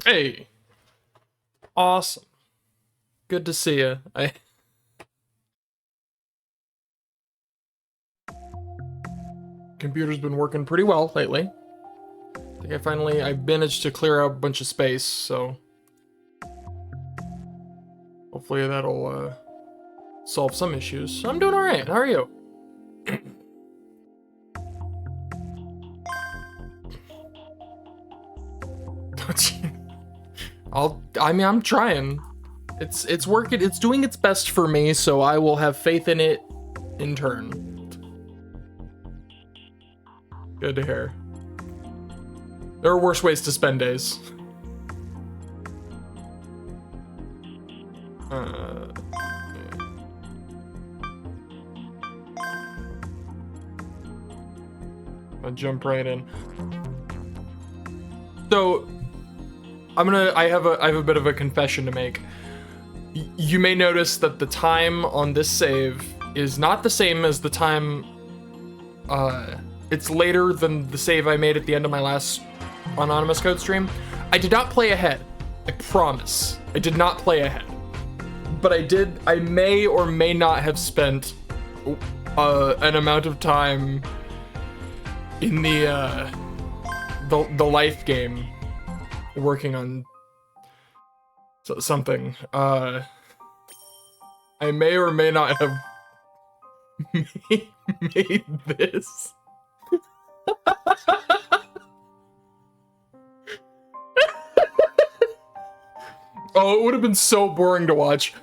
Hey, awesome. Good to see you. Computer's been working pretty well lately. I think I managed to clear out a bunch of space, so hopefully that'll solve some issues. I'm doing all right. How are you? I'm trying. It's working. It's doing its best for me, so I will have faith in it in turn. Good to hear. There are worse ways to spend days. I'll jump right in. So, I have a bit of a confession to make. You may notice that the time on this save is not the same as the time, it's later than the save I made at the end of my last Anonymous Code stream. I did not play ahead. I promise. I did not play ahead. But I may or may not have spent an amount of time in the life game working on something. I may or may not have made this. Oh, it would have been so boring to watch.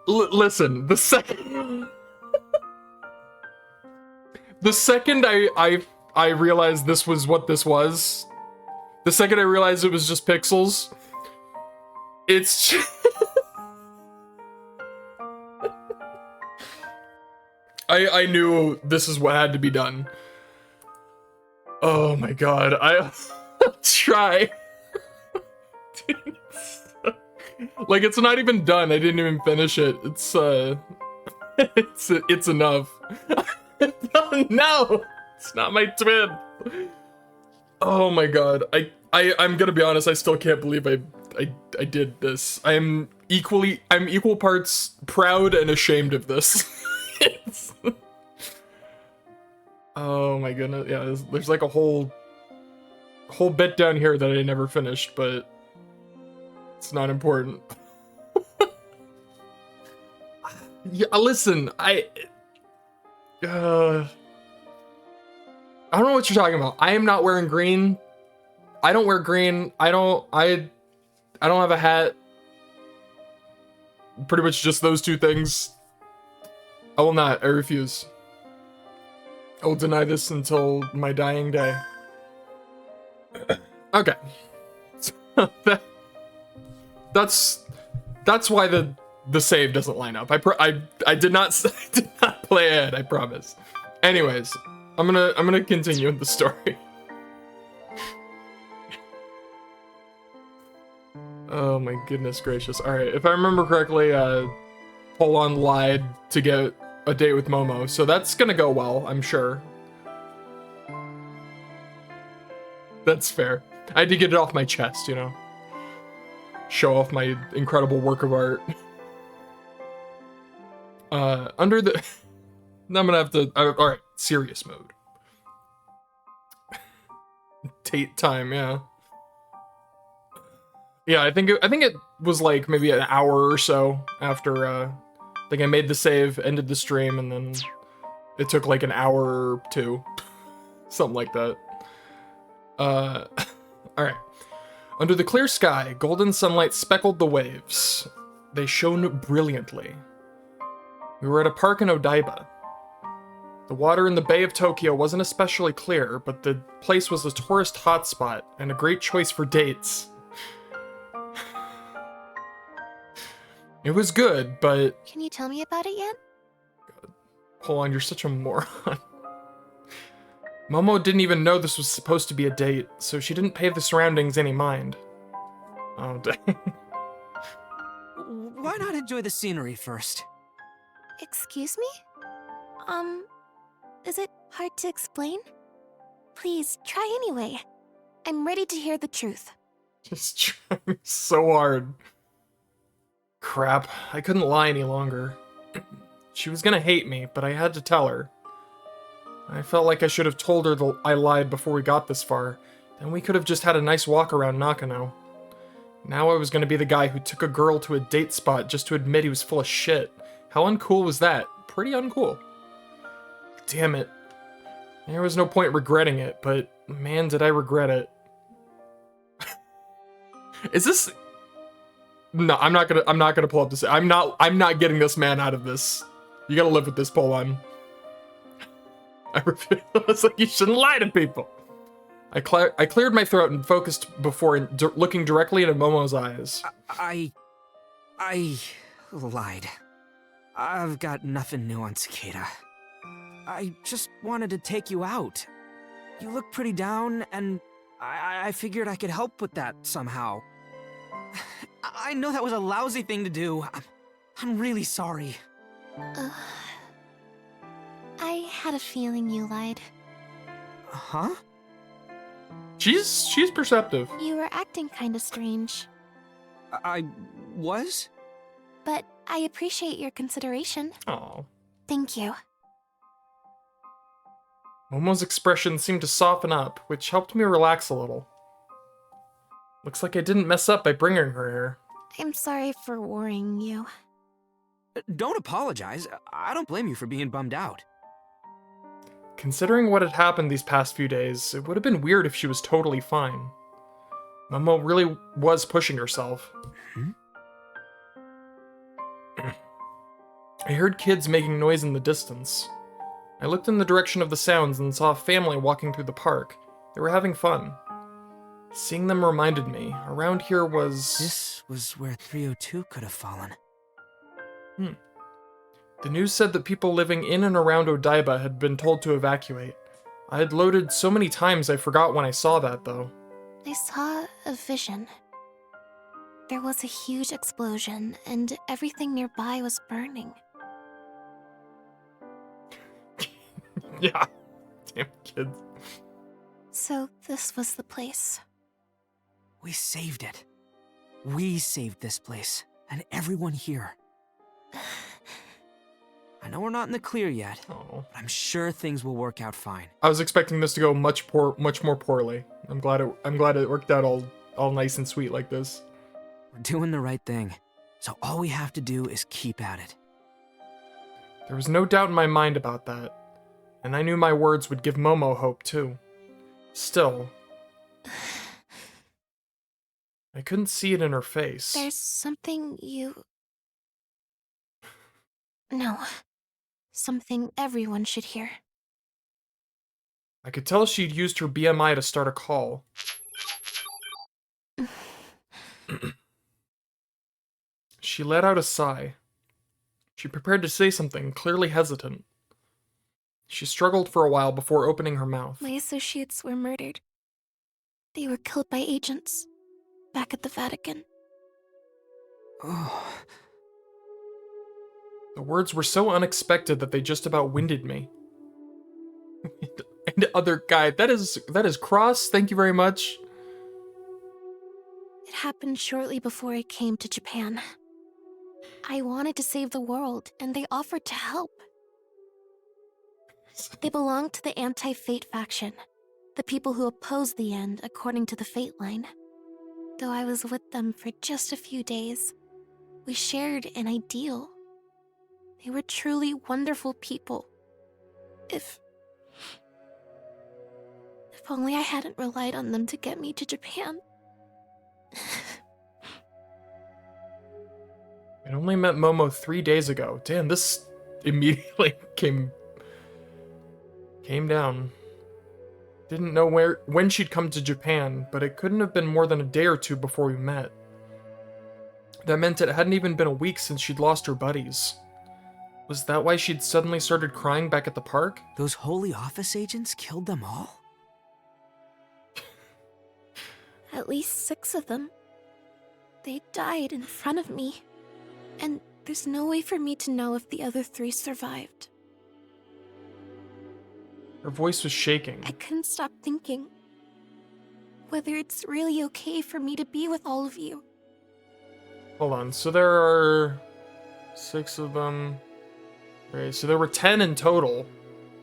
Listen, the second I realized this was what this was, the second I realized it was just pixels, it's just I knew this is what had to be done. Oh my god, I'll try. Like, it's not even done. I didn't even finish it. It's it's enough. No, it's not my twin. Oh my god, I'm gonna be honest. I still can't believe I did this. I'm equal parts proud and ashamed of this. Oh my goodness, yeah. There's like a whole bit down here that I never finished, but it's not important. Yeah, listen, I don't know what you're talking about. I am not wearing green. I don't wear green. I don't have a hat. Pretty much just those two things. I will not. I refuse. I will deny this until my dying day. Okay. That's why the save doesn't line up. I did not play ahead, I promise. Anyways, I'm gonna continue with the story. Oh my goodness gracious. Alright, if I remember correctly, Polon lied to get a date with Momo, so that's gonna go well, I'm sure. That's fair. I had to get it off my chest, you know? Show off my incredible work of art. Under the... I'm gonna have to... Alright, serious mode. Date time, yeah. Yeah, I think it was like maybe an hour or so after, I think I made the save, ended the stream, and then it took like an hour or two. Something like that. Alright. Under the clear sky, golden sunlight speckled the waves. They shone brilliantly. We were at a park in Odaiba. The water in the Bay of Tokyo wasn't especially clear, but the place was a tourist hotspot and a great choice for dates. It was good, but... Can you tell me about it yet? God. Hold on, you're such a moron. Momo didn't even know this was supposed to be a date, so she didn't pay the surroundings any mind. Oh, dang. Why not enjoy the scenery first? Excuse me? Is it hard to explain? Please, try anyway. I'm ready to hear the truth. Just trying so hard. Crap, I couldn't lie any longer. She was gonna hate me, but I had to tell her. I felt like I should have told her I lied before we got this far. Then we could have just had a nice walk around Nakano. Now I was gonna be the guy who took a girl to a date spot just to admit he was full of shit. How uncool was that? Pretty uncool. Damn it. There was no point regretting it, but man, did I regret it. Is this... No, I'm not gonna pull up this. I'm not getting this man out of this. You gotta live with this, Poleon. I refuse. It's like you shouldn't lie to people. I cleared my throat and focused before looking directly into Momo's eyes. I lied. I've got nothing new on Cicada. I just wanted to take you out. You look pretty down, and I figured I could help with that somehow. I know that was a lousy thing to do. I'm really sorry. I had a feeling you lied. Huh? She's perceptive. You were acting kinda strange. I was? But I appreciate your consideration. Oh. Thank you. Momo's expression seemed to soften up, which helped me relax a little. Looks like I didn't mess up by bringing her here. I'm sorry for worrying you. Don't apologize. I don't blame you for being bummed out. Considering what had happened these past few days, it would have been weird if she was totally fine. Momo really was pushing herself. I heard kids making noise in the distance. I looked in the direction of the sounds and saw a family walking through the park. They were having fun. Seeing them reminded me, around here was... This was where 302 could have fallen. The news said that people living in and around Odaiba had been told to evacuate. I had loaded so many times I forgot when I saw that, though. I saw a vision. There was a huge explosion, and everything nearby was burning. Yeah. Damn kids. So this was the place. We saved it. We saved this place, and everyone here. I know we're not in the clear yet, Oh. but I'm sure things will work out fine. I was expecting this to go much more poorly. I'm glad it worked out all nice and sweet like this. We're doing the right thing, so all we have to do is keep at it. There was no doubt in my mind about that, and I knew my words would give Momo hope too. Still, I couldn't see it in her face. There's something you... No. Something everyone should hear. I could tell she'd used her BMI to start a call. She let out a sigh. She prepared to say something, clearly hesitant. She struggled for a while before opening her mouth. My associates were murdered. They were killed by agents. Back at the Vatican. Oh, The words were so unexpected that they just about winded me. And other guy, that is Cross, thank you very much. It happened shortly before I came to Japan. I wanted to save the world, and they offered to help. They belonged to the anti-fate faction, the people who opposed the end according to the fate line. Though I was with them for just a few days, we shared an ideal. They were truly wonderful people. If only I hadn't relied on them to get me to Japan. I only met Momo 3 days ago. Damn, this immediately came down. Didn't know when she'd come to Japan, but it couldn't have been more than a day or two before we met. That meant it hadn't even been a week since she'd lost her buddies. Was that why she'd suddenly started crying back at the park? those Holy Office agents killed them all? At least 6 of them. They died in front of me. And there's no way for me to know if the other 3 survived. Her voice was shaking. I couldn't stop thinking whether it's really okay for me to be with all of you. Hold on, so there are 6 of them. Okay, so there were 10 in total.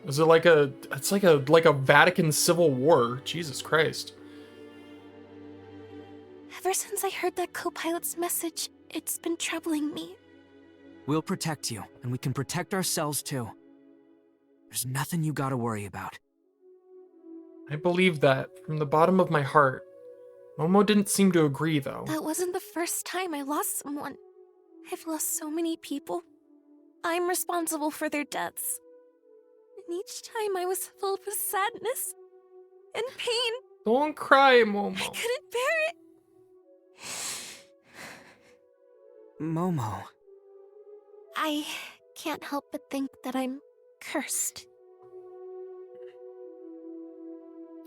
Is it like it's like a Vatican civil war? Jesus Christ. Ever since I heard that co-pilot's message, it's been troubling me. We'll protect you, and we can protect ourselves too. There's nothing you gotta worry about. I believe that from the bottom of my heart. Momo didn't seem to agree, though. That wasn't the first time I lost someone. I've lost so many people. I'm responsible for their deaths. And each time I was filled with sadness and pain. Don't cry, Momo. I couldn't bear it. Momo. I can't help but think that I'm cursed.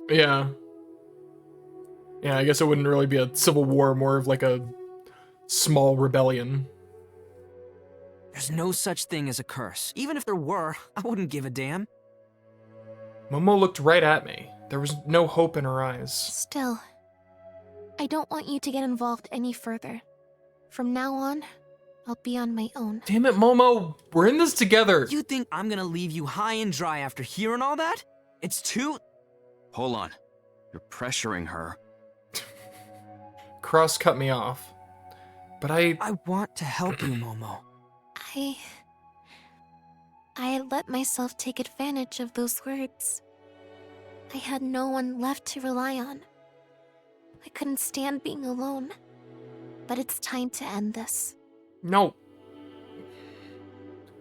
Yeah. Yeah, I guess it wouldn't really be a civil war, more of like a small rebellion. There's no such thing as a curse. Even if there were, I wouldn't give a damn. Momo looked right at me. There was no hope in her eyes. Still, I don't want you to get involved any further. From now on, I'll be on my own. Damn it, Momo! We're in this together! You think I'm gonna leave you high and dry after hearing all that? It's too... Hold on. You're pressuring her. Cross cut me off. But I want to help you, Momo. I had let myself take advantage of those words. I had no one left to rely on. I couldn't stand being alone. But it's time to end this. No.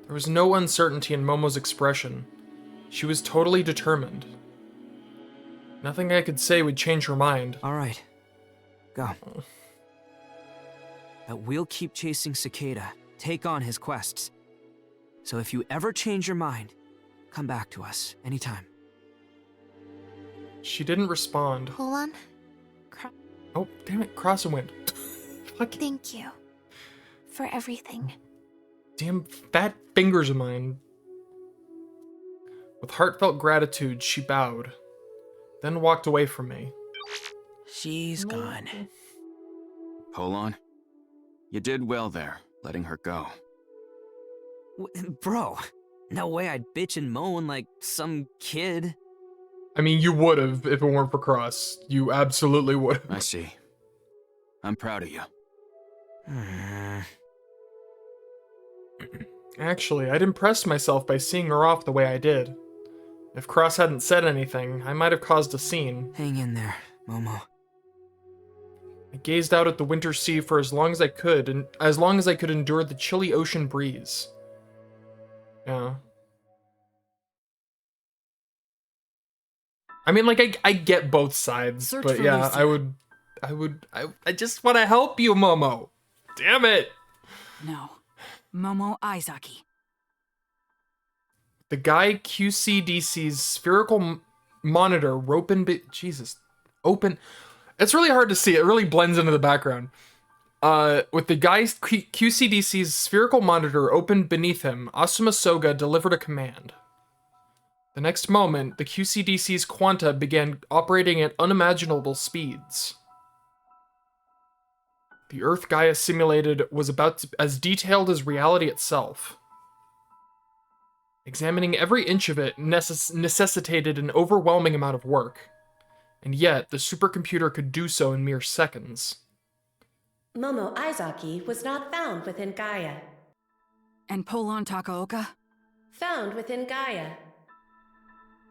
There was no uncertainty in Momo's expression. She was totally determined. Nothing I could say would change her mind. All right. Go. But we'll keep chasing Cicada, take on his quests. So if you ever change your mind, come back to us anytime. She didn't respond. Hold on. Oh, damn it, Cross and went. Fuck. Thank you for everything. Damn fat fingers of mine. With heartfelt gratitude, she bowed, then walked away from me. She's gone. Hold on. You did well there, letting her go. Bro, no way I'd bitch and moan like some kid. I mean, you would have if it weren't for Cross. You absolutely would have. I see. I'm proud of you. Actually, I'd impressed myself by seeing her off the way I did. If Cross hadn't said anything, I might have caused a scene. Hang in there, Momo. I gazed out at the winter sea for as long as I could, and as long as I could endure the chilly ocean breeze. Yeah. I mean, like, I get both sides, Search but for yeah, Lucia. I just want to help you, Momo. Damn it! No. Momo Aizaki. The guy QCDC's spherical monitor open. It's really hard to see. It really blends into the background. With the guy's QCDC's spherical monitor opened beneath him, Asuma Soga delivered a command. The next moment, the QCDC's quanta began operating at unimaginable speeds. The Earth Gaia simulated was about as detailed as reality itself. Examining every inch of it necessitated an overwhelming amount of work, and yet the supercomputer could do so in mere seconds. Momo Aizaki was not found within Gaia. And Polon Takaoka? Found within Gaia.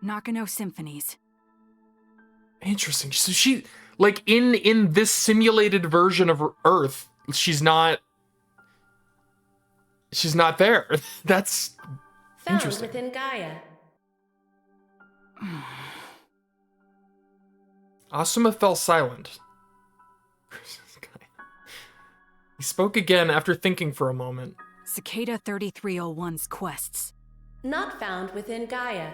Nakano Symphonies. Interesting. So she, like, in this simulated version of Earth, she's not there. That's Found interesting. within Gaia. Asuma fell silent. He spoke again after thinking for a moment. Cicada 3301's quests. Not found within Gaia.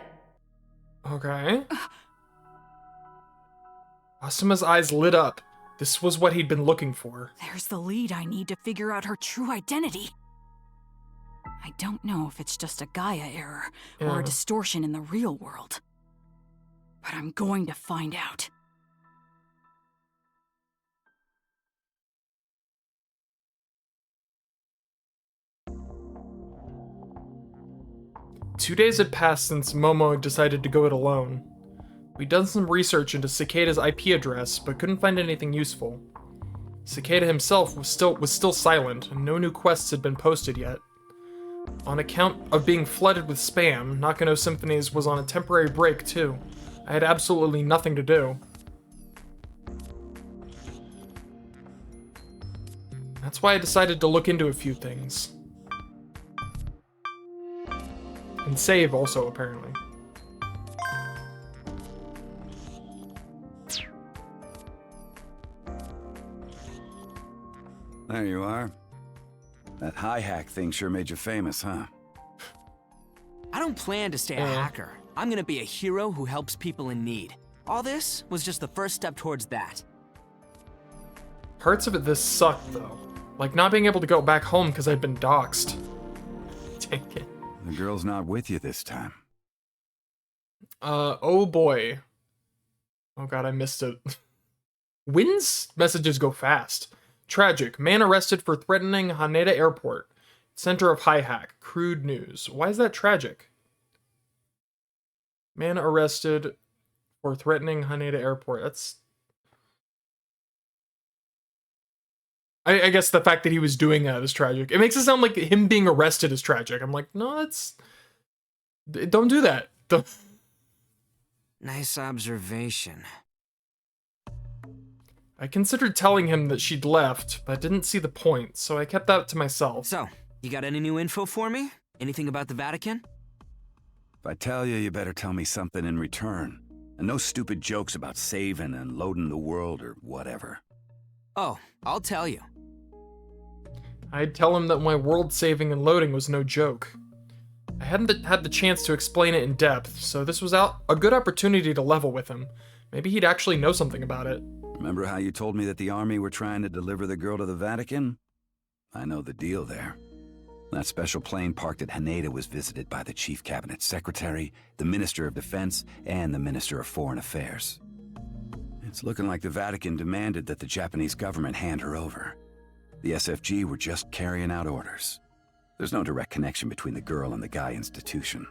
Okay. Asuma's eyes lit up. This was what he'd been looking for. There's the lead I need to figure out her true identity. I don't know if it's just a Gaia error or Yeah. a distortion in the real world. but I'm going to find out. 2 days had passed since Momo decided to go it alone. We'd done some research into Cicada's IP address, but couldn't find anything useful. Cicada himself was still silent, and no new quests had been posted yet. On account of being flooded with spam, Nakano Symphonies was on a temporary break too. I had absolutely nothing to do. That's why I decided to look into a few things. And save also, apparently. There you are. That high hack thing sure made you famous, huh? I don't plan to stay a hacker. I'm gonna be a hero who helps people in need. All this was just the first step towards that. Parts of this sucked, though. Like not being able to go back home because I'd been doxxed. Dang it. The girl's not with you this time. Oh boy. Oh god, I missed it. Wynn's messages go fast. Tragic. Man arrested for threatening Haneda Airport. Center of high hack. Crude news. Why is that tragic? Man arrested for threatening Haneda Airport. That's... I guess the fact that he was doing that is tragic. It makes it sound like him being arrested is tragic. I'm like, no, that's... Don't do that. Don't... Nice observation. I considered telling him that she'd left, but didn't see the point, so I kept that to myself. So, you got any new info for me? Anything about the Vatican? If I tell you, you better tell me something in return. And no stupid jokes about saving and loading the world or whatever. Oh, I'll tell you. I'd tell him that my world saving and loading was no joke. I hadn't had the chance to explain it in depth, so this was a good opportunity to level with him. Maybe he'd actually know something about it. Remember how you told me that the army were trying to deliver the girl to the Vatican? I know the deal there. That special plane parked at Haneda was visited by the Chief Cabinet Secretary, the Minister of Defense, and the Minister of Foreign Affairs. It's looking like the Vatican demanded that the Japanese government hand her over. The SFG were just carrying out orders. There's no direct connection between the girl and the Guy institution.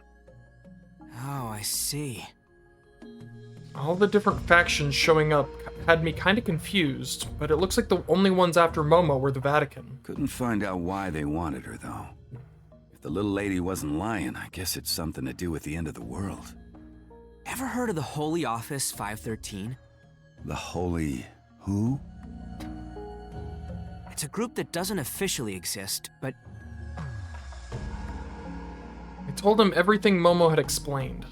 Oh, I see. All the different factions showing up had me kind of confused, but it looks like the only ones after Momo were the Vatican. Couldn't find out why they wanted her, though. If the little lady wasn't lying, I guess it's something to do with the end of the world. Ever heard of the Holy Office 513? The Holy... who? It's a group that doesn't officially exist, but... I told him everything Momo had explained.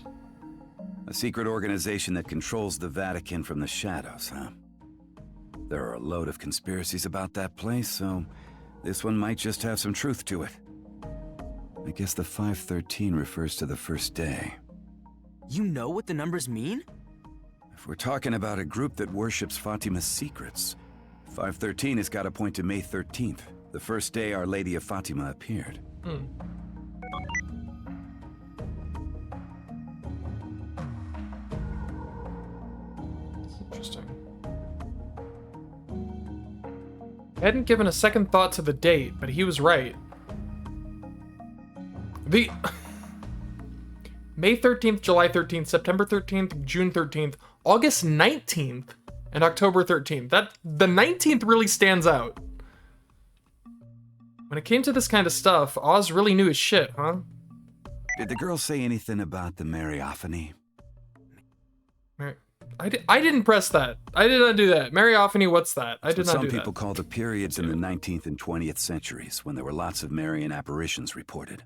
A secret organization that controls the Vatican from the shadows, huh? There are a load of conspiracies about that place, so this one might just have some truth to it. I guess the 513 refers to the first day. You know what the numbers mean? If we're talking about a group that worships Fatima's secrets, 513 has got to point to May 13th, the first day Our Lady of Fatima appeared. Interesting. I hadn't given a second thought to the date, but he was right. The May 13th, July 13th, September 13th, June 13th, August 19th, and October 13th. The 19th really stands out. When it came to this kind of stuff, Oz really knew his shit, huh? Did the girl say anything about the Mariophony? I didn't press that. I did not do that. Mariophony, what's that? I did not do that. Some people call the periods in the 19th and 20th centuries, when there were lots of Marian apparitions reported.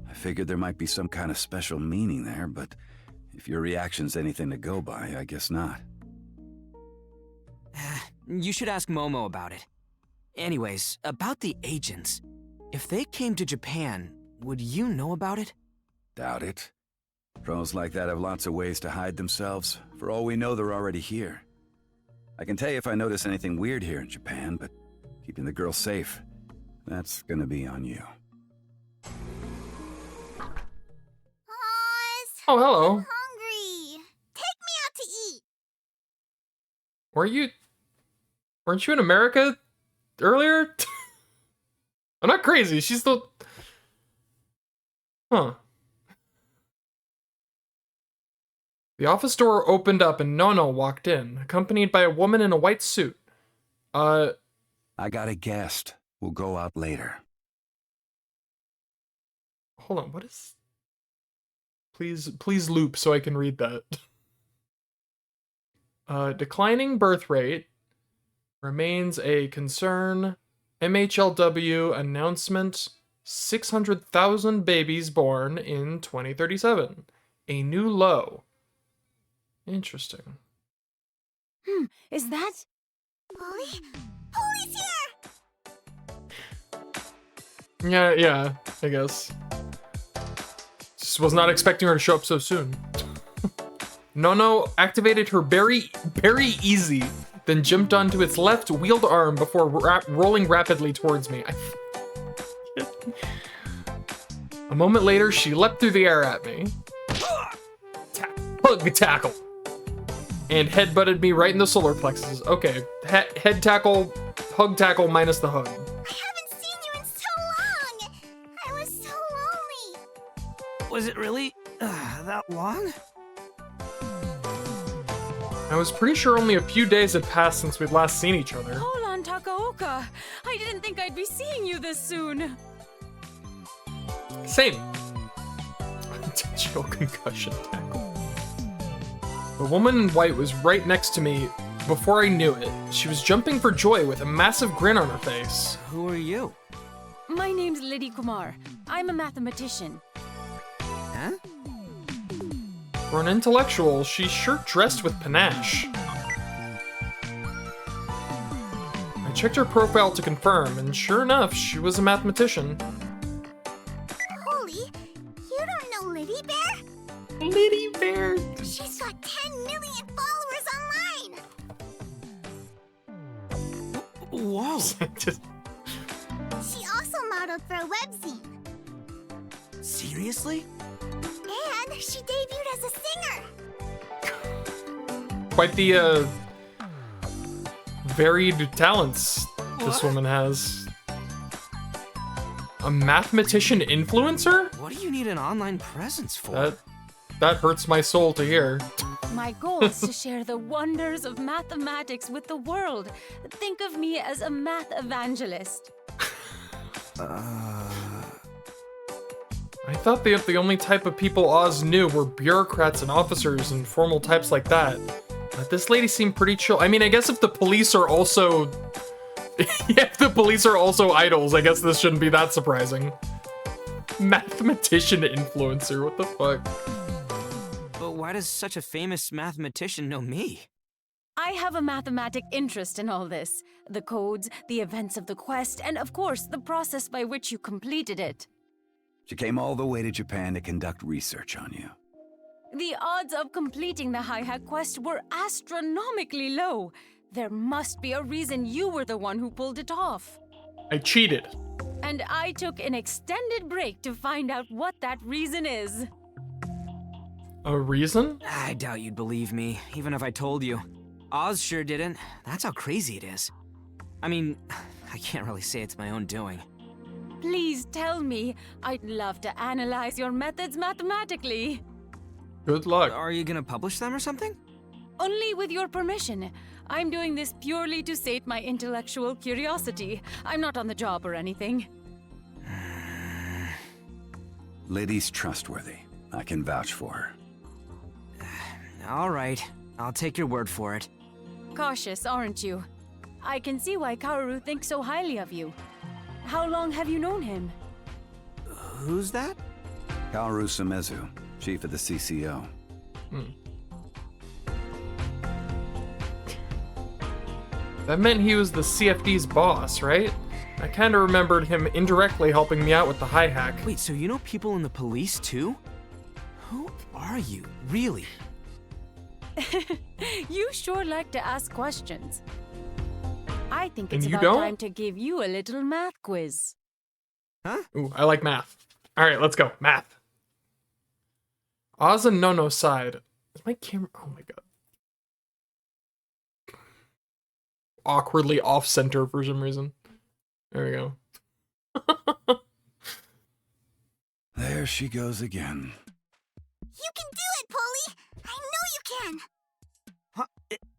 I figured there might be some kind of special meaning there, but if your reaction's anything to go by, I guess not. You should ask Momo about it. Anyways, about the agents. If they came to Japan, would you know about it? Doubt it. Pros like that have lots of ways to hide themselves. For all we know, they're already here. I can tell you if I notice anything weird here in Japan, but keeping the girl safe, that's gonna be on you. Oz, Oh, hello. hungry. Weren't you in America earlier? I'm not crazy. She's the... Huh. The office door opened up and Nono walked in, accompanied by a woman in a white suit. I got a guest. We'll go out later. Hold on, what is... Please loop so I can read that. Declining birth rate remains a concern. MHLW announcement, 600,000 babies born in 2037. A new low. Interesting. Is that? Polly? Polly's here! Yeah, I guess. Just was not expecting her to show up so soon. Nono activated her very easy, then jumped onto its left wheeled arm before rolling rapidly towards me. A moment later, she leapt through the air at me. Hug tackle. And headbutted me right in the solar plexus. Okay, head tackle, hug tackle minus the hug. I haven't seen you in so long! I was so lonely! Was it really that long? I was pretty sure only a few days had passed since we'd last seen each other. Hold on, Takaoka. I didn't think I'd be seeing you this soon. Same. Digital concussion tackle. The woman in white was right next to me before I knew it. She was jumping for joy with a massive grin on her face. Who are you? My name's Liddy Kumar. I'm a mathematician. Huh? For an intellectual, she's sure dressed with panache. I checked her profile to confirm, and sure enough, she was a mathematician. Polly, you don't know Liddy Bear? Liddy Bear! She's got 10 million followers online! Whoa! She also modeled for a webzine. Seriously? And she debuted as a singer! Quite the, varied talents this woman has. A mathematician influencer? What do you need an online presence for? That hurts my soul to hear. My goal is to share the wonders of mathematics with the world. Think of me as a math evangelist. I thought the only type of people Oz knew were bureaucrats and officers and formal types like that. But this lady seemed pretty chill. I mean, I guess if the police are also... if the police are also idols, I guess this shouldn't be that surprising. Mathematician influencer, what the fuck? But why does such a famous mathematician know me? I have a mathematic interest in all this. The codes, the events of the quest, and of course, the process by which you completed it. She came all the way to Japan to conduct research on you. The odds of completing the Hi-Hat quest were astronomically low. There must be a reason you were the one who pulled it off. I cheated. And I took an extended break to find out what that reason is. A reason? I doubt you'd believe me, even if I told you. Oz sure didn't. That's how crazy it is. I mean, I can't really say it's my own doing. Please tell me. I'd love to analyze your methods mathematically. Good luck. Are you gonna publish them or something? Only with your permission. I'm doing this purely to sate my intellectual curiosity. I'm not on the job or anything. Liddy's trustworthy. I can vouch for her. All right, I'll take your word for it. Cautious, aren't you? I can see why Kaoru thinks so highly of you. How long have you known him? Who's that? Kaoru Sumezu, chief of the CCO. That meant he was the CFD's boss, right? I kinda remembered him indirectly helping me out with the hi-hack. Wait, so you know people in the police too? Who are you, really? You sure like to ask questions. I think And it's you about don't? time to give you a little math quiz. Huh? Ooh, I like math. Alright, let's go. Math. Oz and Nono sighed. Is my camera... Oh my god. awkwardly off-center for some reason. There we go. There she goes again. You can do it, Polly! I know you can!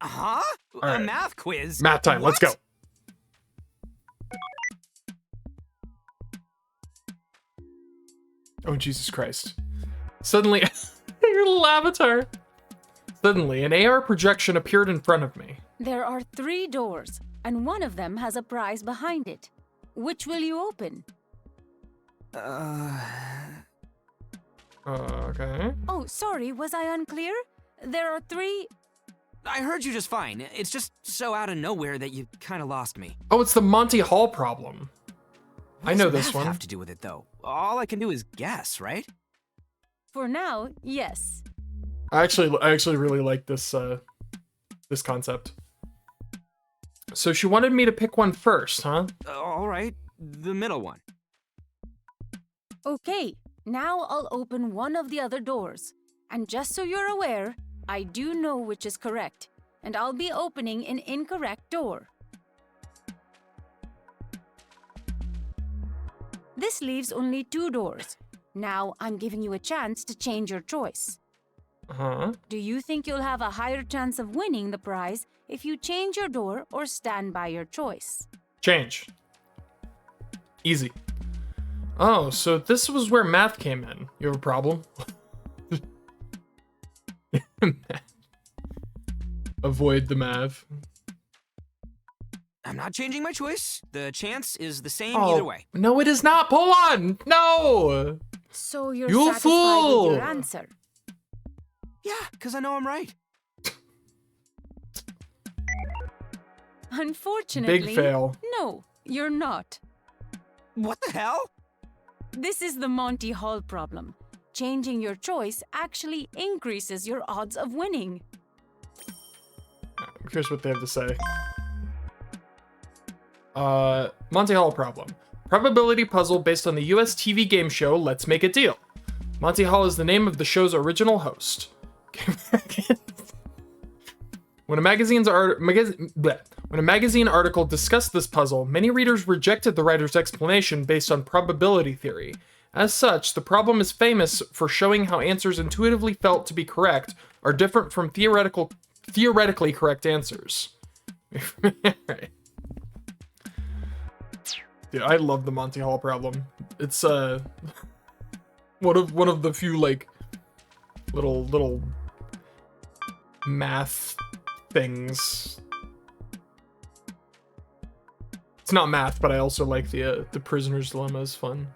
Huh? All A right. math quiz? Math time, let's go. What? Oh, Jesus Christ. Suddenly, your little avatar. Suddenly, an AR projection appeared in front of me. There are 3 doors, and one of them has a prize behind it. Which will you open? Okay. Oh, sorry, was I unclear? There are 3... I heard you just fine. It's just so out of nowhere that you kind of lost me. Oh, it's the Monty Hall problem. What I know does this math one. have to do with it, though? All I can do is guess, right? For now, yes. I actually really like this this concept. So she wanted me to pick one first, huh? All right, the middle one. Okay, now I'll open one of the other doors. And just so you're aware, I do know which is correct, and I'll be opening an incorrect door. This leaves only 2 doors. Now I'm giving you a chance to change your choice. Huh? Do you think you'll have a higher chance of winning the prize if you change your door or stand by your choice? Change. Easy. Oh, so this was where math came in. You have a problem? Avoid the math. I'm not changing my choice. The chance is the same Oh, either way. no, it is not. Pull on. No. So you're You satisfied fool! with your answer? Yeah, because I know I'm right. Unfortunately, Big fail. no, you're not. What the hell? This is the Monty Hall problem. Changing your choice actually increases your odds of winning. I'm curious what they have to say. Monty Hall problem. Probability puzzle based on the US TV game show Let's Make a Deal. Monty Hall is the name of the show's original host. When a magazine article discussed this puzzle, many readers rejected the writer's explanation based on probability theory. As such, the problem is famous for showing how answers intuitively felt to be correct are different from theoretically correct answers. Right. Dude, I love the Monty Hall problem. It's one of the few like little math things. It's not math, but I also like the prisoner's dilemma is fun.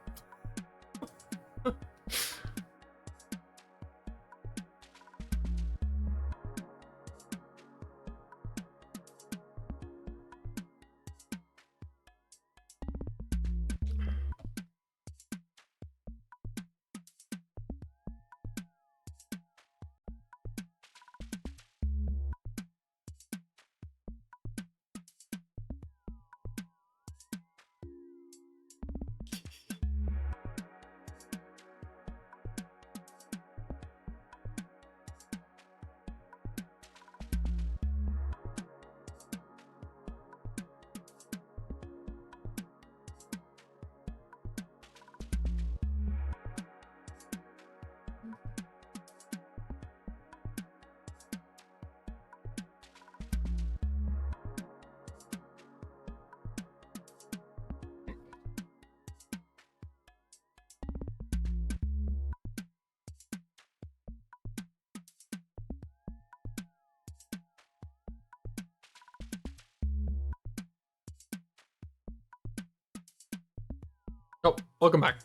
Oh, welcome back.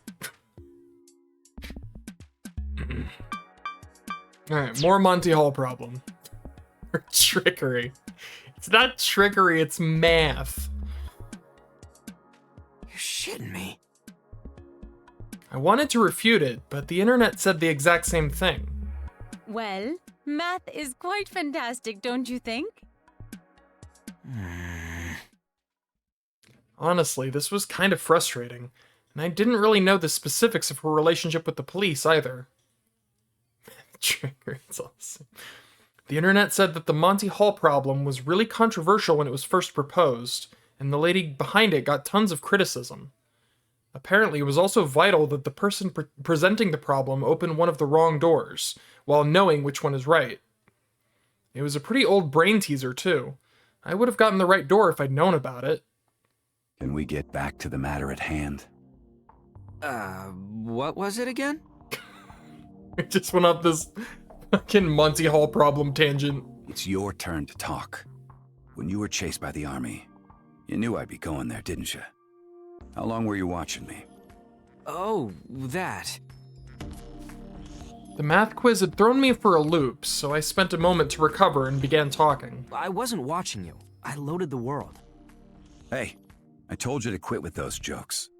Alright, more Monty Hall problem. Or trickery. It's not trickery, it's math. You're shitting me. I wanted to refute it, but the internet said the exact same thing. Well, math is quite fantastic, don't you think? Honestly, this was kind of frustrating, and I didn't really know the specifics of her relationship with the police either. Trigger, it's all the same. The internet said that the Monty Hall problem was really controversial when it was first proposed, and the lady behind it got tons of criticism. Apparently, it was also vital that the person presenting the problem open one of the wrong doors, while knowing which one is right. It was a pretty old brain teaser, too. I would have gotten the right door if I'd known about it. Can we get back to the matter at hand? What was it again? It just went up this fucking Monty Hall problem tangent. It's your turn to talk. When you were chased by the army, you knew I'd be going there, didn't you? How long were you watching me? Oh, that. The math quiz had thrown me for a loop, so I spent a moment to recover and began talking. I wasn't watching you. I loaded the world. Hey, I told you to quit with those jokes.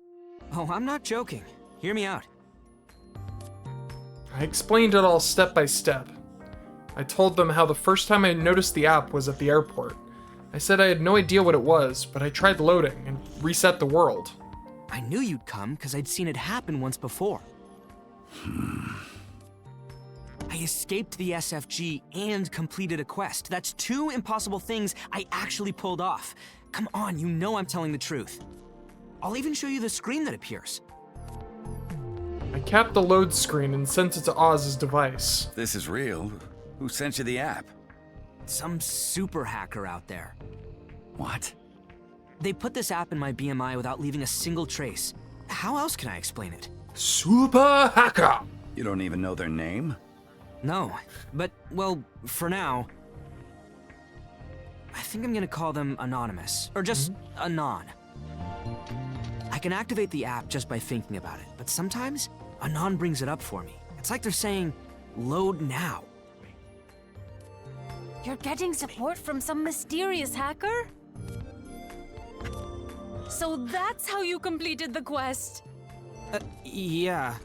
Oh, I'm not joking. Hear me out. I explained it all step by step. I told them how the first time I noticed the app was at the airport. I said I had no idea what it was, but I tried loading and reset the world. I knew you'd come because I'd seen it happen once before. I escaped the SFG and completed a quest. That's 2 impossible things I actually pulled off. Come on, you know I'm telling the truth. I'll even show you the screen that appears. I capped the load screen and sent it to Oz's device. This is real. Who sent you the app? Some super hacker out there. What? They put this app in my BMI without leaving a single trace. How else can I explain it? Super hacker! You don't even know their name? No, but, well, for now, I think I'm gonna call them Anonymous, or just Anon. I can activate the app just by thinking about it, but sometimes Anon brings it up for me. It's like they're saying, load now. You're getting support from some mysterious hacker? So that's how you completed the quest. Yeah.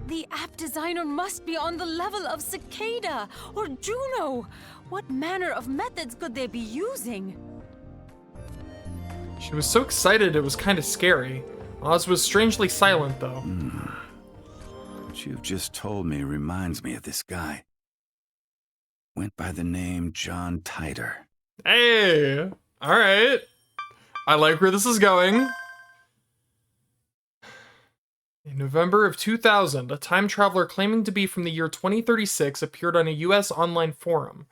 The app designer must be on the level of Cicada or Juno. What manner of methods could they be using? She was so excited it was kind of scary. Oz was strangely silent, though. What you've just told me reminds me of this guy. Went by the name John Titor. Hey! Alright. I like where this is going. In November of 2000, a time traveler claiming to be from the year 2036 appeared on a US online forum.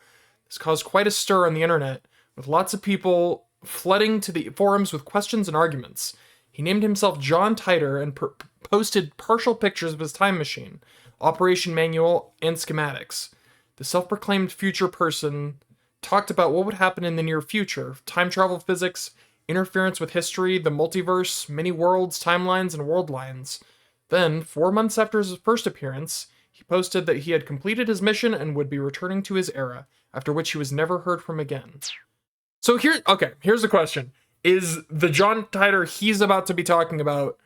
This caused quite a stir on the internet, with lots of people flooding to the forums with questions and arguments. He named himself John Titor and posted partial pictures of his time machine, operation manual, and schematics. The self-proclaimed future person talked about what would happen in the near future, time travel physics, interference with history, the multiverse, many worlds, timelines, and world lines. Then, 4 months after his first appearance, he posted that he had completed his mission and would be returning to his era, after which he was never heard from again. So here's the question. Is the John Titor he's about to be talking about,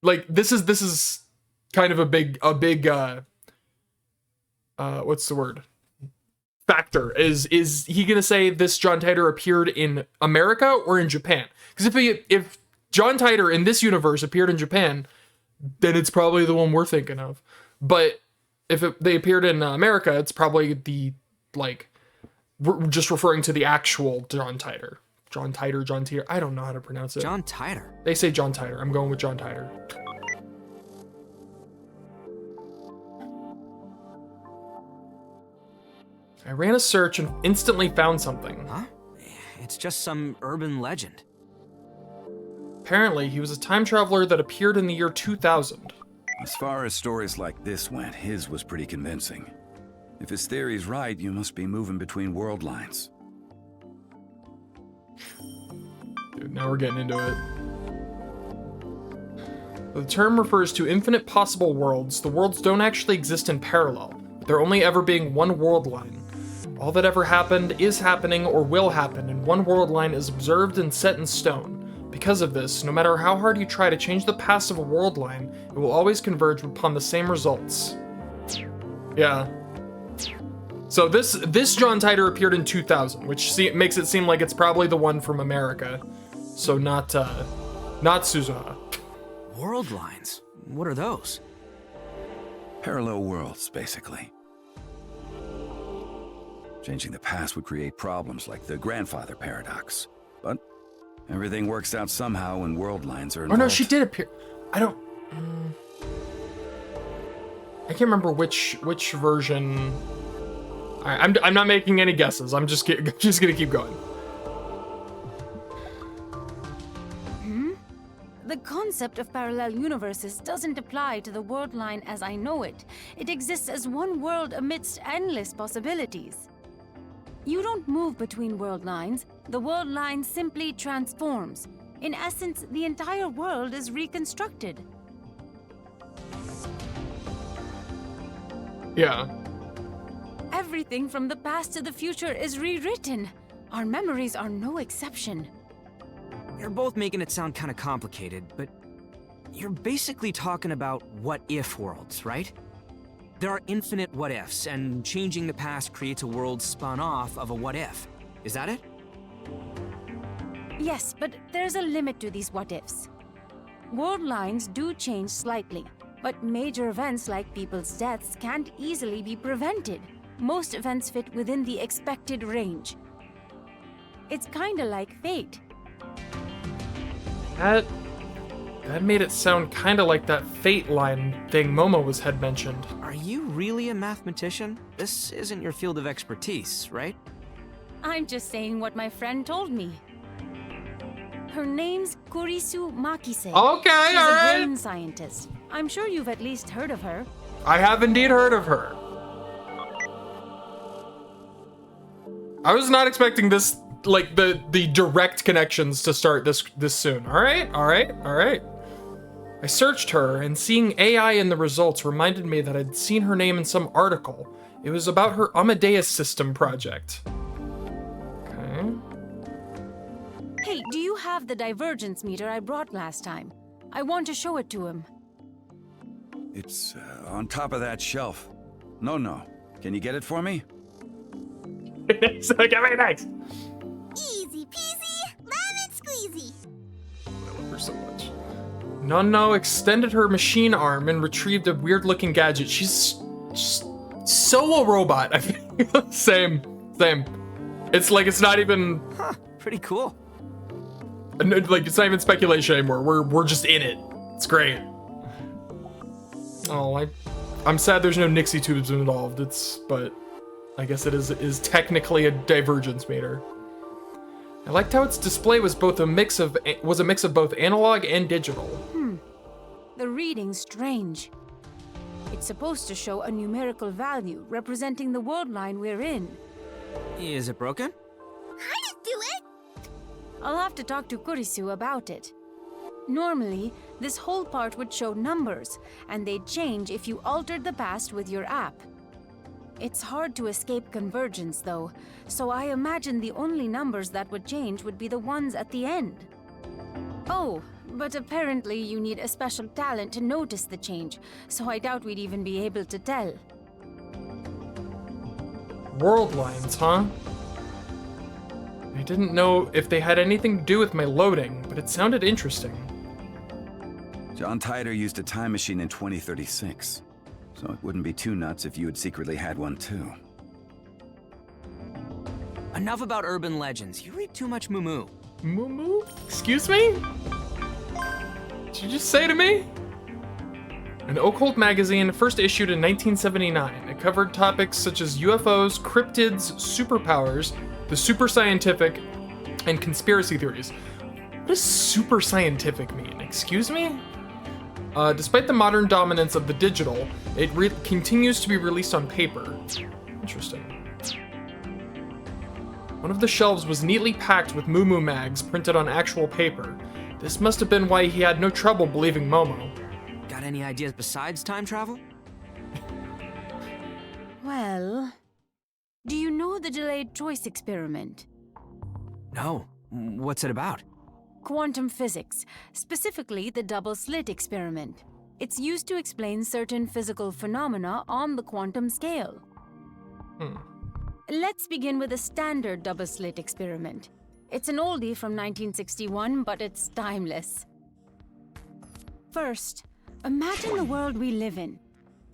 like, this is kind of a big what's the word? Factor. Is he gonna say this John Titor appeared in America or in Japan? Because if John Titor in this universe appeared in Japan, then it's probably the one we're thinking of. But if they appeared in America, it's probably we're just referring to the actual John Titor. John Titor. I don't know how to pronounce it. John Titor. They say John Titor. I'm going with John Titor. I ran a search and instantly found something. Huh? It's just some urban legend. Apparently, he was a time traveler that appeared in the year 2000. As far as stories like this went, his was pretty convincing. If his theory's right, you must be moving between world lines. Dude, now we're getting into it. The term refers to infinite possible worlds. The worlds don't actually exist in parallel, but there only ever being one world line. All that ever happened is happening or will happen, and one world line is observed and set in stone. Because of this, no matter how hard you try to change the past of a world line, it will always converge upon the same results. Yeah. So this John Titor appeared in 2000, which makes it seem like it's probably the one from America. So not Suzuha. World lines? What are those? Parallel worlds, basically. Changing the past would create problems like the grandfather paradox. But everything works out somehow when world lines are Oh involved. no, she did appear. I don't. I can't remember which version. I'm not making any guesses. I'm just gonna keep going. The concept of parallel universes doesn't apply to the world line as I know it. It exists as one world amidst endless possibilities. You don't move between world lines. The world line simply transforms. In essence, the entire world is reconstructed. Yeah. Everything from the past to the future is rewritten. Our memories are no exception. You're both making it sound kind of complicated, but you're basically talking about what-if worlds, right? There are infinite what-ifs, and changing the past creates a world spun off of a what-if. Is that it? Yes, but there's a limit to these what-ifs. World lines do change slightly, but major events like people's deaths can't easily be prevented. Most events fit within the expected range. It's kinda like fate. That made it sound kind of like that fate line thing Momo had mentioned. Are you really a mathematician? This isn't your field of expertise, right? I'm just saying what my friend told me. Her name's Kurisu Makise. Okay, She's all a right. brain scientist. I'm sure you've at least heard of her. I have indeed heard of her. I was not expecting this, like the direct connections to start this soon. All right. I searched her, and seeing AI in the results reminded me that I'd seen her name in some article. It was about her Amadeus system project. Okay. Hey, do you have the divergence meter I brought last time? I want to show it to him. It's on top of that shelf. No. Can you get it for me? So get me next. Easy peasy, lemon squeezy. I love her so much. No extended her machine arm and retrieved a weird-looking gadget. She's so a robot. I think. Same. It's like it's not even. Huh, pretty cool. Like it's not even speculation anymore. We're just in it. It's great. Oh, I'm sad there's no Nixie tubes involved. But I guess it is technically a divergence meter. I liked how its display was a mix of both analog and digital. The reading's strange. It's supposed to show a numerical value representing the world line we're in. Is it broken? I didn't do it. I'll have to talk to Kurisu about it. Normally, this whole part would show numbers, and they'd change if you altered the past with your app. It's hard to escape convergence, though, so I imagine the only numbers that would change would be the ones at the end. Oh, but apparently you need a special talent to notice the change, so I doubt we'd even be able to tell. World lines, huh? I didn't know if they had anything to do with my loading, but it sounded interesting. John Titor used a time machine in 2036, so it wouldn't be too nuts if you had secretly had one too. Enough about urban legends. You read too much moo-moo. Moo? Excuse me? Did you just say to me? An occult magazine first issued in 1979. It covered topics such as UFOs, cryptids, superpowers, the super scientific, and conspiracy theories. What does super scientific mean? Excuse me? Despite the modern dominance of the digital, it continues to be released on paper. Interesting. One of the shelves was neatly packed with Moo Moo mags printed on actual paper. This must have been why he had no trouble believing Momo. Got any ideas besides time travel? Well, do you know the delayed choice experiment? No. What's it about? Quantum physics, specifically the double slit experiment. It's used to explain certain physical phenomena on the quantum scale. Let's begin with a standard double slit experiment. It's an oldie from 1961, but it's timeless. First, imagine the world we live in.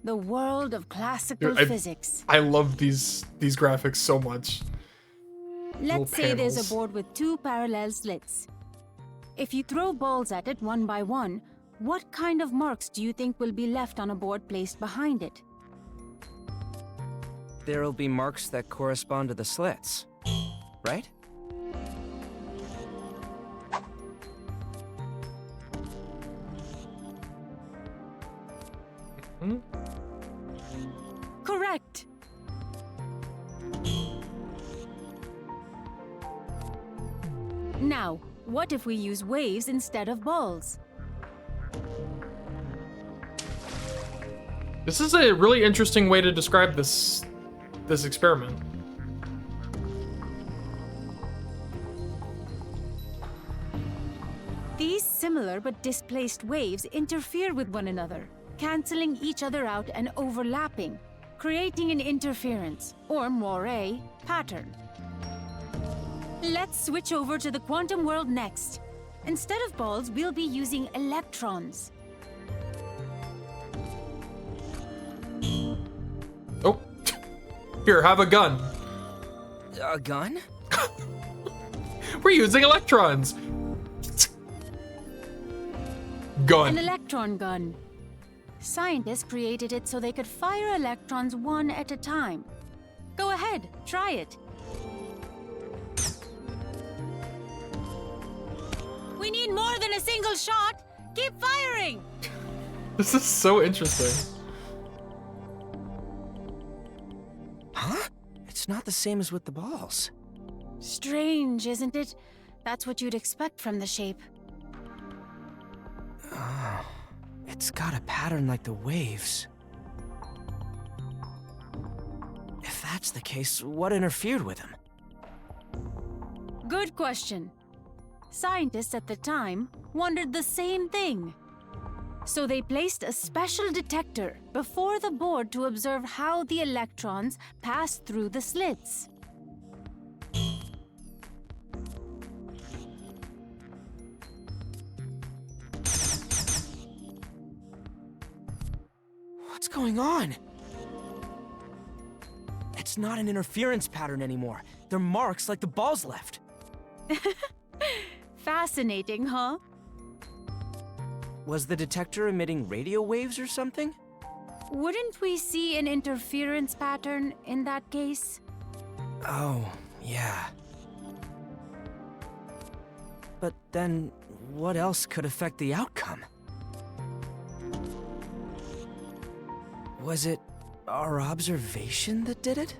The world of classical Dude, physics. I love these graphics so much. Let's say there's panels. a board with two parallel slits. If you throw balls at it one by one, what kind of marks do you think will be left on a board placed behind it? There'll be marks that correspond to the slits, right? Hmm? Correct! Now, what if we use waves instead of balls? This is a really interesting way to describe this experiment. These similar but displaced waves interfere with one another, canceling each other out and overlapping, creating an interference, or moire, pattern. Let's switch over to the quantum world next. Instead of balls, we'll be using electrons. Oh. Here, have a gun. A gun? We're using electrons. Gun. An electron gun. Scientists created it so they could fire electrons one at a time. Go ahead, try it. We need more than a single shot. Keep firing. This is so interesting. Huh? It's not the same as with the balls. Strange, isn't it? That's what you'd expect from the shape. Oh, it's got a pattern like the waves. If that's the case, what interfered with them? Good question. Scientists at the time wondered the same thing. So they placed a special detector before the board to observe how the electrons passed through the slits. What's going on? It's not an interference pattern anymore. They're marks like the balls left. Fascinating, huh? Was the detector emitting radio waves or something? Wouldn't we see an interference pattern in that case? Oh, yeah. But then, what else could affect the outcome? Was it our observation that did it?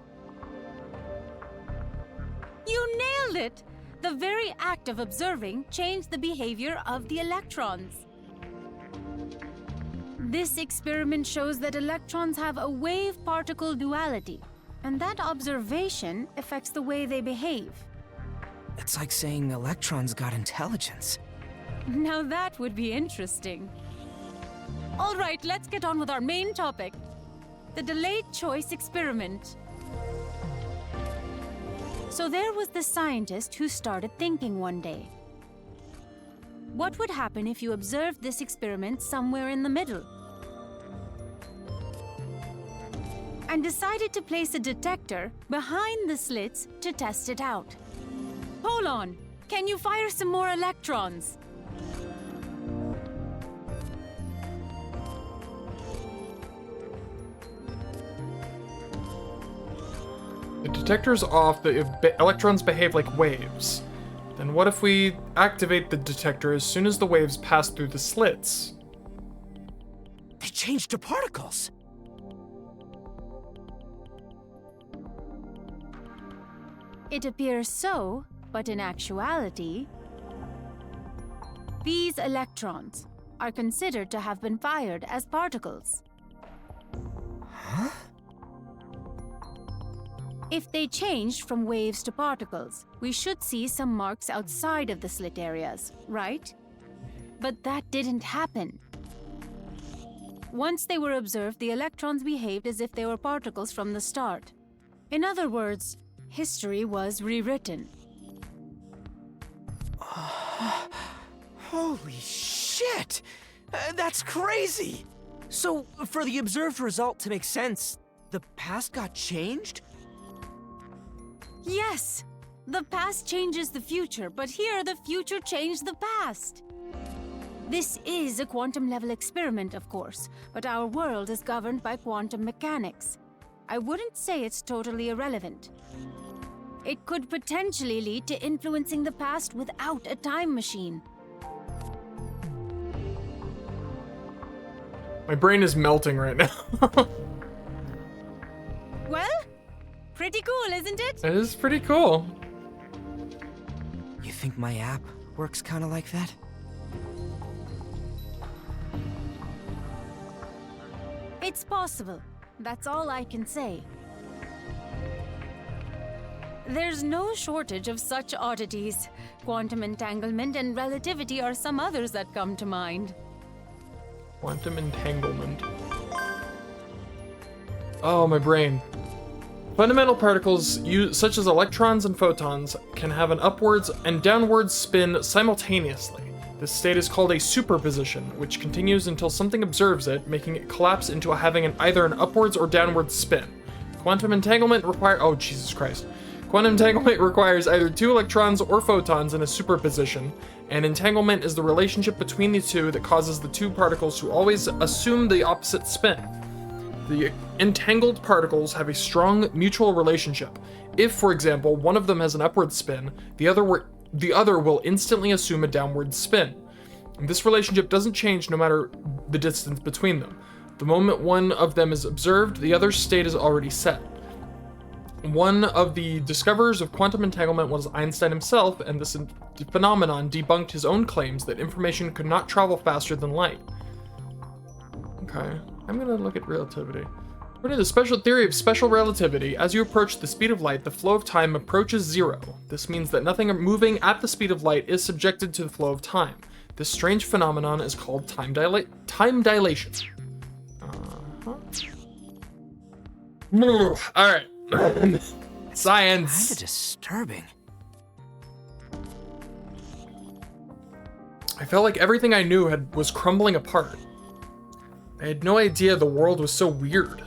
You nailed it! The very act of observing changed the behavior of the electrons. This experiment shows that electrons have a wave-particle duality, and that observation affects the way they behave. It's like saying electrons got intelligence. Now that would be interesting. All right, let's get on with our main topic. The delayed choice experiment. So there was the scientist who started thinking one day. What would happen if you observed this experiment somewhere in the middle? And decided to place a detector behind the slits to test it out. Hold on, can you fire some more electrons? The detector's off, the electrons behave like waves. Then what if we activate the detector as soon as the waves pass through the slits? They changed to particles! It appears so, but in actuality, these electrons are considered to have been fired as particles. Huh? If they changed from waves to particles, we should see some marks outside of the slit areas, right? But that didn't happen. Once they were observed, the electrons behaved as if they were particles from the start. In other words, history was rewritten. Holy shit! That's crazy! So, for the observed result to make sense, the past got changed? Yes! The past changes the future, but here the future changed the past. This is a quantum level experiment, of course, but our world is governed by quantum mechanics. I wouldn't say it's totally irrelevant. It could potentially lead to influencing the past without a time machine. My brain is melting right now. Well, pretty cool, isn't it? It is pretty cool. You think my app works kind of like that? It's possible. That's all I can say. There's no shortage of such oddities. Quantum entanglement and relativity are some others that come to mind. Quantum entanglement. Oh, my brain. Fundamental particles, such as electrons and photons, can have an upwards and downwards spin simultaneously. This state is called a superposition, which continues until something observes it, making it collapse into having either an upwards or downwards spin. Quantum entanglement oh Jesus Christ. Quantum entanglement requires either two electrons or photons in a superposition, and entanglement is the relationship between the two that causes the two particles to always assume the opposite spin. The entangled particles have a strong mutual relationship. If, for example, one of them has an upward spin, the other will instantly assume a downward spin. And this relationship doesn't change no matter the distance between them. The moment one of them is observed, the other's state is already set. One of the discoverers of quantum entanglement was Einstein himself, and this phenomenon debunked his own claims that information could not travel faster than light. Okay, I'm gonna look at relativity. According to the special theory of special relativity, as you approach the speed of light, the flow of time approaches zero. This means that nothing moving at the speed of light is subjected to the flow of time. This strange phenomenon is called time dilation. All right. Science. Kinda disturbing. I felt like everything I knew was crumbling apart. I had no idea the world was so weird.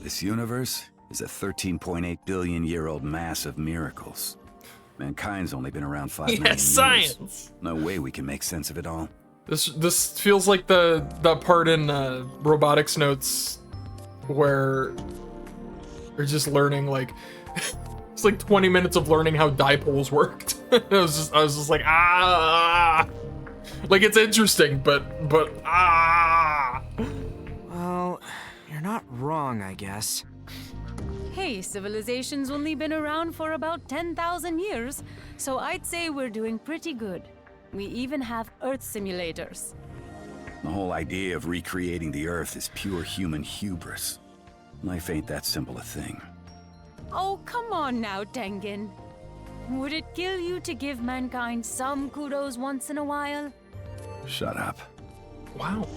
This universe is a 13.8 billion year old mass of miracles. Mankind's only been around 5 million years. Science! No way we can make sense of it all. This feels like the part in robotics notes where they're just learning, like, it's like 20 minutes of learning how dipoles worked. I was just like, like, it's interesting, but Well, you're not wrong, I guess. Hey, civilization's only been around for about 10,000 years, so I'd say we're doing pretty good. We even have Earth simulators. The whole idea of recreating the Earth is pure human hubris. Life ain't that simple a thing. Oh, come on now, Tengen. Would it kill you to give mankind some kudos once in a while? Shut up. wow.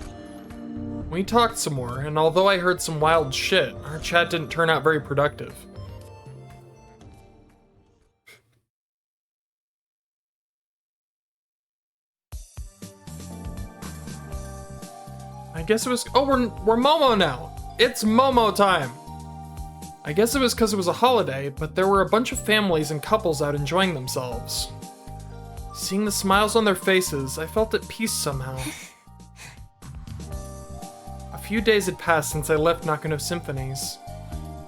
We talked some more, and although I heard some wild shit, our chat didn't turn out very productive. I guess it was, oh, we're Momo now. It's Momo time. I guess it was because it was a holiday, but there were a bunch of families and couples out enjoying themselves. Seeing the smiles on their faces, I felt at peace somehow. A few days had passed since I left Nakano Symphonies.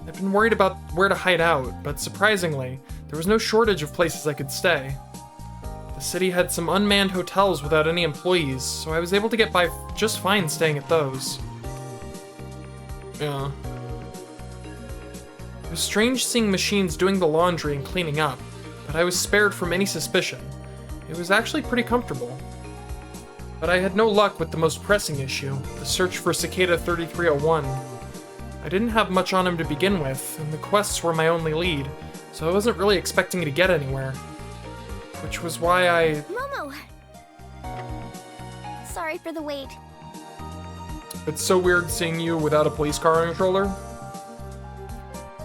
I'd been worried about where to hide out, but surprisingly, there was no shortage of places I could stay. The city had some unmanned hotels without any employees, so I was able to get by just fine staying at those. Yeah. It was strange seeing machines doing the laundry and cleaning up, but I was spared from any suspicion. It was actually pretty comfortable. But I had no luck with the most pressing issue, the search for Cicada 3301. I didn't have much on him to begin with, and the quests were my only lead, so I wasn't really expecting to get anywhere. Which was why I... Momo! Sorry for the wait. It's so weird seeing you without a police car on your shoulder.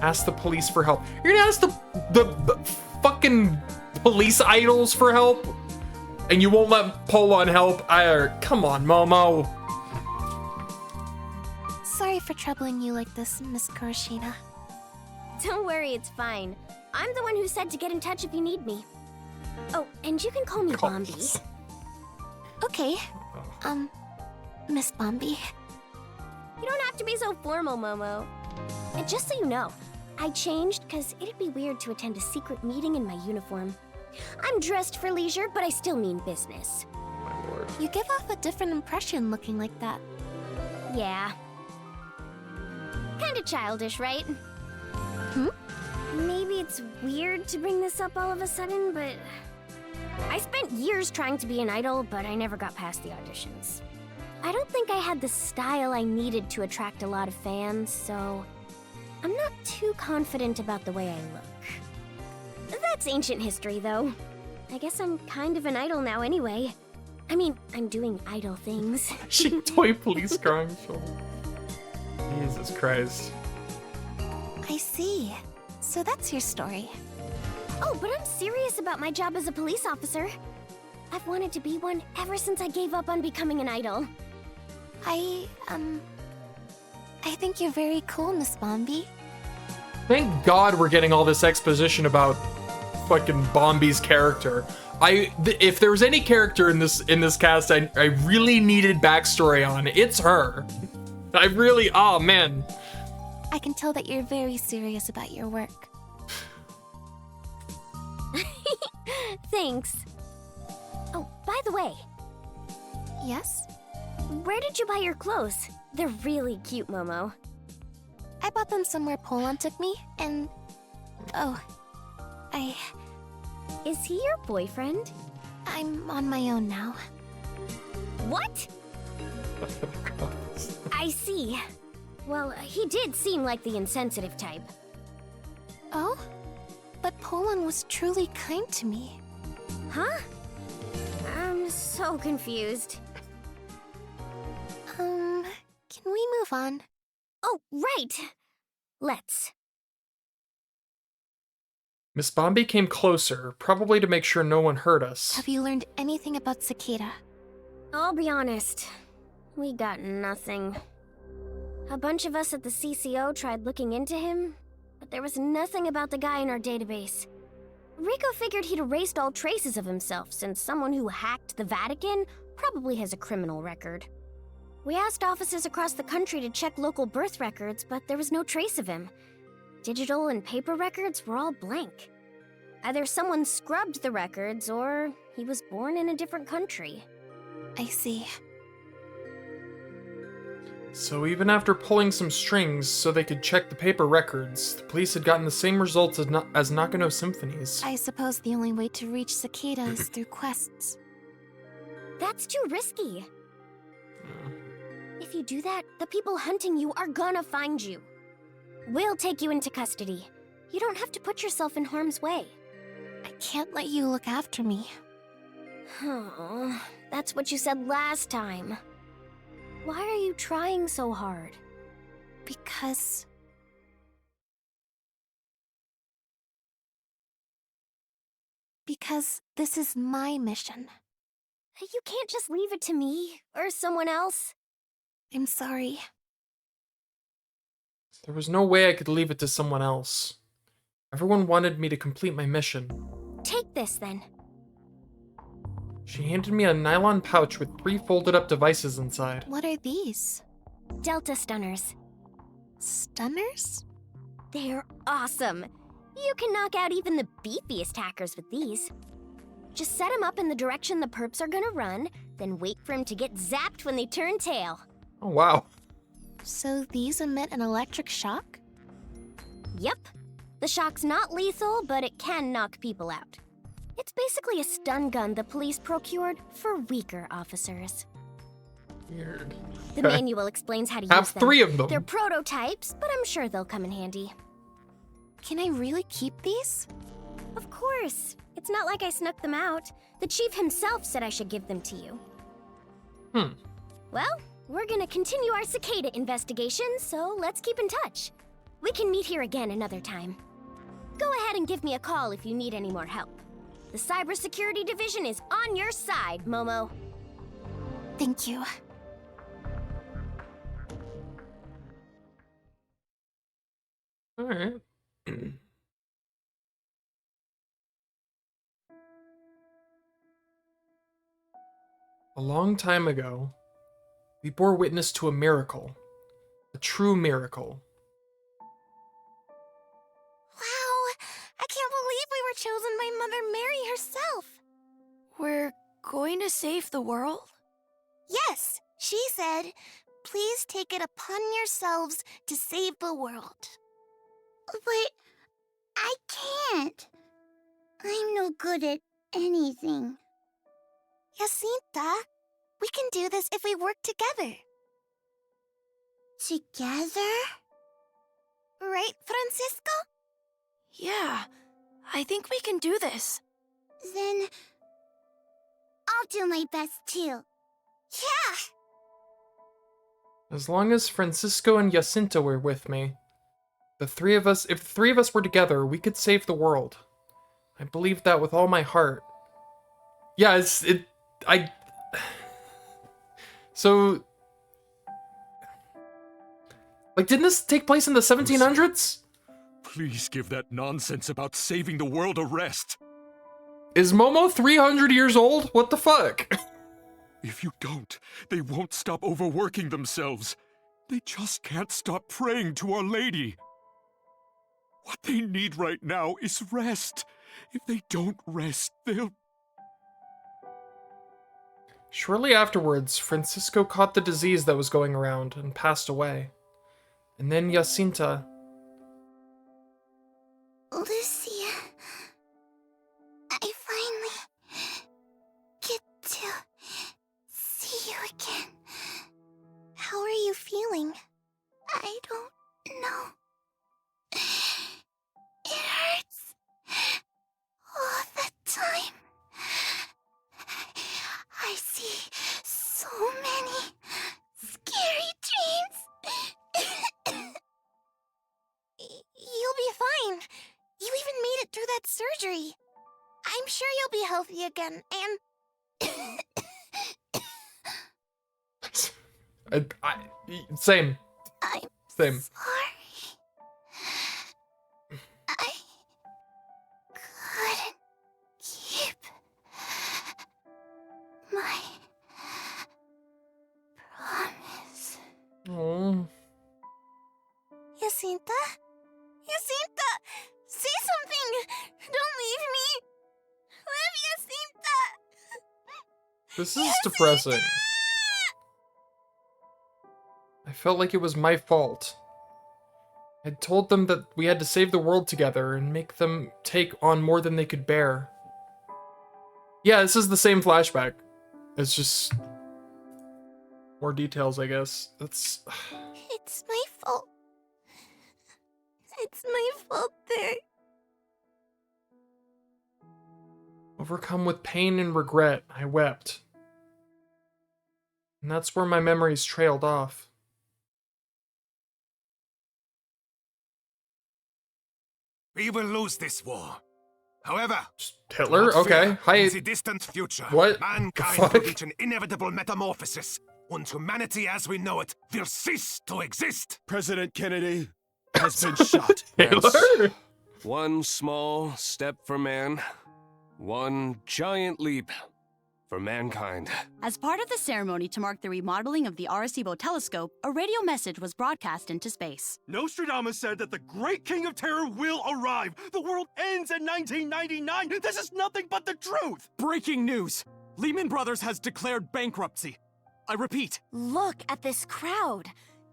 Ask the police for help. You're gonna ask the fucking police idols for help? And you won't let Polon help? Come on, Momo. sorry for troubling you like this, Miss Kurashina. Don't worry, it's fine. I'm the one who said to get in touch if you need me. Oh, and you can call me Bombi. Okay. Miss Bombi. You don't have to be so formal, Momo. And just so you know, I changed because it'd be weird to attend a secret meeting in my uniform. I'm dressed for leisure, but I still mean business. My lord. You give off a different impression looking like that. Yeah. Kinda childish, right? Maybe it's weird to bring this up all of a sudden, but I spent years trying to be an idol, but I never got past the auditions. I don't think I had the style I needed to attract a lot of fans, so I'm not too confident about the way I look. That's ancient history, though. I guess I'm kind of an idol now anyway. I mean, I'm doing idol things. She toy police car. Jesus Christ. I see. So that's your story. Oh, but I'm serious about my job as a police officer. I've wanted to be one ever since I gave up on becoming an idol. I think you're very cool, Miss Bombi. Thank God we're getting all this exposition about fucking Bombi's character. If there was any character in this cast I really needed backstory on, it's her. Oh man. I can tell that you're very serious about your work. Thanks. Oh, by the way, Yes? where did you buy your clothes? They're really cute, Momo. I bought them somewhere Polon took me, and... Oh. Is he your boyfriend? I'm on my own now. What? I see. Well, he did seem like the insensitive type. Oh? But Polon was truly kind to me. Huh? I'm so confused. Can we move on? Oh, right! Let's. Miss Bombi came closer, probably to make sure no one heard us. Have you learned anything about Cicada? I'll be honest. We got nothing. A bunch of us at the CCO tried looking into him, but there was nothing about the guy in our database. Rico figured he'd erased all traces of himself since someone who hacked the Vatican probably has a criminal record. We asked offices across the country to check local birth records, but there was no trace of him. Digital and paper records were all blank. Either someone scrubbed the records, or he was born in a different country. I see. So even after pulling some strings so they could check the paper records, the police had gotten the same results as Nakano Symphonies. I suppose the only way to reach Cicada is through quests. That's too risky. If you do that, the people hunting you are gonna find you. We'll take you into custody. You don't have to put yourself in harm's way. I can't let you look after me. Oh, that's what you said last time. Why are you trying so hard? Because this is my mission. You can't just leave it to me, or someone else. I'm sorry. There was no way I could leave it to someone else. Everyone wanted me to complete my mission. Take this, then. She handed me a nylon pouch with 3 folded up devices inside. What are these? Delta Stunners. Stunners? They're awesome. You can knock out even the beefiest hackers with these. Just set them up in the direction the perps are gonna run, then wait for them to get zapped when they turn tail. Oh, wow. So these emit an electric shock? Yep. The shock's not lethal, but it can knock people out. It's basically a stun gun the police procured for weaker officers. Weird. The manual explains how to Have use them. 3 of them. They're prototypes, but I'm sure they'll come in handy. Can I really keep these? Of course. It's not like I snuck them out. The chief himself said I should give them to you. Well, we're gonna continue our cicada investigation, so let's keep in touch. We can meet here again another time. Go ahead and give me a call if you need any more help. The cybersecurity division is on your side, Momo. Thank you. All right. A long time ago, we bore witness to a miracle. A true miracle. Wow! I can't believe we were chosen by Mother Mary herself! We're going to save the world? Yes! She said, please take it upon yourselves to save the world. But I can't. I'm no good at anything. Jacinta, we can do this if we work together. Together? Right, Francisco? Yeah, I think we can do this. Then I'll do my best too. Yeah! As long as Francisco and Jacinta were with me, if the three of us were together, we could save the world. I believe that with all my heart. Yeah, So, like, didn't this take place in the 1700s? Please give that nonsense about saving the world a rest. Is Momo 300 years old? What the fuck? If you don't, they won't stop overworking themselves. They just can't stop praying to Our Lady. What they need right now is rest. If they don't rest, they'll... Shortly afterwards, Francisco caught the disease that was going around and passed away. And then Jacinta... Lucia, I finally get to see you again. How are you feeling? I don't know. It hurts all the time. I see so many scary dreams. You'll be fine. You even made it through that surgery. I'm sure you'll be healthy again, and... Same. I'm Same. sorry. I couldn't keep my promise. Oh. Jacinta? Jacinta! Say something! Don't leave me! Live, Jacinta! This is depressing. I felt like it was my fault. I told them that we had to save the world together and make them take on more than they could bear. Yeah, this is the same flashback. It's just... more details, I guess. That's... It's my fault. It's my fault there. Overcome with pain and regret, I wept. And that's where my memories trailed off. We will lose this war. However, Hitler? do not Okay. fear. Hi. In the distant future, What? mankind The will fuck? reach an inevitable metamorphosis, and humanity as we know it will cease to exist. President Kennedy has been shot. Hitler? One small step for man, one giant leap for mankind. As part of the ceremony to mark the remodeling of the Arecibo telescope, a radio message was broadcast into space. Nostradamus said that the great king of terror will arrive. The world ends in 1999. This is nothing but the truth. Breaking news. Lehman Brothers has declared bankruptcy. I repeat. Look at this crowd.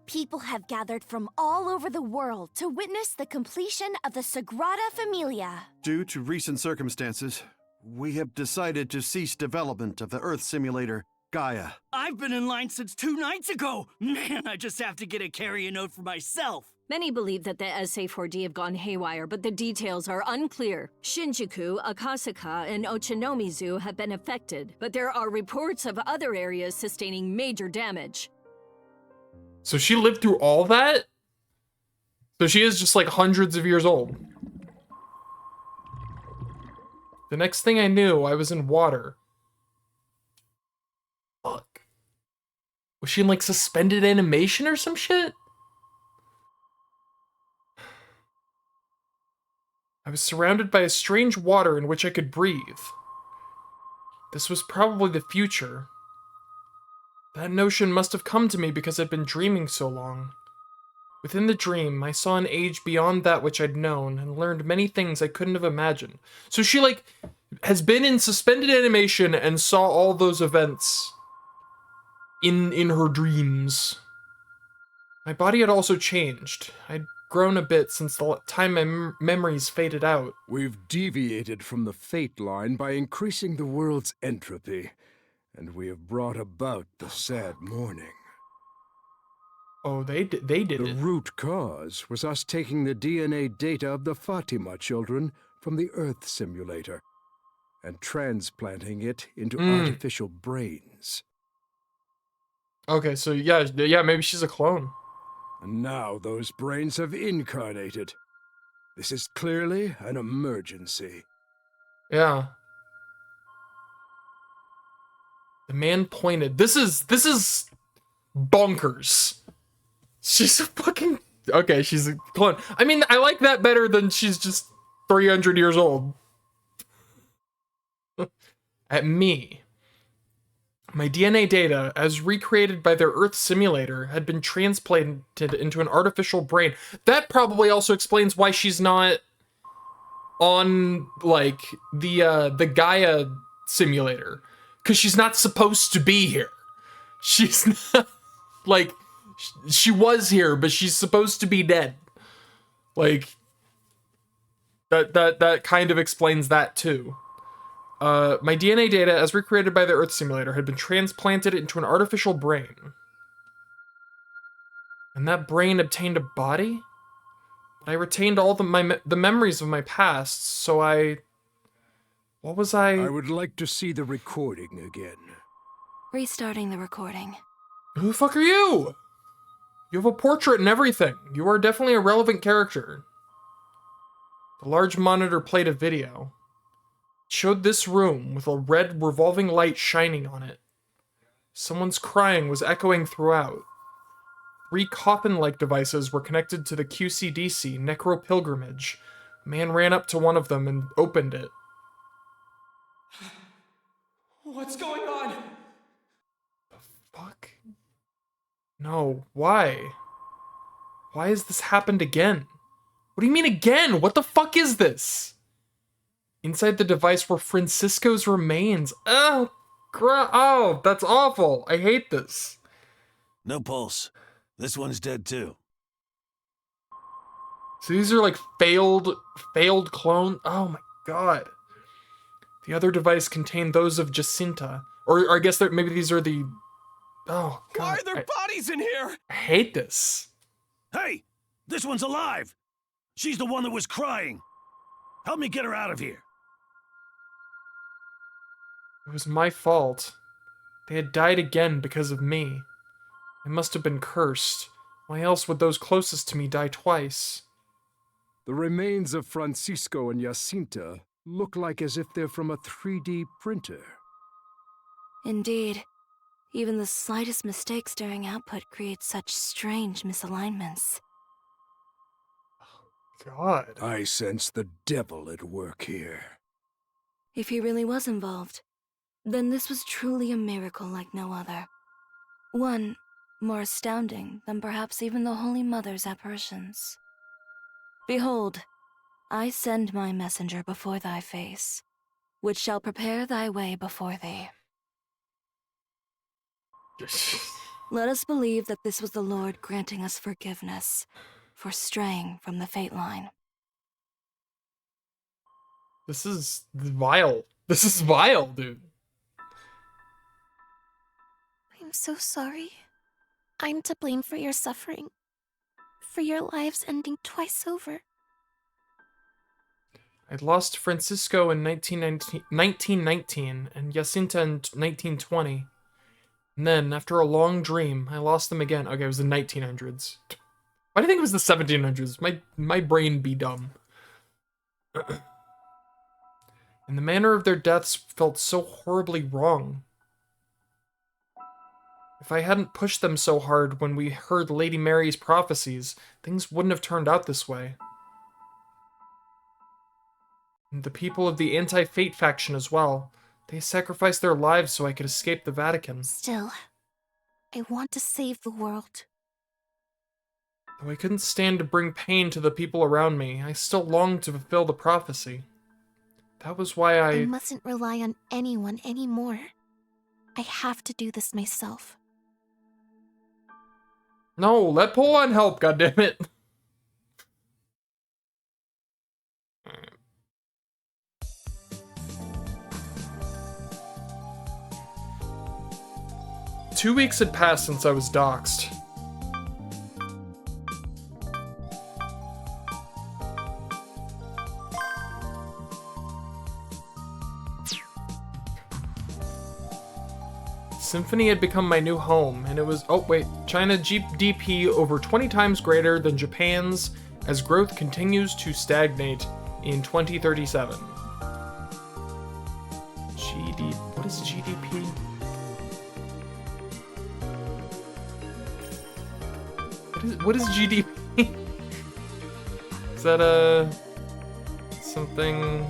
People have gathered from all over the world to witness the completion of the Sagrada Familia. Due to recent circumstances, we have decided to cease development of the Earth simulator, Gaia. I've been in line since 2 nights ago. Man, I just have to get a carrier note for myself. Many believe that the SA-4D have gone haywire, but the details are unclear. Shinjuku, Akasaka, and Ochanomizu have been affected, but there are reports of other areas sustaining major damage. So she lived through all that? So she is just like hundreds of years old. The next thing I knew, I was in water. Fuck. Was she in like suspended animation or some shit? I was surrounded by a strange water in which I could breathe. This was probably the future. That notion must have come to me because I'd been dreaming so long. Within the dream, I saw an age beyond that which I'd known and learned many things I couldn't have imagined. So she, like, has been in suspended animation and saw all those events in her dreams. My body had also changed. I'd grown a bit since the time my memories faded out. We've deviated from the fate line by increasing the world's entropy, and we have brought about the sad morning. Oh, they did The it. root cause was us taking the DNA data of the Fatima children from the Earth simulator and transplanting it into artificial brains. Okay, so yeah, maybe she's a clone. And now those brains have incarnated. This is clearly an emergency. Yeah. The man pointed. This is bonkers. She's a fucking... Okay, she's a clone. I mean, I like that better than she's just 300 years old. At me. My DNA data, as recreated by their Earth simulator, had been transplanted into an artificial brain. That probably also explains why she's not on, like, the Gaia simulator. Because she's not supposed to be here. She's not... Like... She was here, but she's supposed to be dead. Like, that kind of explains that too. My DNA data, as recreated by the Earth simulator, had been transplanted into an artificial brain. And that brain obtained a body? But I retained all the memories of my past, so what was I... I would like to see the recording again. Restarting the recording. Who the fuck are you? You have a portrait and everything. You are definitely a relevant character. The large monitor played a video. It showed this room with a red revolving light shining on it. Someone's crying was echoing throughout. 3 coffin-like devices were connected to the QCDC Necro Pilgrimage. A man ran up to one of them and opened it. What's going on? The fuck? No, why? Why has this happened again? What do you mean again? What the fuck is this? Inside the device were Francisco's remains. Oh, oh, that's awful. I hate this. No pulse. This one's dead too. So these are like failed clone. Oh my god. The other device contained those of Jacinta. Or I guess maybe these are the... Oh, God. Why are there bodies in here? I hate this. Hey, this one's alive. She's the one that was crying. Help me get her out of here. It was my fault. They had died again because of me. I must have been cursed. Why else would those closest to me die twice? The remains of Francisco and Jacinta look like as if they're from a 3D printer. Indeed. Even the slightest mistakes during output create such strange misalignments. God. I sense the devil at work here. If he really was involved, then this was truly a miracle like no other. One more astounding than perhaps even the Holy Mother's apparitions. Behold, I send my messenger before thy face, which shall prepare thy way before thee. Let us believe that this was the Lord granting us forgiveness for straying from the fate line. This is vile. This is vile, dude. I'm so sorry. I'm to blame for your suffering. For your lives ending twice over. I lost Francisco in 1919 and Jacinta in 1920. And then, after a long dream, I lost them again. Okay, it was the 1900s. Why do you think it was the 1700s? My brain be dumb. And the manner of their deaths felt so horribly wrong. If I hadn't pushed them so hard when we heard Lady Mary's prophecies, things wouldn't have turned out this way. And the people of the anti-fate faction as well. They sacrificed their lives so I could escape the Vatican. Still, I want to save the world. Though I couldn't stand to bring pain to the people around me, I still longed to fulfill the prophecy. That was why I mustn't rely on anyone anymore. I have to do this myself. No, let Polon help, goddammit. 2 weeks had passed since I was doxxed. Symphony had become my new home, and it was, oh wait, China GDP over 20 times greater than Japan's as growth continues to stagnate in 2037. What is GDP? What is GDP? Is that something?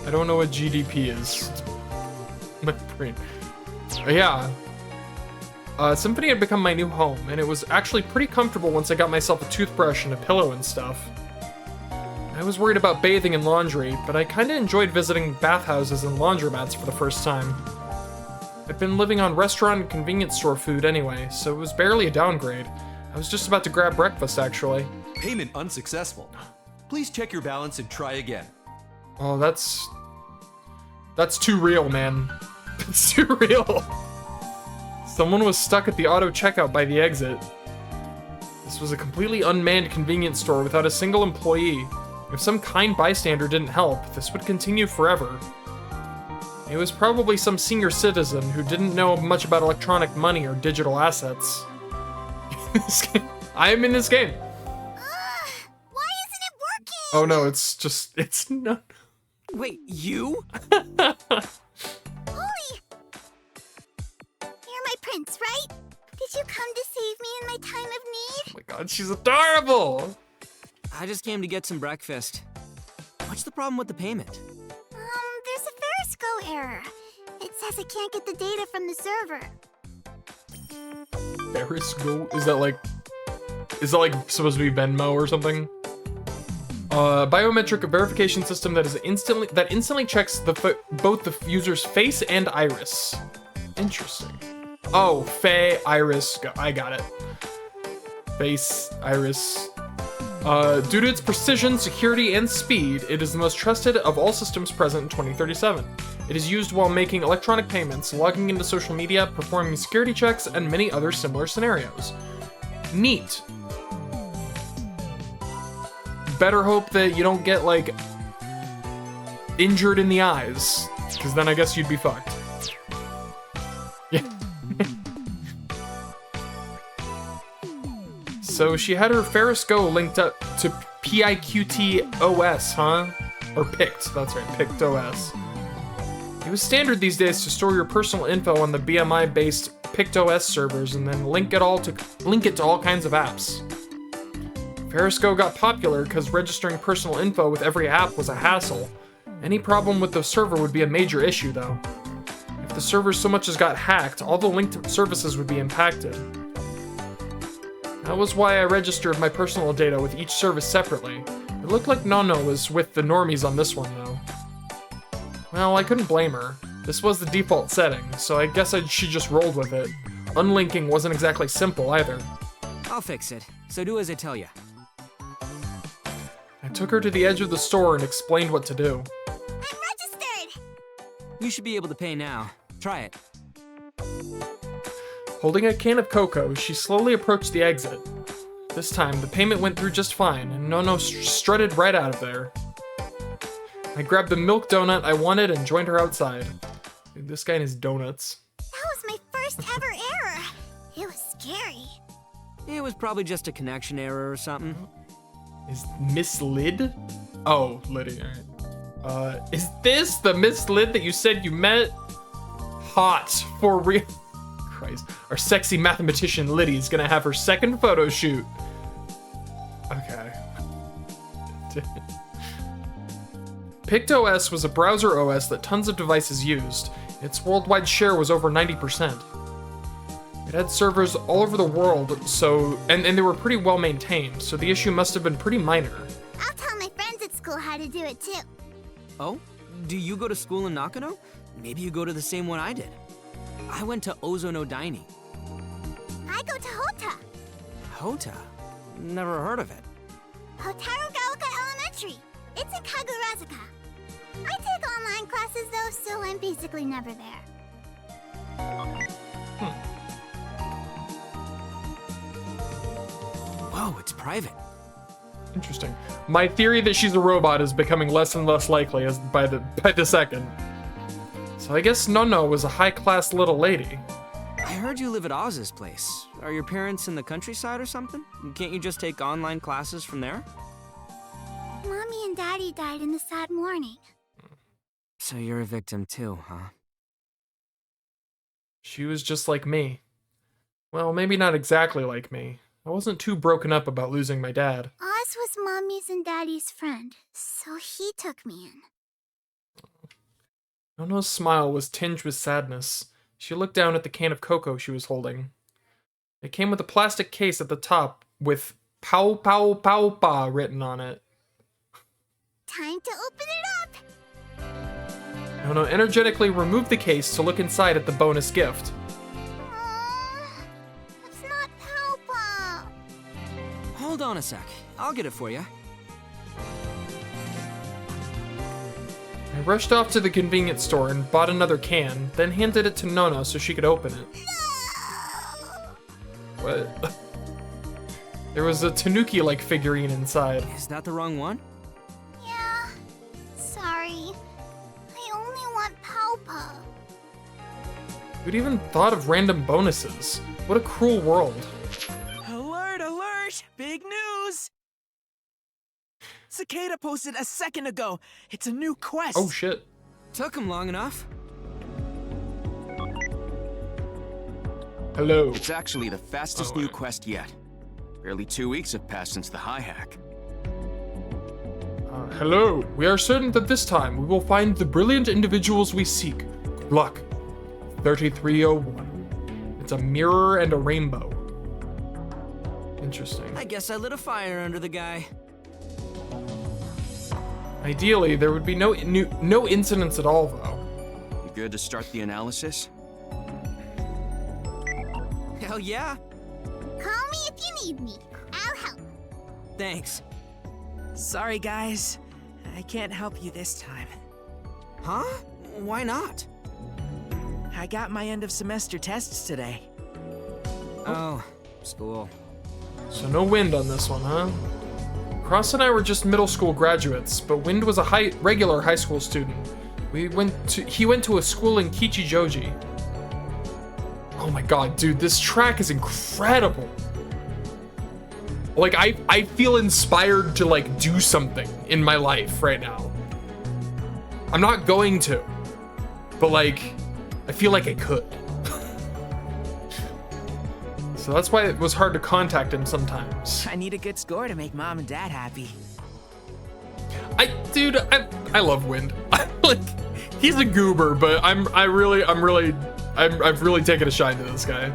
I don't know what GDP is. My brain. Yeah. Symphony had become my new home, and it was actually pretty comfortable once I got myself a toothbrush and a pillow and stuff. I was worried about bathing and laundry, but I kinda enjoyed visiting bathhouses and laundromats for the first time. I'd been living on restaurant and convenience store food anyway, so it was barely a downgrade. I was just about to grab breakfast, actually. Payment unsuccessful. Please check your balance and try again. Oh, that's too real, man. That's too real. Someone was stuck at the auto checkout by the exit. This was a completely unmanned convenience store without a single employee. If some kind bystander didn't help, this would continue forever. It was probably some senior citizen who didn't know much about electronic money or digital assets. I am in this game. Why isn't it working? Oh no, it's not. Wait, you? Holy! You're my prince, right? Did you come to save me in my time of need? Oh my god, she's adorable! I just came to get some breakfast. What's the problem with the payment? There's a Ferris Go error. It says it can't get the data from the server. Ferris Go? Is that like supposed to be Venmo or something? Biometric verification system that instantly checks both the user's face and iris. Interesting. Oh, iris. I got it. Face, iris. Due to its precision, security, and speed, it is the most trusted of all systems present in 2037. It is used while making electronic payments, logging into social media, performing security checks, and many other similar scenarios. Neat. Better hope that you don't get, like, injured in the eyes, because then I guess you'd be fucked. Yeah. So she had her Ferris Go linked up to PIQT OS, huh? Or PICT, that's right, PICT OS. It was standard these days to store your personal info on the BMI-based PICT OS servers and then link it to all kinds of apps. Ferris Go got popular because registering personal info with every app was a hassle. Any problem with the server would be a major issue, though. If the server so much as got hacked, all the linked services would be impacted. That was why I registered my personal data with each service separately. It looked like Nono was with the normies on this one, though. Well, I couldn't blame her. This was the default setting, so I guess she just rolled with it. Unlinking wasn't exactly simple, either. I'll fix it, so do as I tell you. I took her to the edge of the store and explained what to do. I'm registered! You should be able to pay now. Try it. Holding a can of cocoa, she slowly approached the exit. This time, the payment went through just fine, and Nono strutted right out of there. I grabbed the milk donut I wanted and joined her outside. Dude, this guy and his donuts. That was my first ever error. It was scary. It was probably just a connection error or something. Is Miss Lid? Oh, Liddy, alright. Is this the Miss Lid that you said you met? Hot, for real. Christ. Our sexy mathematician Liddy's gonna have her second photo shoot. Okay. PictOS was a browser OS that tons of devices used. Its worldwide share was over 90%. It had servers all over the world, so and they were pretty well maintained, so the issue must have been pretty minor. I'll tell my friends at school how to do it too. Oh? Do you go to school in Nakano? Maybe you go to the same one I did. I went to Ozono Dining. I go to Hota. Hota? Never heard of it. Hotaru Gaoka Elementary. It's in Kagurazuka. I take online classes though, so I'm basically never there. Whoa, it's private. Interesting. My theory that she's a robot is becoming less and less likely as by the second. So I guess Nono was a high-class little lady. I heard you live at Oz's place. Are your parents in the countryside or something? Can't you just take online classes from there? Mommy and Daddy died in the sad morning. So you're a victim too, huh? She was just like me. Well, maybe not exactly like me. I wasn't too broken up about losing my dad. Oz was Mommy's and Daddy's friend, so he took me in. Nono's smile was tinged with sadness. She looked down at the can of cocoa she was holding. It came with a plastic case at the top with Pow Pow Pow Pa written on it. Time to open it up! Nono energetically removed the case to look inside at the bonus gift. It's not Pow Pa. Hold on a sec. I'll get it for you. I rushed off to the convenience store and bought another can, then handed it to Nono so she could open it. What? There was a Tanuki-like figurine inside. Is that the wrong one? Yeah. Sorry. I only want Pow Pa. Who'd even thought of random bonuses? What a cruel world. Alert, alert! Big news! Cicada posted a second ago. It's a new quest. Oh shit. Took him long enough. Hello. It's actually the fastest new quest yet. Barely 2 weeks have passed since the high hack. Hello. We are certain that this time we will find the brilliant individuals we seek. Good luck. 3301. It's a mirror and a rainbow. Interesting. I guess I lit a fire under the guy. Ideally, there would be no incidents at all, though. You good to start the analysis? Hell yeah. Call me if you need me. I'll help. Thanks. Sorry, guys. I can't help you this time. Huh? Why not? I got my end of semester tests today. Oh, school. So no Wind on this one, huh? Cross and I were just middle school graduates, but Wind was a regular high school student. He went to a school in Kichijoji. Oh my god, dude, this track is incredible. Like, I feel inspired to, like, do something in my life right now. I'm not going to, but, like, I feel like I could. So that's why it was hard to contact him sometimes. I need a good score to make Mom and Dad happy. Dude, I love Wind. Like, he's a goober, but I've really taken a shine to this guy.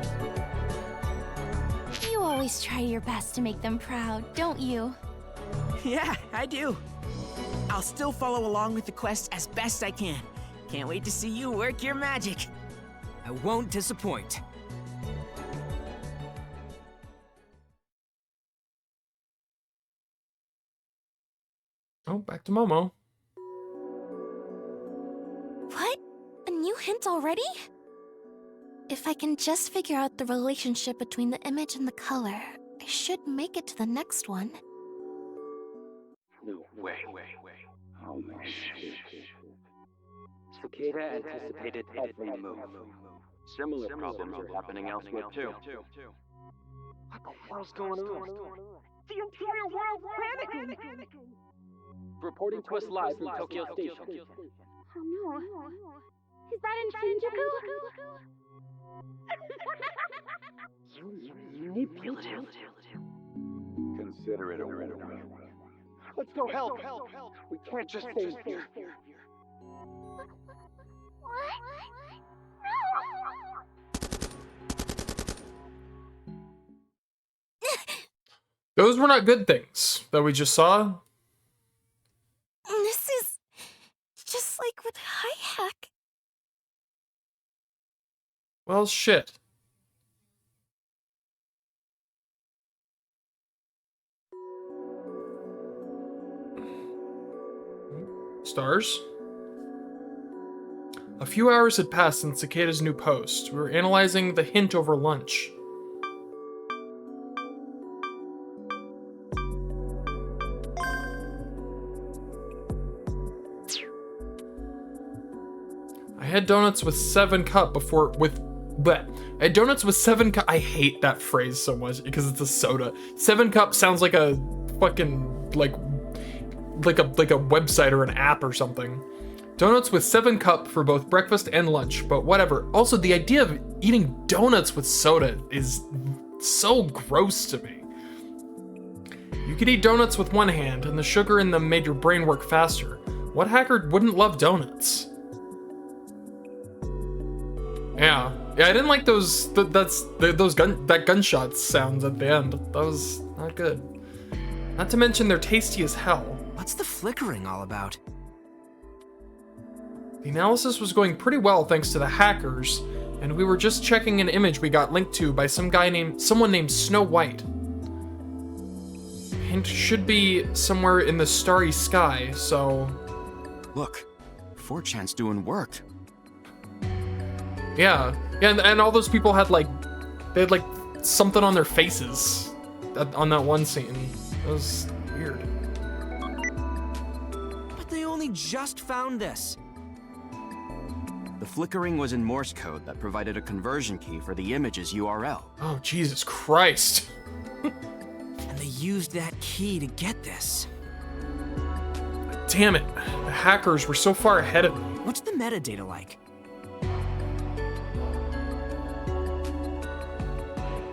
You always try your best to make them proud, don't you? Yeah, I do. I'll still follow along with the quest as best I can. Can't wait to see you work your magic. I won't disappoint. Oh, back to Momo. What? A new hint already? If I can just figure out the relationship between the image and the color, I should make it to the next one. No way. Oh my shit. Cicada anticipated every move. Similar problems are happening elsewhere too. What the hell's going on? The entire world's panicking! Reporting to us live from Tokyo Station. Oh no. Is that in Shinjuku? You manipulative. Consider it a win. Let's go help. We can't just stay here. Those were not good things that we just saw. This is just like with Hi-Hack. Well, shit. Stars. A few hours had passed since Cicada's new post. We were analyzing the hint over lunch. I had donuts with 7 Cup before I had donuts with 7 Cup. I hate that phrase so much because it's a soda. 7 Cup sounds like a fucking like a website or an app or something. Donuts with 7 Cup for both breakfast and lunch, but whatever. Also, the idea of eating donuts with soda is so gross to me. You could eat donuts with one hand, and the sugar in them made your brain work faster. What hacker wouldn't love donuts? Yeah, I didn't like that gunshot sounds at the end. That was not good. Not to mention they're tasty as hell. What's the flickering all about? The analysis was going pretty well thanks to the hackers, and we were just checking an image we got linked to by someone named Snow White. Hint should be somewhere in the starry sky, so... Look, 4chan's doing work. Yeah, and all those people had they had something on their faces on that one scene. It was weird. But they only just found this. The flickering was in Morse code that provided a conversion key for the image's URL. Oh, Jesus Christ. And they used that key to get this. Damn it. The hackers were so far ahead of me. What's the metadata like?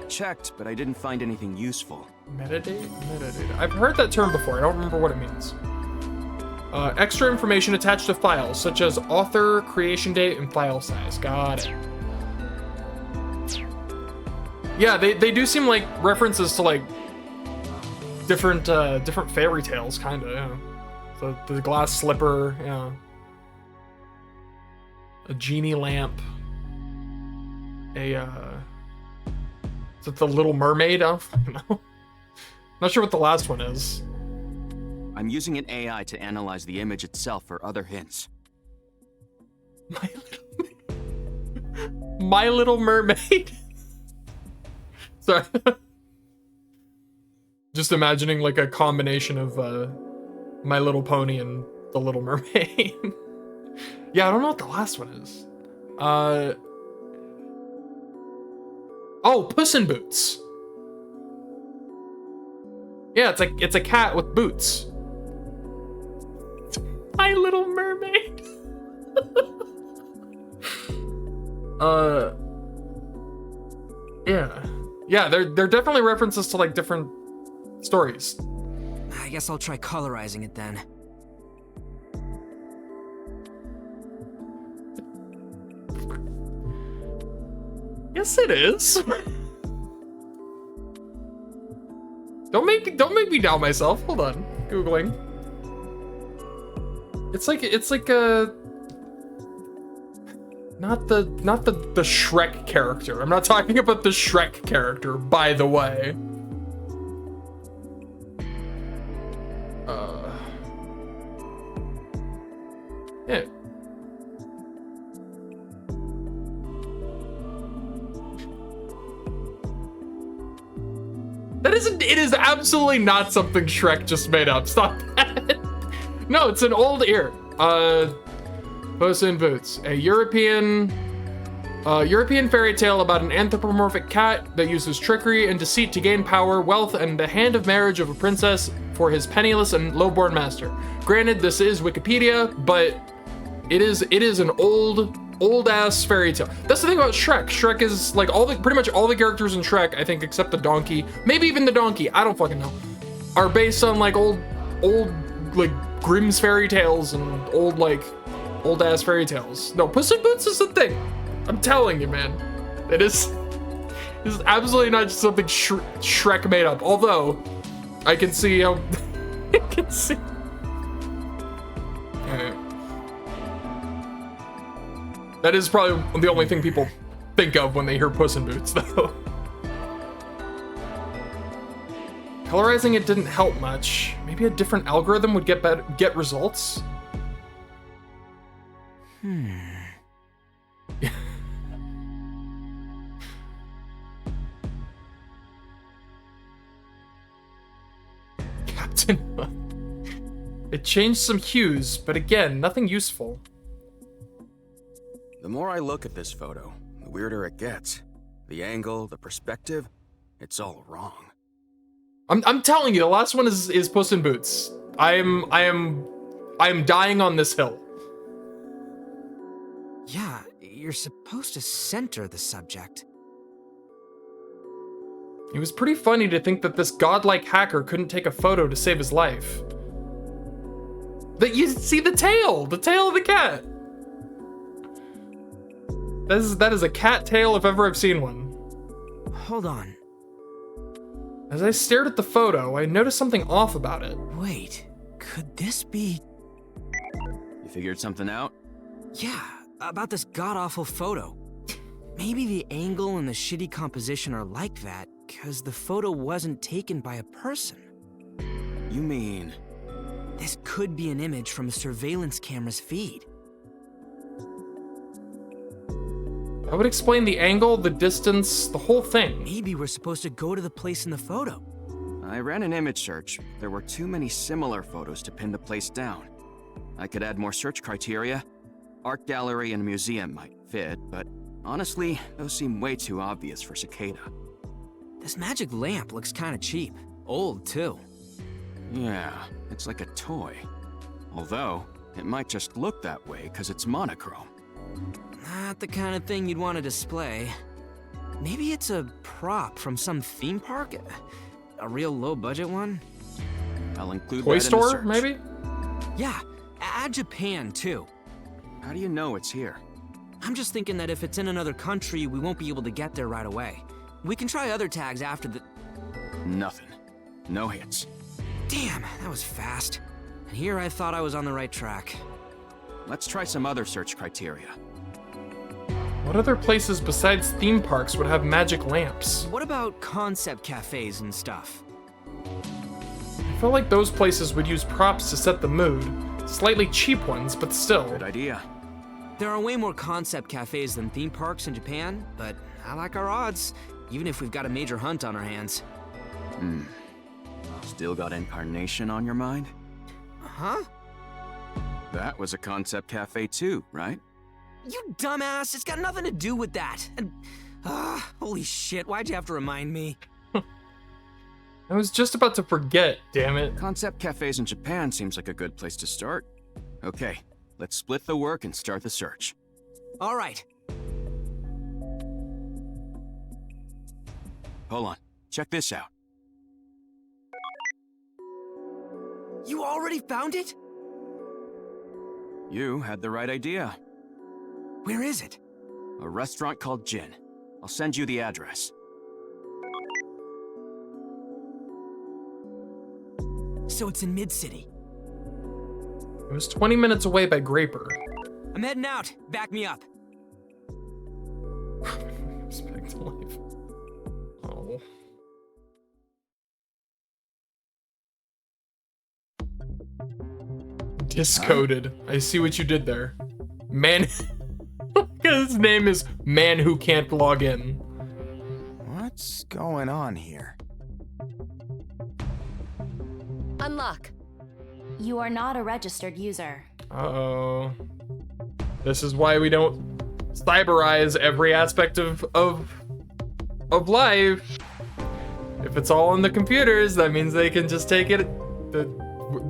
Checked, but I didn't find anything useful. Metadata? I've heard that term before. I don't remember what it means. Extra information attached to files, such as author, creation date, and file size. Got it. Yeah, they do seem like references to different fairy tales, kinda. Yeah. The glass slipper. Yeah. A genie lamp. Is it the Little Mermaid? I don't know. Not sure what the last one is. I'm using an AI to analyze the image itself for other hints. My Little Mermaid? Sorry. Just imagining a combination of My Little Pony and The Little Mermaid. Yeah, I don't know what the last one is. Oh, Puss in Boots. Yeah, it's a cat with boots. My Little Mermaid. Yeah, they're definitely references to different stories. I guess I'll try colorizing it then. Yes, it is. Don't make me doubt myself. Hold on, Googling. It's like a not the Shrek character. I'm not talking about the Shrek character, by the way. Yeah. It is absolutely not something Shrek just made up. Stop that. No, it's an old ear. Puss in Boots, a European fairy tale about an anthropomorphic cat that uses trickery and deceit to gain power, wealth, and the hand of marriage of a princess for his penniless and lowborn master. Granted, this is Wikipedia, but it is an old ass fairy tale. That's the thing about Shrek. Shrek is pretty much all the characters in Shrek, I think, except the donkey, maybe even the donkey, I don't fucking know, are based on old old, like, Grimm's fairy tales and old ass fairy tales. No, Puss in Boots is a thing. I'm telling you, man. It is. This is absolutely not just something Shrek made up. Although, I can see how. I can see. That is probably the only thing people think of when they hear Puss in Boots, though. Colorizing it didn't help much. Maybe a different algorithm would get results. Captain. It changed some hues, but again, nothing useful. The more I look at this photo, the weirder it gets. The angle, the perspective, it's all wrong. I'm telling you, the last one is Puss in Boots. I am dying on this hill. Yeah, you're supposed to center the subject. It was pretty funny to think that this godlike hacker couldn't take a photo to save his life. That you see the tail of the cat. That is a cat tail if ever I've seen one. Hold on. As I stared at the photo, I noticed something off about it. Wait, could this be... You figured something out? Yeah, about this god-awful photo. Maybe the angle and the shitty composition are like that because the photo wasn't taken by a person. You mean... This could be an image from a surveillance camera's feed. That would explain the angle, the distance, the whole thing. Maybe we're supposed to go to the place in the photo. I ran an image search. There were too many similar photos to pin the place down. I could add more search criteria. Art gallery and museum might fit, but honestly, those seem way too obvious for Cicada. This magic lamp looks kinda cheap. Old, too. Yeah, it's like a toy. Although, it might just look that way because it's monochrome. Not the kind of thing you'd want to display. Maybe it's a prop from some theme park? A real low-budget one? I'll include Toy that in the store, search. maybe? Yeah, add Japan, too. How do you know it's here? I'm just thinking that if it's in another country, we won't be able to get there right away. We can try other tags after the... Nothing. No hits. Damn, that was fast. And here I thought I was on the right track. Let's try some other search criteria. What other places besides theme parks would have magic lamps? What about concept cafes and stuff? I feel like those places would use props to set the mood. Slightly cheap ones, but still. Good idea. There are way more concept cafes than theme parks in Japan, but I like our odds, even if we've got a major hunt on our hands. Still got Incarnation on your mind? Huh? That was a concept cafe too, right? You dumbass, it's got nothing to do with that. And, holy shit, why'd you have to remind me? I was just about to forget, damn it. Concept cafes in Japan seems like a good place to start. Okay, let's split the work and start the search. All right. Hold on, check this out. You already found it? You had the right idea. Where is it? A restaurant called Jin. I'll send you the address. So it's in Mid-City. It was 20 minutes away by Graper. I'm heading out. Back me up. Respect to life. Oh. Discoded. I see what you did there. Man. His name is Man Who Can't Log In. What's going on here? Unlock. You are not a registered user. Uh-oh. This is why we don't cyberize every aspect of life. If it's all on the computers, that means they can just take it.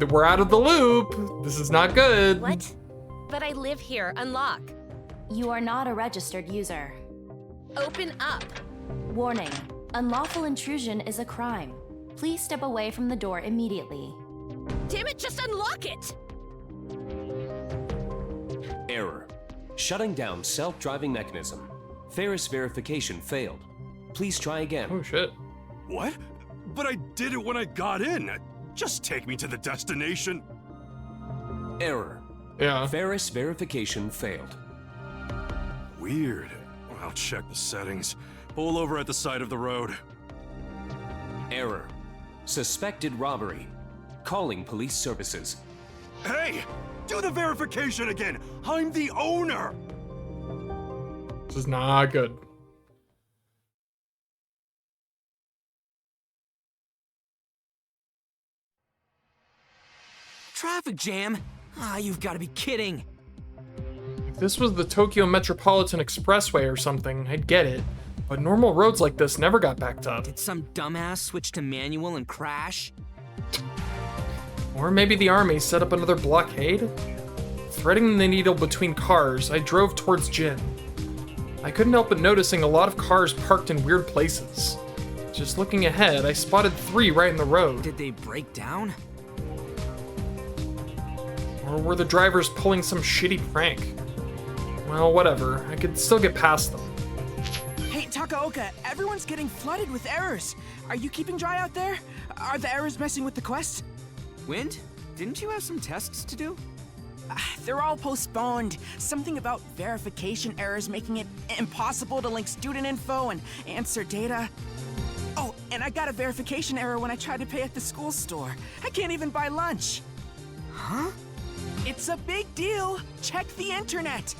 We're out of the loop. This is not good. What? But I live here. Unlock. You are not a registered user. Open up. Warning. Unlawful intrusion is a crime. Please step away from the door immediately. Damn it, just unlock it! Error. Shutting down self-driving mechanism. Ferris verification failed. Please try again. Oh shit. What? But I did it when I got in. Just take me to the destination. Error. Yeah. Ferris verification failed. Weird. I'll check the settings. Pull over at the side of the road. Error. Suspected robbery. Calling police services. Hey! Do the verification again! I'm the owner! This is not good. Traffic jam? Ah, you've got to be kidding. If this was the Tokyo Metropolitan Expressway or something, I'd get it. But normal roads like this never got backed up. Did some dumbass switch to manual and crash? Or maybe the army set up another blockade? Threading the needle between cars, I drove towards Jin. I couldn't help but noticing a lot of cars parked in weird places. Just looking ahead, I spotted 3 right in the road. Did they break down? Or were the drivers pulling some shitty prank? Well, whatever. I could still get past them. Hey, Takaoka, everyone's getting flooded with errors. Are you keeping dry out there? Are the errors messing with the quest? Wind? Didn't you have some tests to do? They're all postponed. Something about verification errors making it impossible to link student info and answer data. Oh, and I got a verification error when I tried to pay at the school store. I can't even buy lunch. Huh? It's a big deal. Check the internet.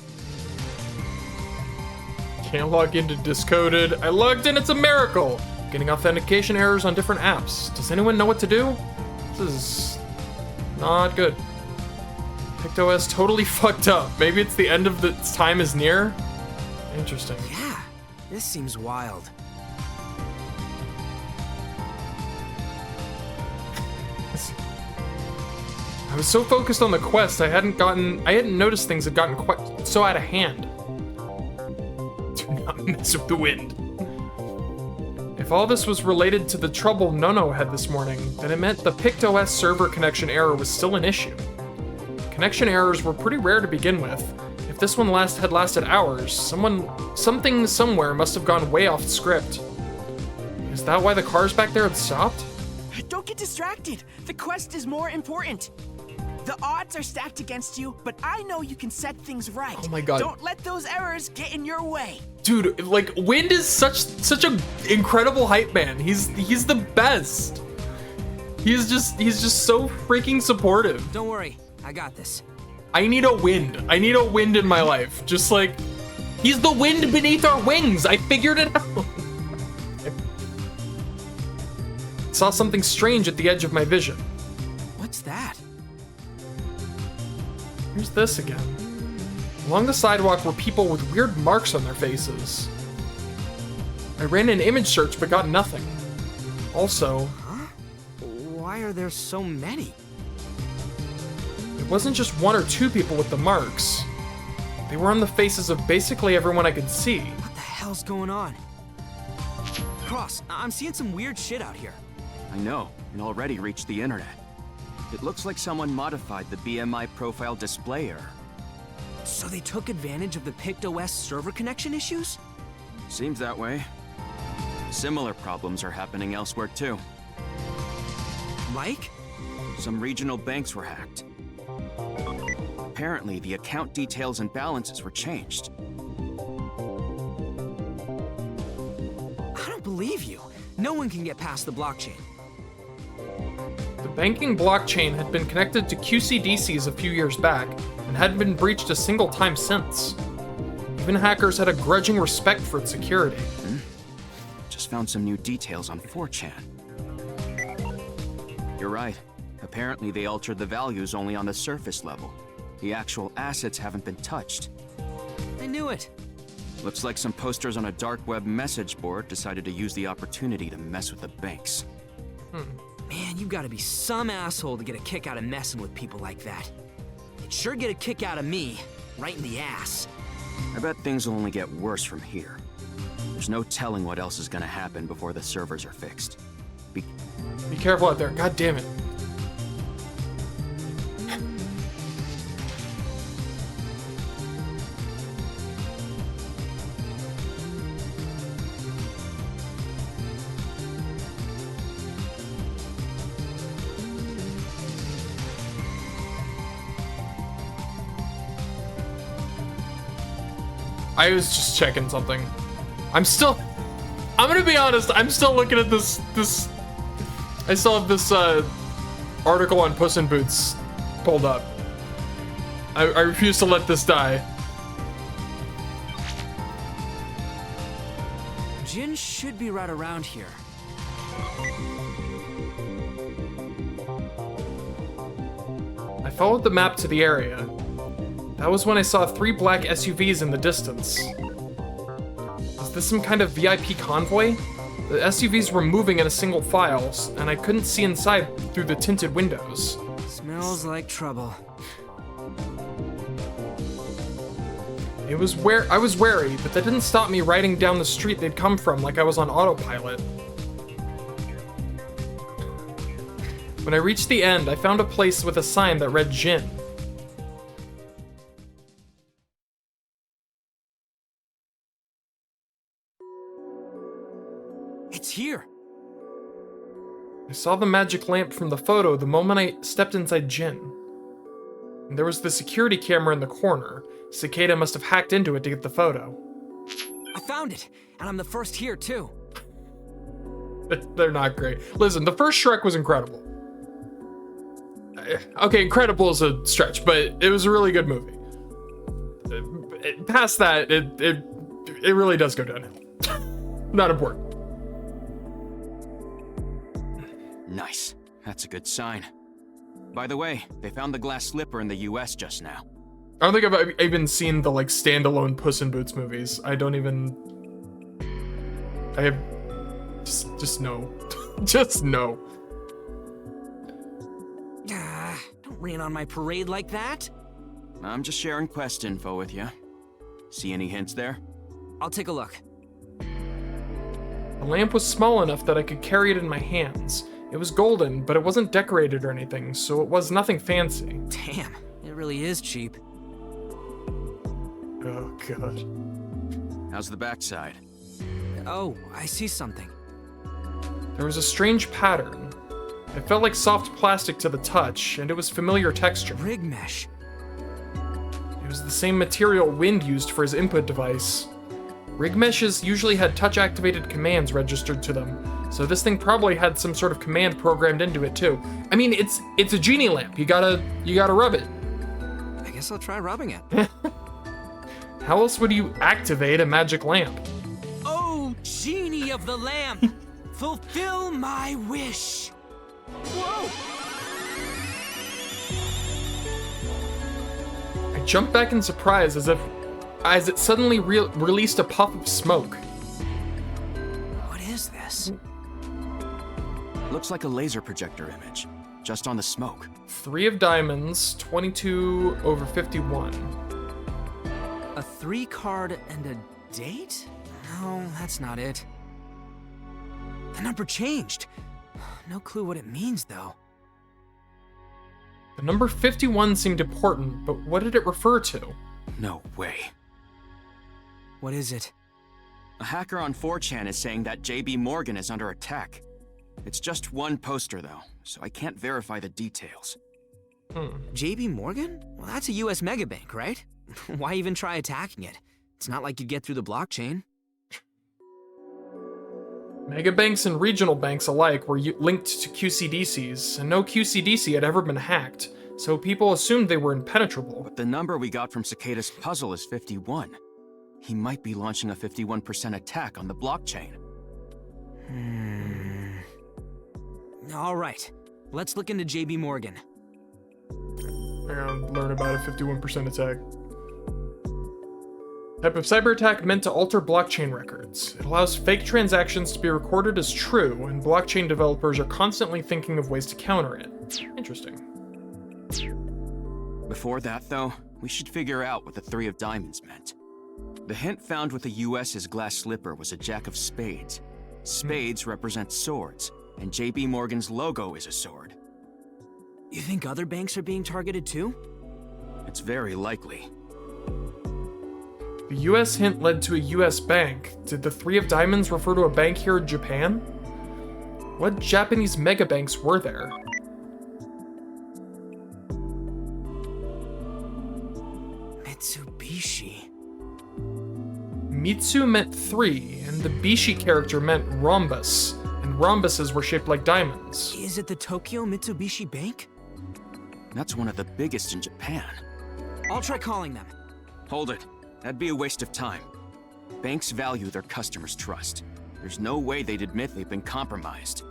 Can't log into Discoded. I logged in, it's a miracle! Getting authentication errors on different apps. Does anyone know what to do? This is not good. PictoS totally fucked up. Maybe it's the end of its time is near? Interesting. Yeah, this seems wild. I was so focused on the quest, I hadn't noticed things had gotten quite so out of hand. Do not mess with the wind. If all this was related to the trouble Nono had this morning, then it meant the PictoS server connection error was still an issue. Connection errors were pretty rare to begin with. If this one had lasted hours, something somewhere must have gone way off script. Is that why the cars back there had stopped? Don't get distracted. The quest is more important. The odds are stacked against you, but I know you can set things right. Oh my god. Don't let those errors get in your way. Dude, like, Wind is such an incredible hype man. He's the best. He's just so freaking supportive. Don't worry, I got this. I need a wind. I need a wind in my life. Just like, he's the wind beneath our wings. I figured it out. Saw something strange at the edge of my vision. What's that? Here's this again. Along the sidewalk were people with weird marks on their faces. I ran an image search but got nothing. Also, Why are there so many? It wasn't just 1 or 2 people with the marks. They were on the faces of basically everyone I could see. What the hell's going on? Cross, I'm seeing some weird shit out here. I know, it already reached the internet. It looks like someone modified the BMI profile display error. So they took advantage of the PictoS server connection issues? Seems that way. Similar problems are happening elsewhere too. Like? Some regional banks were hacked. Apparently, the account details and balances were changed. I don't believe you. No one can get past the blockchain. The banking blockchain had been connected to QCDCs a few years back and hadn't been breached a single time since. Even hackers had a grudging respect for its security. Just found some new details on 4chan. You're right. Apparently they altered the values only on the surface level. The actual assets haven't been touched. I knew it. Looks like some posters on a dark web message board decided to use the opportunity to mess with the banks. Man, you gotta be some asshole to get a kick out of messing with people like that. You'd sure get a kick out of me, right in the ass. I bet things will only get worse from here. There's no telling what else is gonna happen before the servers are fixed. Be careful out there, god damn it. I was just checking something. I'm gonna be honest, I'm still looking at this. I still have this article on Puss in Boots pulled up. I refuse to let this die. Jin should be right around here. I followed the map to the area. That was when I saw 3 black SUVs in the distance. Is this some kind of VIP convoy? The SUVs were moving in a single file, and I couldn't see inside through the tinted windows. Smells like trouble. I was wary, but that didn't stop me riding down the street they'd come from like I was on autopilot. When I reached the end, I found a place with a sign that read Jin. It's here. I saw the magic lamp from the photo the moment I stepped inside Jin. And there was the security camera in the corner. Cicada must have hacked into it to get the photo. I found it, and I'm the first here too. They're not great. Listen, the first Shrek was incredible. Okay, incredible is a stretch, but it was a really good movie. Past that, it really does go downhill. Not important. Nice. That's a good sign. By the way, they found the glass slipper in the US just now. I don't think I've even seen the like standalone Puss in Boots movies. I have just no. Just no. Don't rain on my parade like that. I'm just sharing quest info with you. See any hints there? I'll take a look. The lamp was small enough that I could carry it in my hands. It was golden, but it wasn't decorated or anything, so it was nothing fancy. Damn, it really is cheap. Oh, God. How's the backside? Oh, I see something. There was a strange pattern. It felt like soft plastic to the touch, and it was familiar texture. Rig mesh. It was the same material Wind used for his input device. Rig meshes usually had touch-activated commands registered to them, so this thing probably had some sort of command programmed into it too. I mean, it's a genie lamp. You gotta rub it. I guess I'll try rubbing it. How else would you activate a magic lamp? Oh, genie of the lamp, fulfill my wish. Whoa! I jumped back in surprise as it suddenly released a puff of smoke. What is this? Looks like a laser projector image, just on the smoke. 3 of diamonds, 22/51. A 3 card and a date? No, that's not it. The number changed. No clue what it means, though. The number 51 seemed important, but what did it refer to? No way. What is it? A hacker on 4chan is saying that JB Morgan is under attack. It's just one poster, though, so I can't verify the details. JB Morgan? Well, that's a US megabank, right? Why even try attacking it? It's not like you'd get through the blockchain. Megabanks and regional banks alike were linked to QCDCs, and no QCDC had ever been hacked, so people assumed they were impenetrable. But the number we got from Cicada's puzzle is 51. He might be launching a 51% attack on the blockchain. All right, let's look into JB Morgan. I'm gonna learn about a 51% attack. Type of cyber attack meant to alter blockchain records. It allows fake transactions to be recorded as true, and blockchain developers are constantly thinking of ways to counter it. Interesting. Before that, though, we should figure out what the 3 of diamonds meant. The hint found with the US's glass slipper was a jack of spades. Spades represent swords, and JB Morgan's logo is a sword. You think other banks are being targeted too? It's very likely. The US hint led to a US bank. Did the 3 of diamonds refer to a bank here in Japan? What Japanese megabanks were there? Mitsubishi. Mitsu meant 3, and the Bishi character meant rhombus, and rhombuses were shaped like diamonds. Is it the Tokyo Mitsubishi Bank? That's one of the biggest in Japan. I'll try calling them. Hold it. That'd be a waste of time. Banks value their customers' trust. There's no way they'd admit they've been compromised.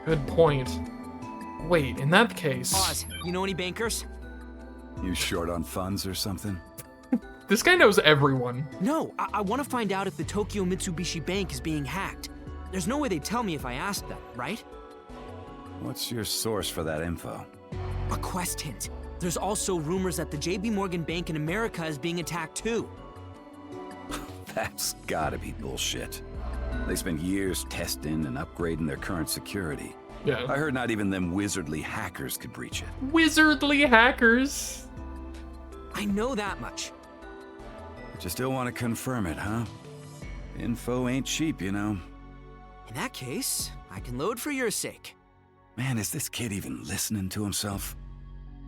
Good point. Wait, in that case... Oz, you know any bankers? You short on funds or something? This guy knows everyone. No, I want to find out if the Tokyo Mitsubishi Bank is being hacked. There's no way they'd tell me if I asked them, right? What's your source for that info? A quest hint. There's also rumors that the JB Morgan Bank in America is being attacked too. That's gotta be bullshit. They spent years testing and upgrading their current security. Yeah. I heard not even them wizardly hackers could breach it. Wizardly hackers? I know that much. But you still want to confirm it, huh? Info ain't cheap, you know. In that case, I can load for your sake. Man, is this kid even listening to himself?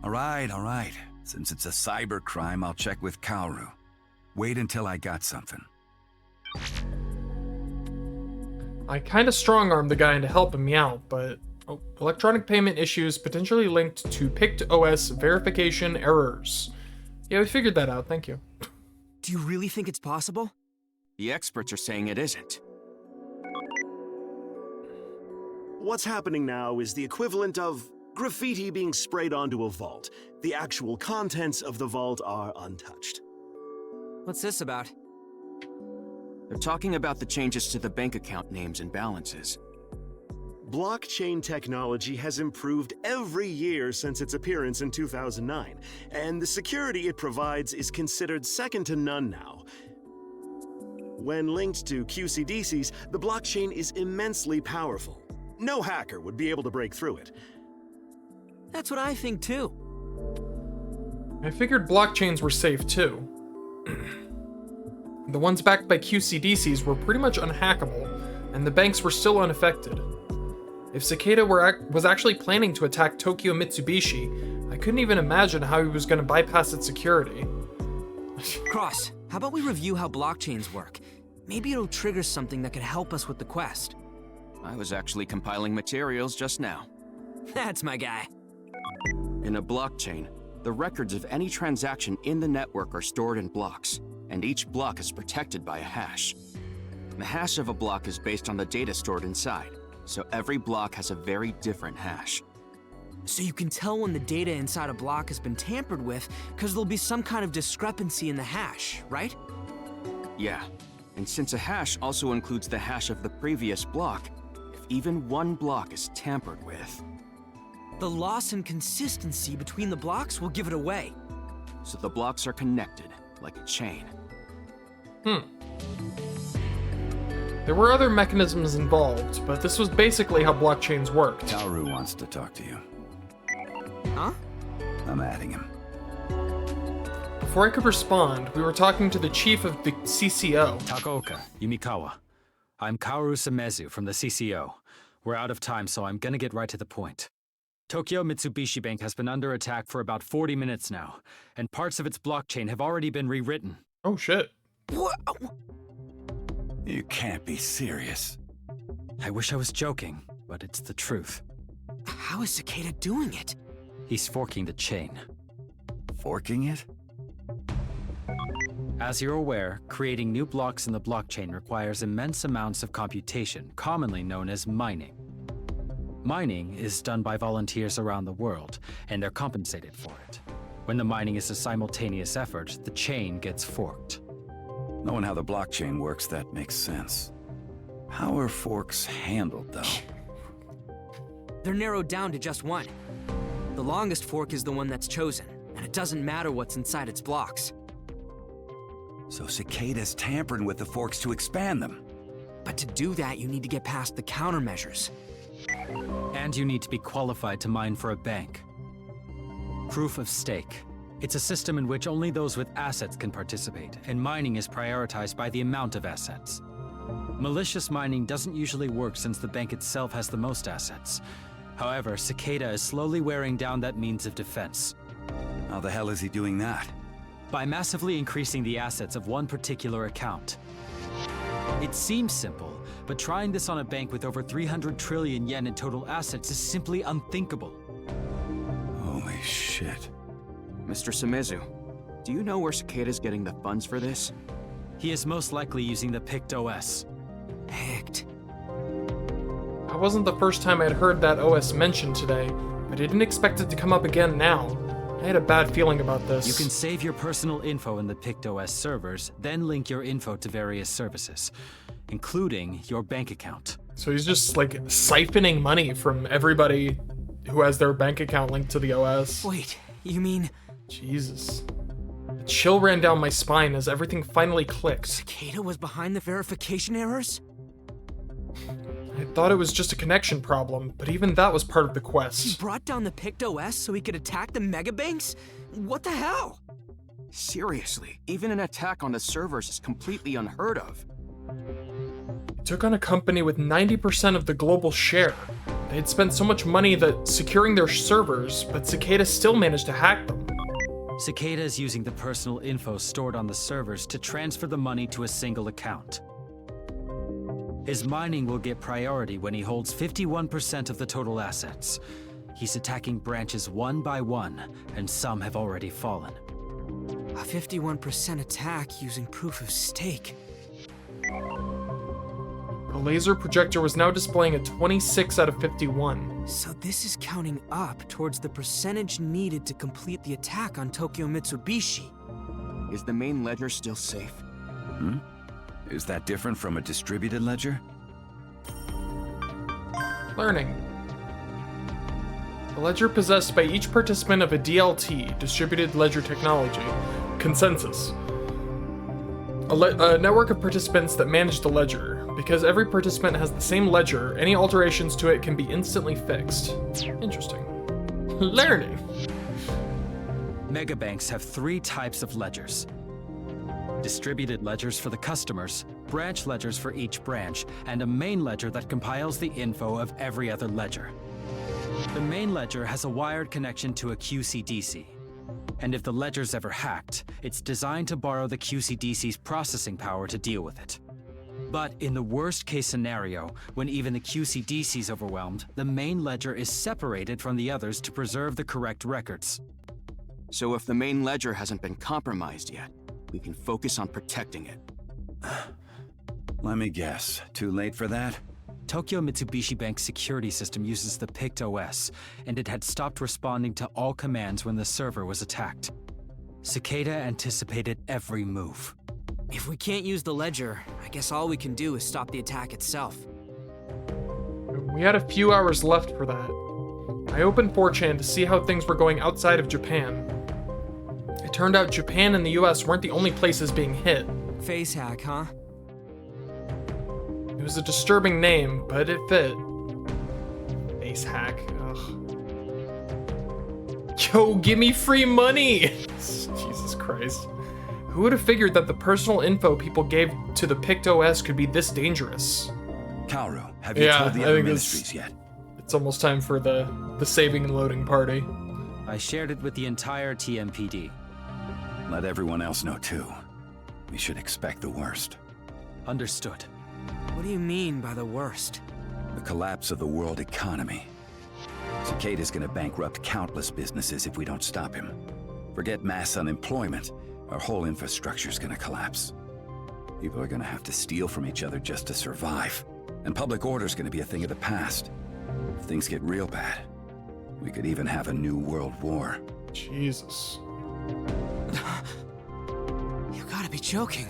All right. Since it's a cyber crime, I'll check with Kaoru. Wait until I got something. I kind of strong-armed the guy into helping me out, but... Oh, electronic payment issues potentially linked to picked OS verification errors. Yeah, we figured that out, thank you. Do you really think it's possible? The experts are saying it isn't. What's happening now is the equivalent of graffiti being sprayed onto a vault. The actual contents of the vault are untouched. What's this about? They're talking about the changes to the bank account names and balances. Blockchain technology has improved every year since its appearance in 2009, and the security it provides is considered second to none now. When linked to QCDCs, the blockchain is immensely powerful. No hacker would be able to break through it. That's what I think too. I figured blockchains were safe too. The ones backed by QCDCs were pretty much unhackable, and the banks were still unaffected. If Cicada was actually planning to attack Tokyo Mitsubishi, I couldn't even imagine how he was going to bypass its security. Cross, how about we review how blockchains work? Maybe it'll trigger something that could help us with the quest. I was actually compiling materials just now. That's my guy. In a blockchain, the records of any transaction in the network are stored in blocks, and each block is protected by a hash. The hash of a block is based on the data stored inside, so every block has a very different hash. So you can tell when the data inside a block has been tampered with, because there'll be some kind of discrepancy in the hash, right? Yeah, and since a hash also includes the hash of the previous block, if even one block is tampered with... The loss in consistency between the blocks will give it away. So the blocks are connected, like a chain. There were other mechanisms involved, but this was basically how blockchains worked. Kaoru wants to talk to you. Huh? I'm adding him. Before I could respond, we were talking to the chief of the CCO. Takaoka, Yumikawa. I'm Kaoru Samezu from the CCO. We're out of time, so I'm gonna get right to the point. Tokyo Mitsubishi Bank has been under attack for about 40 minutes now, and parts of its blockchain have already been rewritten. Oh shit. What? You can't be serious. I wish I was joking, but it's the truth. How is Cicada doing it? He's forking the chain. Forking it? As you're aware, creating new blocks in the blockchain requires immense amounts of computation, commonly known as mining. Mining is done by volunteers around the world, and they're compensated for it. When the mining is a simultaneous effort, the chain gets forked. Knowing how the blockchain works, that makes sense. How are forks handled, though? They're narrowed down to just one. The longest fork is the one that's chosen, and it doesn't matter what's inside its blocks. So Cicada's tampering with the forks to expand them. But to do that, you need to get past the countermeasures. And you need to be qualified to mine for a bank. Proof of stake. It's a system in which only those with assets can participate, and mining is prioritized by the amount of assets. Malicious mining doesn't usually work since the bank itself has the most assets. However, Cicada is slowly wearing down that means of defense. How the hell is he doing that? by massively increasing the assets of one particular account. It seems simple, but trying this on a bank with over 300 trillion yen in total assets is simply unthinkable. Holy shit. Mr. Simizu, do you know where Cicada's getting the funds for this? He is most likely using the Pict OS. Pict. That wasn't the first time I'd heard that OS mentioned today, but I didn't expect it to come up again now. I had a bad feeling about this. You can save your personal info in the Pict OS servers, then link your info to various services, including your bank account. So he's just like siphoning money from everybody who has their bank account linked to the OS. Wait, you mean... Jesus. A chill ran down my spine as everything finally clicked. Cicada was behind the verification errors? I thought it was just a connection problem, but even that was part of the quest. He brought down the Pict OS so he could attack the megabanks? What the hell? Seriously, even an attack on the servers is completely unheard of. It took on a company with 90% of the global share. They had spent so much money that securing their servers, but Cicada still managed to hack them. Cicada is using the personal info stored on the servers to transfer the money to a single account. His mining will get priority when he holds 51% of the total assets. He's attacking branches one by one, and some have already fallen. A 51% attack using proof of stake. The laser projector was now displaying a 26 out of 51. So this is counting up towards the percentage needed to complete the attack on Tokyo Mitsubishi. Is the main ledger still safe? Is that different from a distributed ledger? Learning. The ledger possessed by each participant of a DLT, Distributed Ledger Technology, consensus. A network of participants that manage the ledger. Because every participant has the same ledger, any alterations to it can be instantly fixed. Interesting. Learning. Megabanks have 3 types of ledgers. Distributed ledgers for the customers, branch ledgers for each branch, and a main ledger that compiles the info of every other ledger. The main ledger has a wired connection to a QCDC. And if the ledger's ever hacked, it's designed to borrow the QCDC's processing power to deal with it. But in the worst case scenario, when even the QCDC's overwhelmed, the main ledger is separated from the others to preserve the correct records. So if the main ledger hasn't been compromised yet, we can focus on protecting it. Let me guess. Too late for that? Tokyo Mitsubishi Bank's security system uses the Pict OS, and it had stopped responding to all commands when the server was attacked. Cicada anticipated every move. If we can't use the ledger, I guess all we can do is stop the attack itself. We had a few hours left for that. I opened 4chan to see how things were going outside of Japan. It turned out Japan and the US weren't the only places being hit. Face hack, huh? It was a disturbing name, but it fit. Face hack, ugh. Yo, give me free money! Jesus Christ. Who would have figured that the personal info people gave to the Pict OS could be this dangerous? Kaoru, have you told the other ministries yet? It's almost time for the saving and loading party. I shared it with the entire TMPD. Let everyone else know too. We should expect the worst. Understood. What do you mean by the worst? The collapse of the world economy. Cicada's gonna bankrupt countless businesses if we don't stop him. Forget mass unemployment. Our whole infrastructure's gonna collapse. People are gonna have to steal from each other just to survive. And public order's gonna be a thing of the past. If things get real bad, we could even have a new world war. Jesus. You gotta be joking.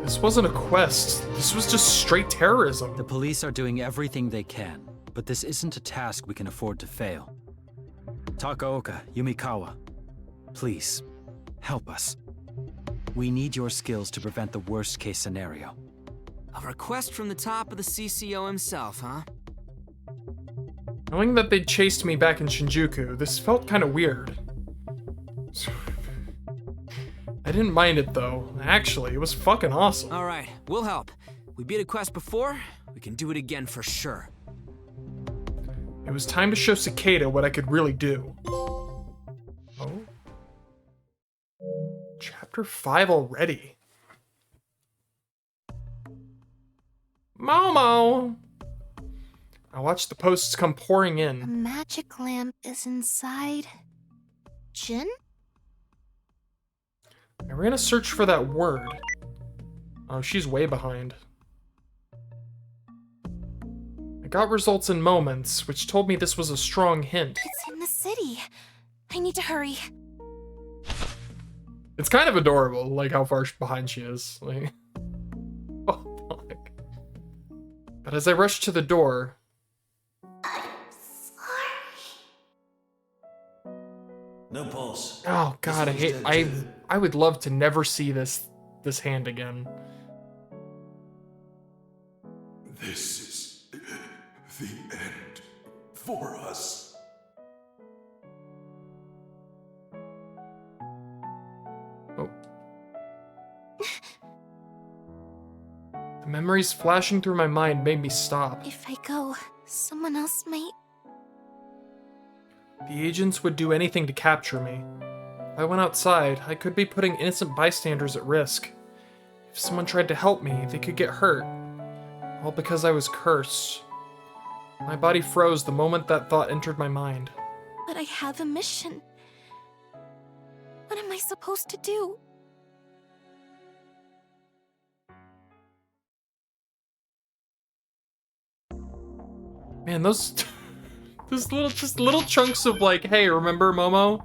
This wasn't a quest. This was just straight terrorism. The police are doing everything they can, but this isn't a task we can afford to fail. Takaoka, Yumikawa, please, help us. We need your skills to prevent the worst case scenario. A request from the top of the CCO himself, huh? Knowing that they'd chased me back in Shinjuku, this felt kind of weird. I didn't mind it though. Actually, it was fucking awesome. Alright, we'll help. We beat a quest before, we can do it again for sure. It was time to show Cicada what I could really do. Oh? Chapter 5 already. Momo! I watched the posts come pouring The in. magic lamp is inside. Jin? I ran a search for that word. Oh, she's way behind. I got results in moments, which told me this was a strong hint. It's in the city. I need to hurry. It's kind of adorable, like how far behind she is. Like, oh, fuck. But as I rushed to the door, No pulse. oh god, I would love to never see this hand again. This is the end for us. Oh. The memories flashing through my mind made me stop. If I go, someone else might. The agents would do anything to capture me. If I went outside, I could be putting innocent bystanders at risk. If someone tried to help me, they could get hurt. All because I was cursed. My body froze the moment that thought entered my mind. But I have a mission. What am I supposed to do? Man, those little chunks of like, hey, remember Momo?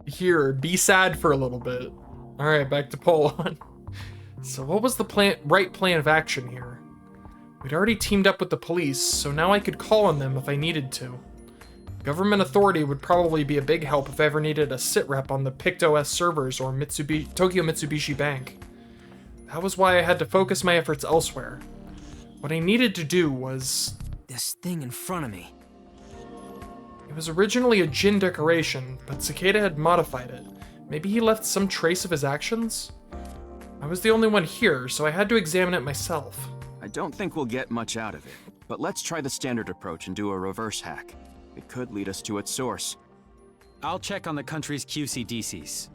Here, be sad for a little bit. All right, back to Polon. So what was the right plan of action here? We'd already teamed up with the police, so now I could call on them if I needed to. Government authority would probably be a big help if I ever needed a sit-rep on the PictOS servers or Tokyo Mitsubishi Bank. That was why I had to focus my efforts elsewhere. What I needed to do was... This thing in front of me. It was originally a Jin decoration, but Cicada had modified it. Maybe he left some trace of his actions? I was the only one here, so I had to examine it myself. I don't think we'll get much out of it, but let's try the standard approach and do a reverse hack. It could lead us to its source. I'll check on the country's QCDCs.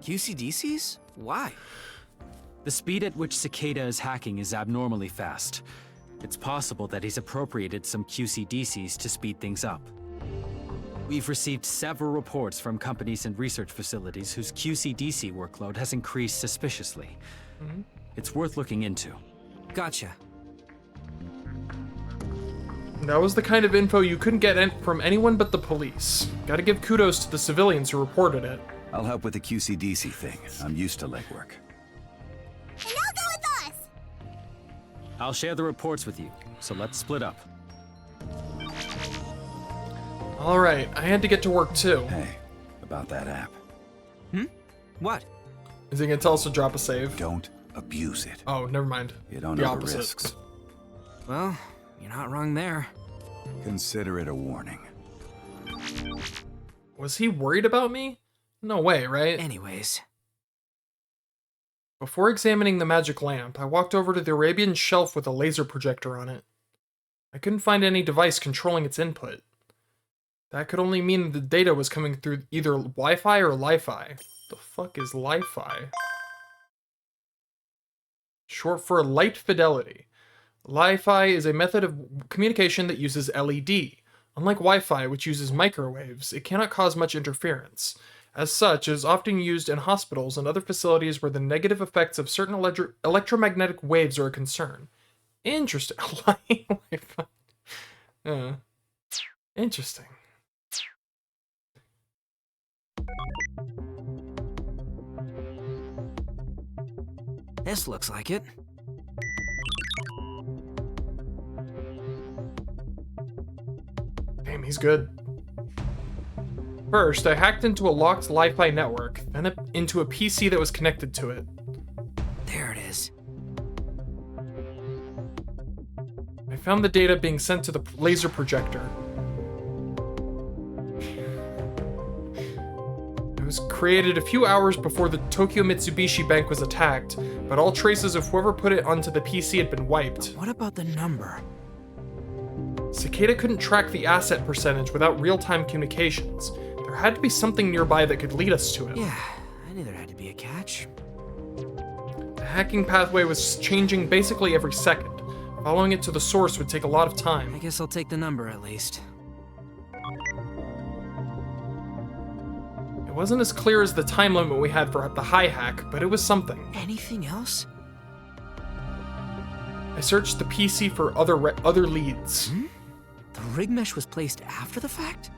QCDCs? Why? The speed at which Cicada is hacking is abnormally fast. It's possible that he's appropriated some QCDCs to speed things up. We've received several reports from companies and research facilities whose QCDC workload has increased suspiciously. Mm-hmm. It's worth looking into. Gotcha. That was the kind of info you couldn't get from anyone but the police. Gotta give kudos to the civilians who reported it. I'll help with the QCDC thing. I'm used to legwork. And I'll go with us! I'll share the reports with you, so let's split up. Alright, I had to get to work too. Hey, about that app. What? Is he gonna tell us to drop a save? Don't abuse it. Oh, never mind. You don't the know opposite. the risks. Well, you're not wrong there. Consider it a warning. Was he worried about me? No way, right? Anyways. Before examining the magic lamp, I walked over to the Arabian shelf with a laser projector on it. I couldn't find any device controlling its input. That could only mean the data was coming through either Wi-Fi or Li-Fi. The fuck is Li-Fi? Short for light fidelity. Li-Fi is a method of communication that uses LED. Unlike Wi-Fi, which uses microwaves, it cannot cause much interference. As such, it is often used in hospitals and other facilities where the negative effects of certain electromagnetic waves are a concern. Interesting. Wi-Fi. Interesting. This looks like it. Damn, he's good. First, I hacked into a locked Li-Fi network, then into a PC that was connected to it. There it is. I found the data being sent to the laser projector. It was created a few hours before the Tokyo Mitsubishi Bank was attacked, but all traces of whoever put it onto the PC had been wiped. What about the number? Cicada couldn't track the asset percentage without real-time communications. There had to be something nearby that could lead us to it. Yeah, I knew there be a catch. The hacking pathway was changing basically every second. Following it to the source would take a lot of time. I guess I'll take the number at least. It wasn't as clear as the time limit we had for the high hack, but it was something. Anything else? I searched the PC for other leads. The rig mesh was placed after the fact?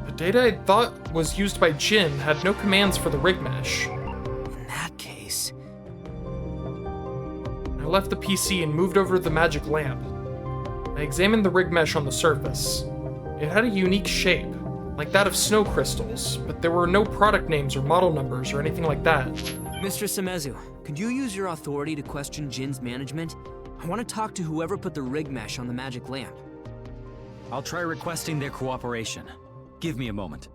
The data I thought was used by Jin had no commands for the rig mesh. In that case... I left the PC and moved over to the magic lamp. I examined the rig mesh on the surface. It had a unique shape, like that of snow crystals, but there were no product names or model numbers or anything like that. Mr. Samezu, could you use your authority to question Jin's management? I want to talk to whoever put the rig mesh on the magic lamp. I'll try requesting their cooperation. Give me a moment.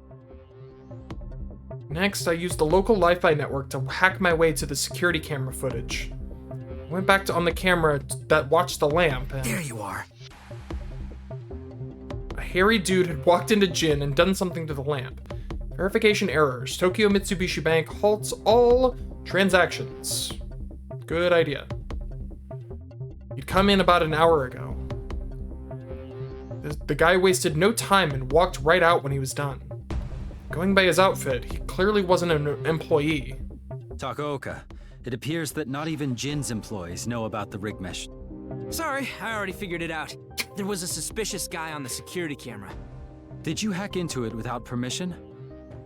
Next, I used the local Wi-Fi network to hack my way to the security camera footage. I went back on the camera that watched the lamp and... There you are. A hairy dude had walked into Jin and done something to the lamp. Verification errors. Tokyo Mitsubishi Bank halts all transactions. Good idea. He'd come in about an hour ago. The guy wasted no time and walked right out when he was done. Going by his outfit, he clearly wasn't an employee. Takaoka, it appears that not even Jin's employees know about the rig mesh. Sorry, I already figured it out. There was a suspicious guy on the security camera. Did you hack into it without permission?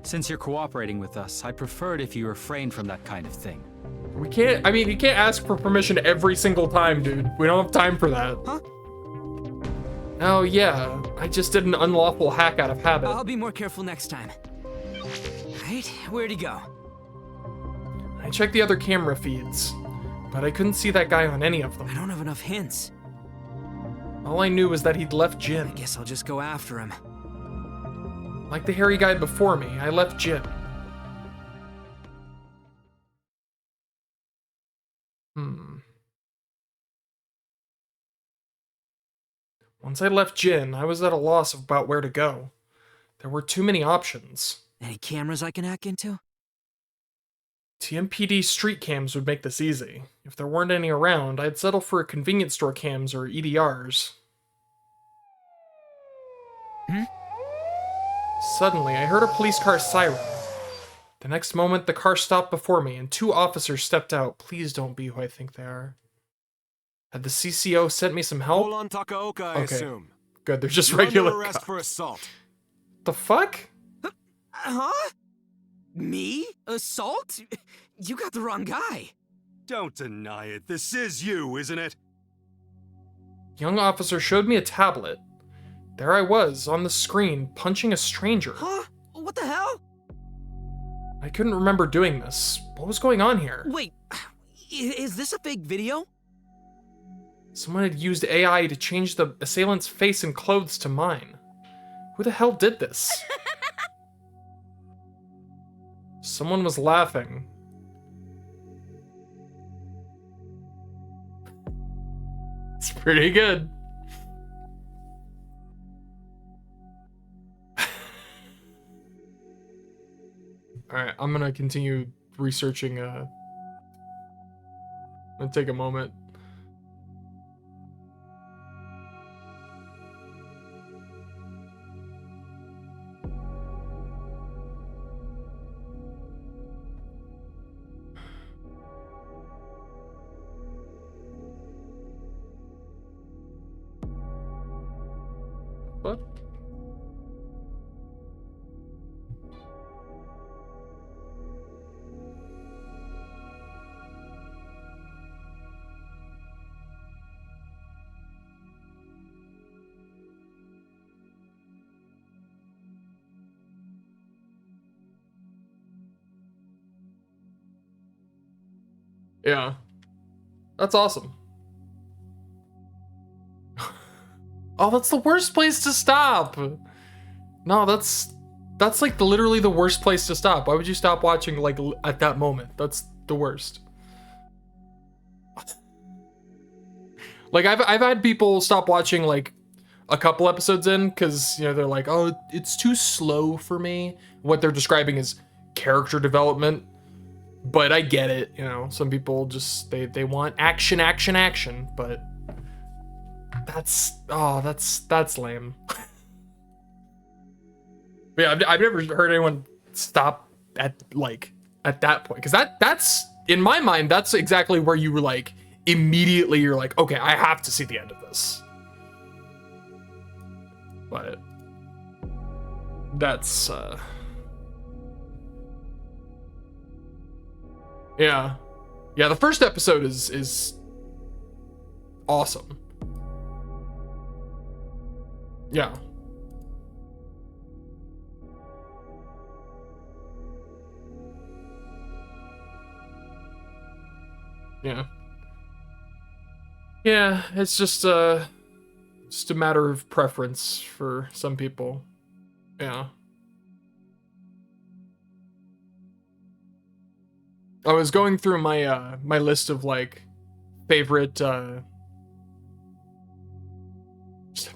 Since you're cooperating with us, I'd prefer it if you refrained from that kind of thing. We can't, I mean, you can't ask for permission every single time, dude. We don't have time for that. Huh? Oh yeah, I just did an unlawful hack out of habit. I'll be more careful next time. Right, where'd he go? I checked the other camera feeds, but I couldn't see that guy on any of them. I don't have enough hints. All I knew was that he'd left Jin. I guess I'll just go after him. Like the hairy guy before me, I left Jin. Once I left Jin, I was at a loss about where to go. There were too many options. Any cameras I can hack into? TMPD street cams would make this easy. If there weren't any around, I'd settle for convenience store cams or EDRs. Suddenly, I heard a police car siren. The next moment, the car stopped before me and 2 officers stepped out. Please don't be who I think they are. Had the CCO sent me some help? Hold on, Takaoka, I assume. Good, they're just You're regular under arrest cops. for assault. The fuck? Huh? Me? Assault? You got the wrong guy. Don't deny it. This is you, isn't it? Young officer showed me a tablet. There I was, on the screen, punching a stranger. Huh? What the hell? I couldn't remember doing this. What was going on here? Wait, is this a fake video? Someone had used AI to change the assailant's face and clothes to mine. Who the hell did this? Someone was laughing. It's pretty good. Alright, I'm gonna continue researching, I'm gonna take a moment. What? Yeah. That's awesome. Oh, that's the worst place to stop. No, that's like literally the worst place to stop. Why would you stop watching like at that moment? That's the worst. Like I've had people stop watching like a couple episodes in because, you know, they're like, oh, it's too slow for me. What they're describing is character development, but I get it, you know. Some people just they want action, but that's lame. But yeah, I've never heard anyone stop at that point, because that's in my mind, that's exactly where you were like immediately you're like, okay, I have to see the end of this. But that's yeah, the first episode is awesome. Yeah. Yeah, it's just a matter of preference for some people. Yeah. I was going through my my list of like favorite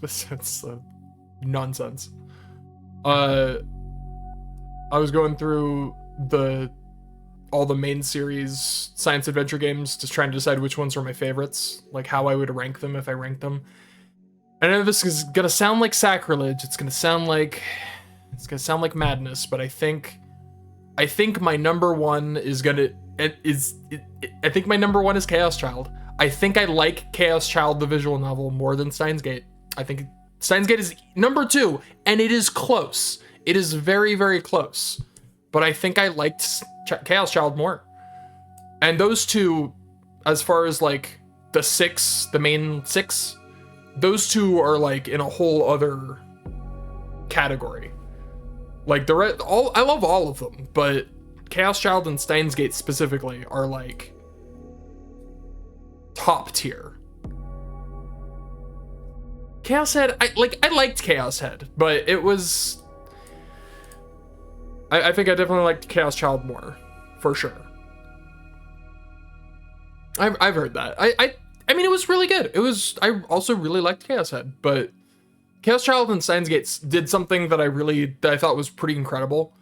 it's nonsense. I was going through all the main series science adventure games, just trying to decide which ones are my favorites, like how I would rank them if I ranked them. I know this is gonna sound like sacrilege. It's gonna sound like madness, but I think my number one is I think my number one is Chaos Child. I think I like Chaos Child, the visual novel, more than Steins Gate. I think Steins Gate is number 2, and it is close. It is very, very close. But I think I liked Chaos Child more. And those two, as far as like the main 6, those two are like in a whole other category. Like I love all of them, but Chaos Child and Steins Gate specifically are like top tier. Chaos Head, I liked Chaos Head, but it was I think I definitely liked Chaos Child more, for sure. I've heard that. I mean, it was really good. I also really liked Chaos Head, but Chaos Child and Steins Gate did something that I thought was pretty incredible,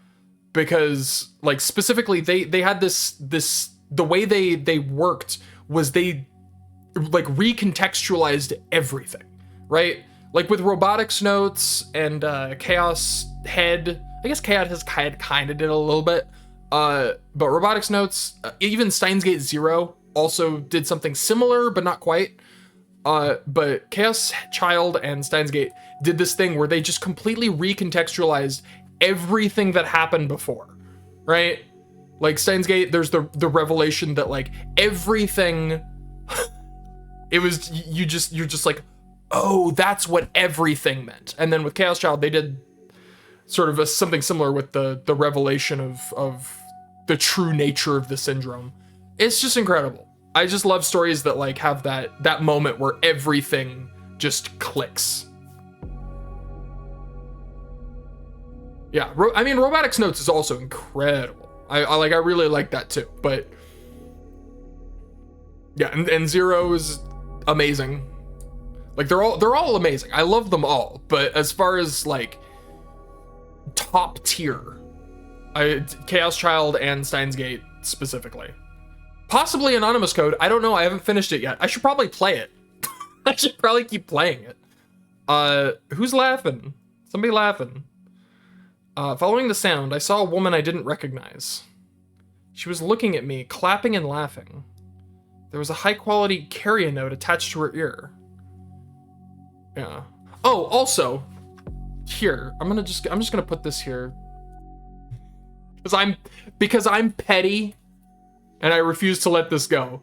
because like specifically they had this the way they worked was they like recontextualized everything, right? Like with Robotics Notes and Chaos Head, I guess Chaos Head kind of did a little bit, but Robotics Notes, even Steins Gate Zero also did something similar, but not quite. But Chaos Child and Steins Gate did this thing where they just completely recontextualized everything that happened before, right? Like Steins Gate, there's the revelation that like everything, you're just like, oh, that's what everything meant. And then with Chaos Child, they did sort of something similar with the revelation of the true nature of the syndrome. It's just incredible. I just love stories that like have that moment where everything just clicks. Yeah, I mean, Robotics Notes is also incredible. I really like that too. But yeah, and Zero is amazing. Like they're all amazing. I love them all. But as far as like top tier, Chaos Child and Steins Gate specifically. Possibly Anonymous Code. I don't know. I haven't finished it yet. I should probably play it. I should probably keep playing it. Who's laughing? Somebody laughing. Following the sound, I saw a woman I didn't recognize. She was looking at me, clapping and laughing. There was a high-quality carrier note attached to her ear. Yeah. Oh, also, here. I'm just gonna put this here. Because I'm petty. And I refuse to let this go.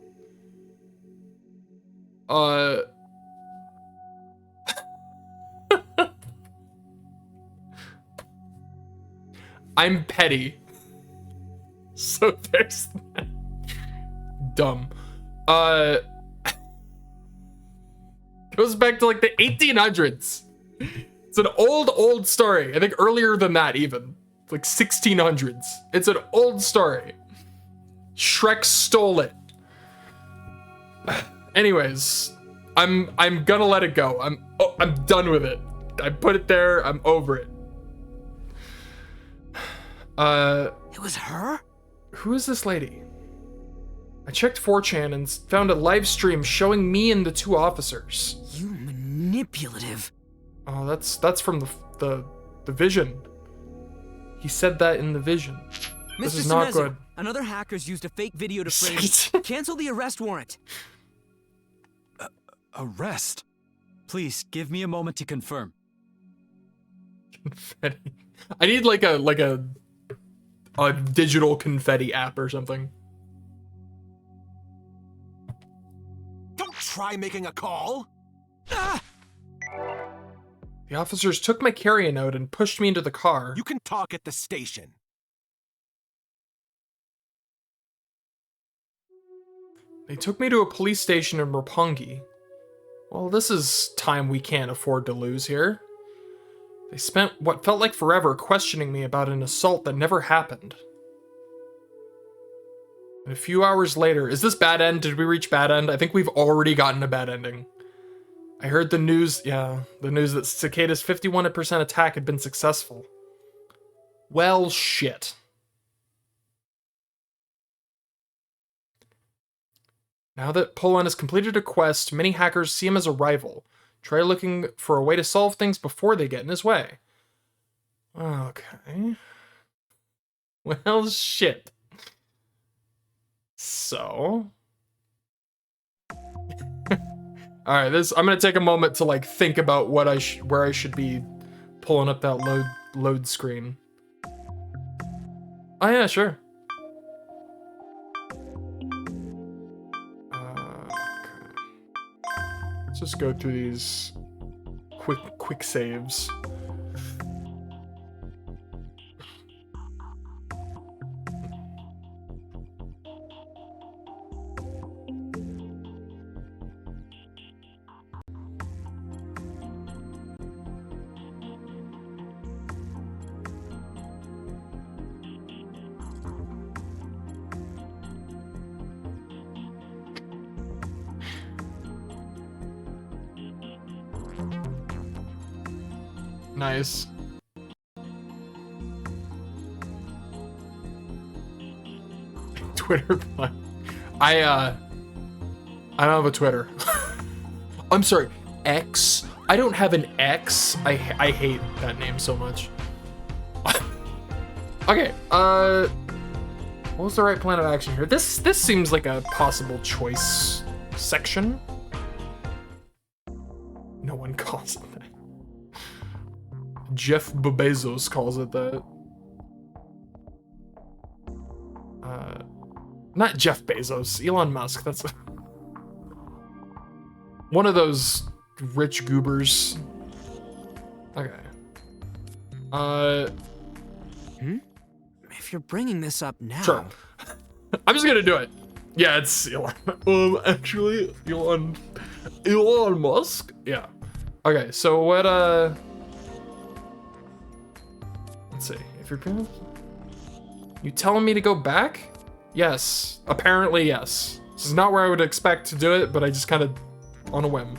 I'm petty. So there's that. Dumb. Goes back to like the 1800s. It's an old story. I think earlier than that even. Like 1600s. It's an old story. Shrek stole it. Anyways, I'm gonna let it go. I'm done with it. I put it there. I'm over it. It was her? Who is this lady? I checked 4chan and found a live stream showing me and the 2 officers. You manipulative. Oh, that's from the vision. He said that in the vision. This Mr. is not Sinezu, good. Another hacker's used a fake video to frame. Cancel the arrest warrant. Arrest? Please, give me a moment to confirm. Confetti. I need like a digital confetti app or something. Don't try making a call! Ah! The officers took my carry-on out and pushed me into the car. You can talk at the station. They took me to a police station in Roppongi. Well, this is time we can't afford to lose here. They spent what felt like forever questioning me about an assault that never happened. And a few hours later, is this bad end? Did we reach bad end? I think we've already gotten a bad ending. I heard the news, the news that Cicada's 51% attack had been successful. Well, shit. Now that Polan has completed a quest, many hackers see him as a rival. Try looking for a way to solve things before they get in his way. Okay. Well, shit. So... Alright, I'm gonna take a moment to like think about what where I should be pulling up that load screen. Oh yeah, sure. Okay. Let's just go through these quick saves. Nice. Twitter play. I don't have a Twitter. I'm sorry, X. I don't have an X. I hate that name so much. Okay, what was the right plan of action here? This seems like a possible choice section. No one calls it that. Jeff Bezos calls it that. Not Jeff Bezos, Elon Musk. That's one of those rich goobers. Okay. If you're bringing this up now... Sure. I'm just gonna do it. Yeah, it's Elon. Actually, Elon Musk? Yeah. Okay, so what, let's see. If you're gonna... You telling me to go back? Yes. Apparently, yes. This is not where I would expect to do it, but I just kind of... on a whim.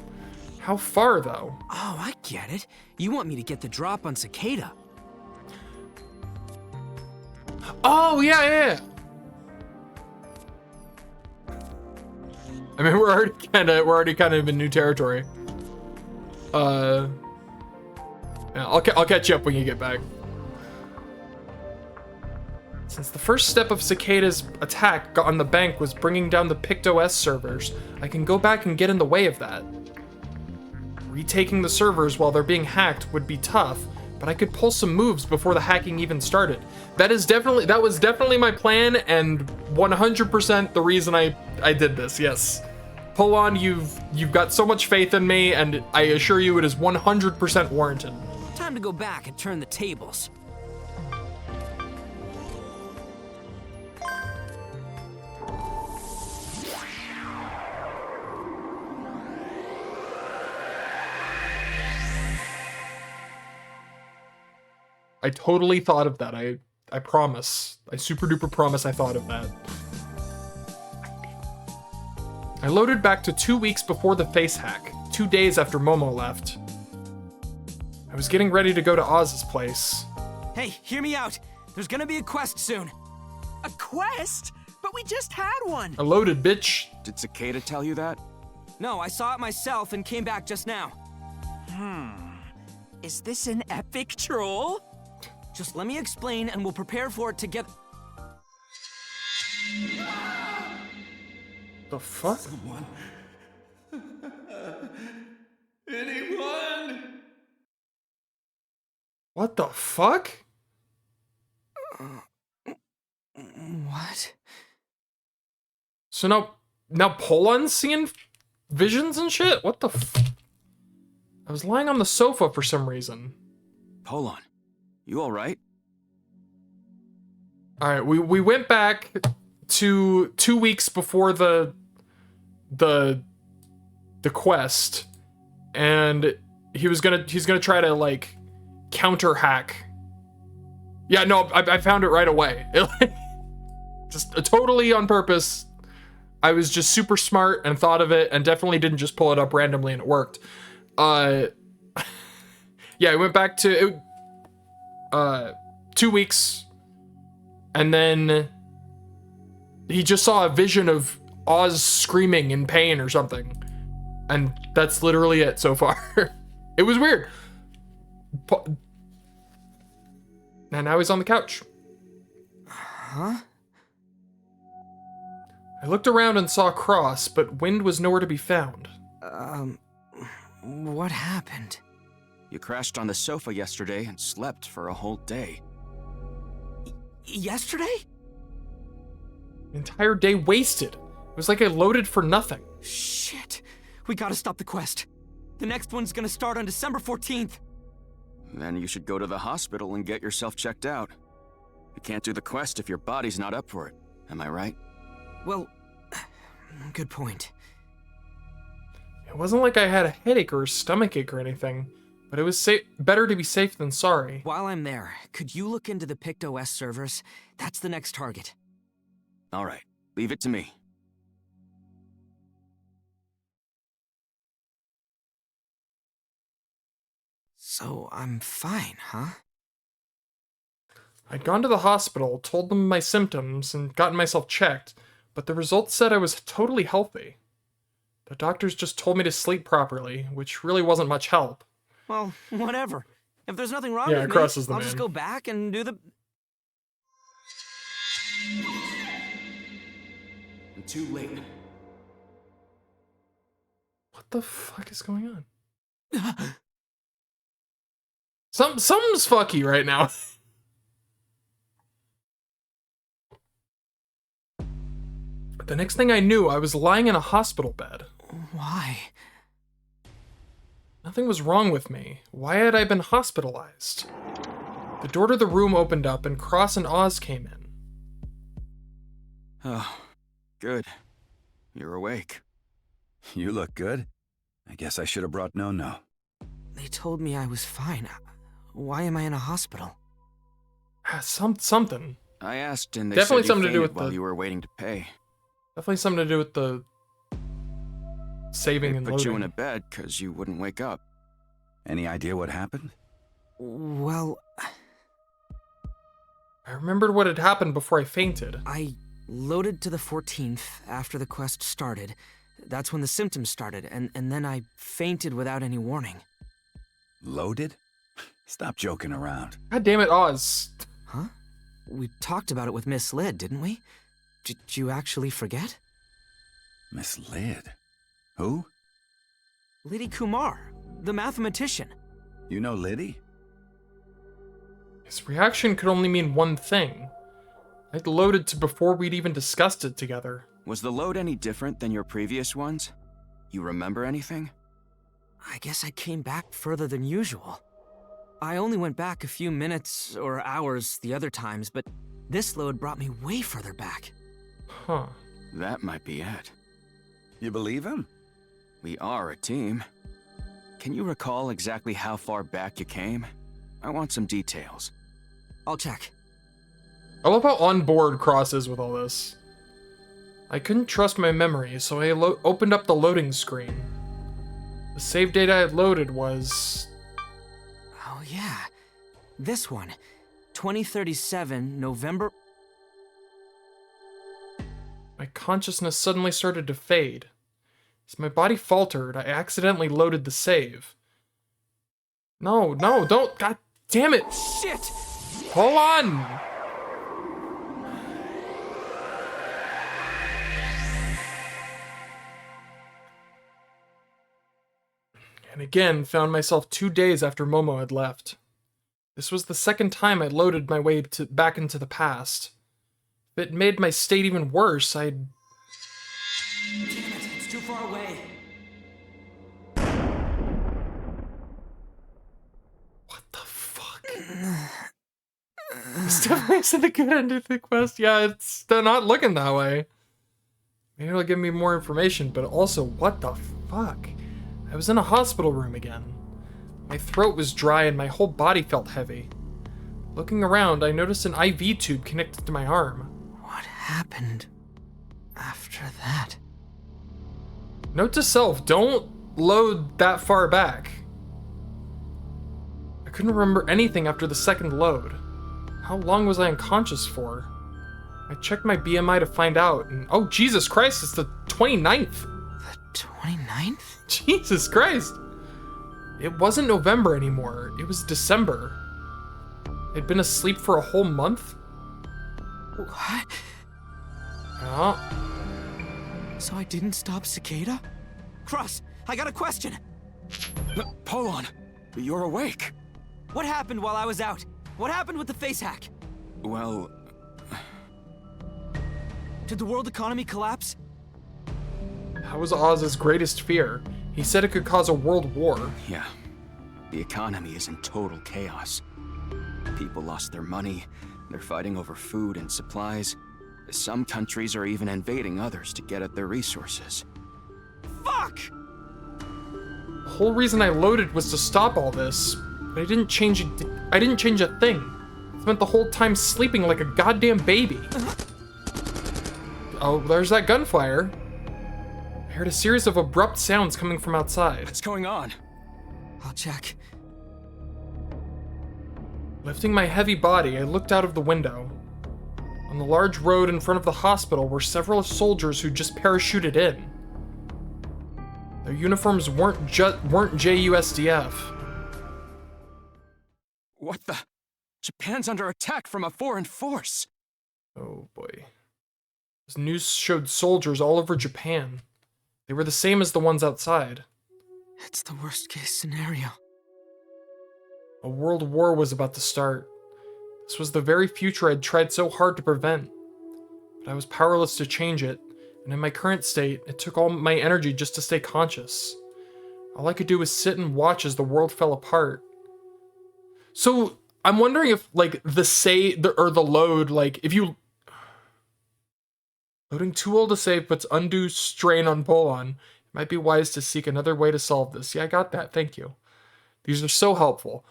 How far, though? Oh, I get it. You want me to get the drop on Cicada. Oh, yeah. I mean, we're already kind of in new territory. Yeah, I'll catch you up when you get back. Since the first step of Cicada's attack on the bank was bringing down the PictOS servers, I can go back and get in the way of that. Retaking the servers while they're being hacked would be tough, but I could pull some moves before the hacking even started. That was definitely my plan, and 100% the reason I did this. Yes, Polan, you've got so much faith in me, and I assure you it is 100% warranted. Time to go back and turn the tables. I totally thought of that. I promise. I super duper promise I thought of that. I loaded back to 2 weeks before the face hack, 2 days after Momo left. I was getting ready to go to Oz's place. Hey, hear me out. There's gonna be a quest soon. A quest? But we just had one! A loaded bitch. Did Cicada tell you that? No, I saw it myself and came back just now. Is this an epic troll? Just let me explain and we'll prepare for it together. The fuck? Someone. Anyone? What the fuck? What? So now Poland's seeing visions and shit? What the I was lying on the sofa for some reason. Poland, you alright? Alright, we went back to 2 weeks before the quest, and he's gonna try to like counter hack. Yeah, no, I found it right away. Just totally on purpose. I was just super smart and thought of it and definitely didn't just pull it up randomly and it worked. Yeah, I went back to 2 weeks, and then he just saw a vision of Oz screaming in pain or something, and that's literally it so far. It was weird. And now he's on the couch. Huh? I looked around and saw Cross, but Wind was nowhere to be found. What happened? You crashed on the sofa yesterday and slept for a whole day. Yesterday? Entire day wasted. It was like I loaded for nothing. Shit. We gotta stop the quest. The next one's gonna start on December 14th. Then you should go to the hospital and get yourself checked out. You can't do the quest if your body's not up for it. Am I right? Well, good point. It wasn't like I had a headache or a stomachache or anything, but it was better to be safe than sorry. While I'm there, could you look into the PictOS servers? That's the next target. All right, leave it to me. So I'm fine, huh? I'd gone to the hospital, told them my symptoms, and gotten myself checked, but the results said I was totally healthy. The doctors just told me to sleep properly, which really wasn't much help. Well, whatever. If there's nothing wrong Yeah, with Cross me, is the I'll man. just go back and do the... I'm too late. What the fuck is going on? Something's fucky right now. The next thing I knew, I was lying in a hospital bed. Why? Nothing was wrong with me. Why had I been hospitalized? The door to the room opened up and Cross and Oz came in. Oh, good. You're awake. You look good. I guess I should have brought No-No. They told me I was fine. Why am I in a hospital? Something. I asked and they Definitely said you something to do fainted with while the- you were waiting to pay. Definitely something to do with the saving They and put loading. you in a bed because you wouldn't wake up. Any idea what happened? Well, I remembered what had happened before I fainted. I loaded to the 14th after the quest started. That's when the symptoms started, and then I fainted without any warning. Loaded? Stop joking around. God damn it, Oz. Huh? We talked about it with Miss Lid, didn't we? Did you actually forget? Miss Lid? Who? Lady Kumar, the mathematician. You know Liddy? His reaction could only mean one thing. I'd loaded to before we'd even discussed it together. Was the load any different than your previous ones? You remember anything? I guess I came back further than usual. I only went back a few minutes or hours the other times, but this load brought me way further back. Huh. That might be it. You believe him? We are a team. Can you recall exactly how far back you came? I want some details. I'll check. I love how on board Cross is with all this. I couldn't trust my memory, so I opened up the loading screen. The save data I had loaded was... Oh yeah, this one. 2037, November... My consciousness suddenly started to fade. As my body faltered, I accidentally loaded the save. No, don't, god damn it! Shit! Hold on! And again, found myself 2 days after Momo had left. This was the second time I loaded my way back into the past. If it made my state even worse, I'd... Damn it, it's too far away. What the fuck? This definitely isn't a good end to the quest. Yeah, they're not looking that way. Maybe it'll give me more information, but also, what the fuck? I was in a hospital room again. My throat was dry and my whole body felt heavy. Looking around, I noticed an IV tube connected to my arm. What happened after that? Note to self, don't load that far back. I couldn't remember anything after the second load. How long was I unconscious for? I checked my BMI to find out, and oh Jesus Christ, it's the 29th! The 29th? Jesus Christ! It wasn't November anymore, it was December. I'd been asleep for a whole month? What? Oh. So I didn't stop Cicada? Cross, I got a question! Polon, you're awake. What happened while I was out? What happened with the face hack? Well... Did the world economy collapse? That was Oz's greatest fear. He said it could cause a world war. Yeah. The economy is in total chaos. People lost their money, they're fighting over food and supplies. Some countries are even invading others to get at their resources. Fuck! The whole reason I loaded was to stop all this, but I didn't change a thing. I spent the whole time sleeping like a goddamn baby. Oh, there's that gunfire. I heard a series of abrupt sounds coming from outside. What's going on? I'll check. Lifting my heavy body, I looked out of the window. On the large road in front of the hospital were several soldiers who just parachuted in. Their uniforms weren't JUSDF. What the? Japan's under attack from a foreign force. Oh boy. This news showed soldiers all over Japan. They were the same as the ones outside. It's the worst case scenario. A world war was about to start. This was the very future I'd tried so hard to prevent. But I was powerless to change it, and in my current state, it took all my energy just to stay conscious. All I could do was sit and watch as the world fell apart. So, I'm wondering if, like, the load, like, if you... Loading too old to save puts undue strain on Polon. It might be wise to seek another way to solve this. Yeah, I got that. Thank you. These are so helpful.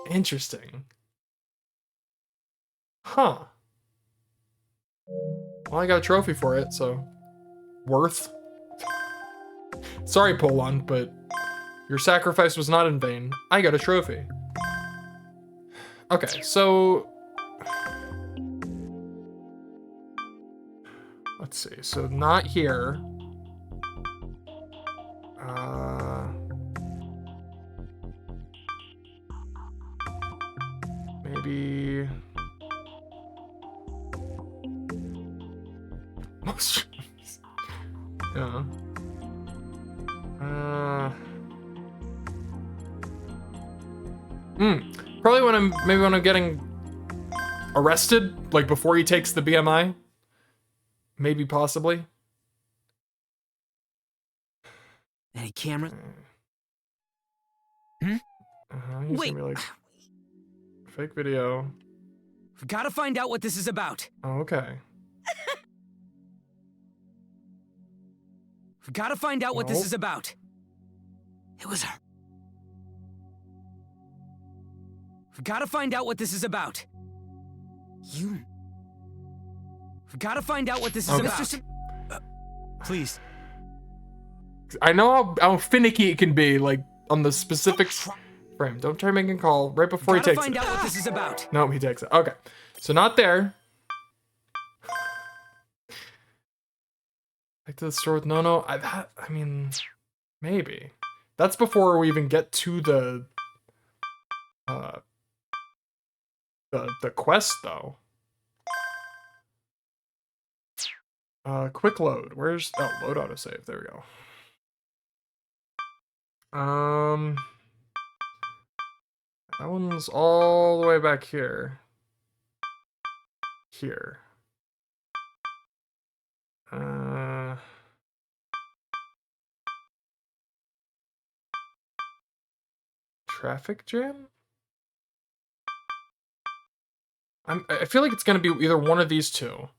Interesting. Huh. Well, I got a trophy for it, so... Worth. Sorry, Polon, but... Your sacrifice was not in vain. I got a trophy. Okay, so... Let's see, so not here. Maybe... Yeah. Probably when I'm getting arrested, like before he takes the BMI. Maybe, possibly. Any camera? He's Wait. gonna be like, fake video. We've got to find out what this is about. Oh, okay. We've got to find out what this Nope. is about. It was her. We've got to find out what this is about. You. We've got to find out what this is Okay. about. Please. I know how finicky it can be, like, on the specific frame. Don't try making a call right before he Gotta takes find it. out what this is about. No, he takes it. Okay. So not there. Back to the store with no. I mean, maybe. That's before we even get to the quest, though. Quick load. Where's... Oh, load autosave. There we go. That one's all the way back here. Here. Traffic jam? I feel like it's gonna be either one of these two.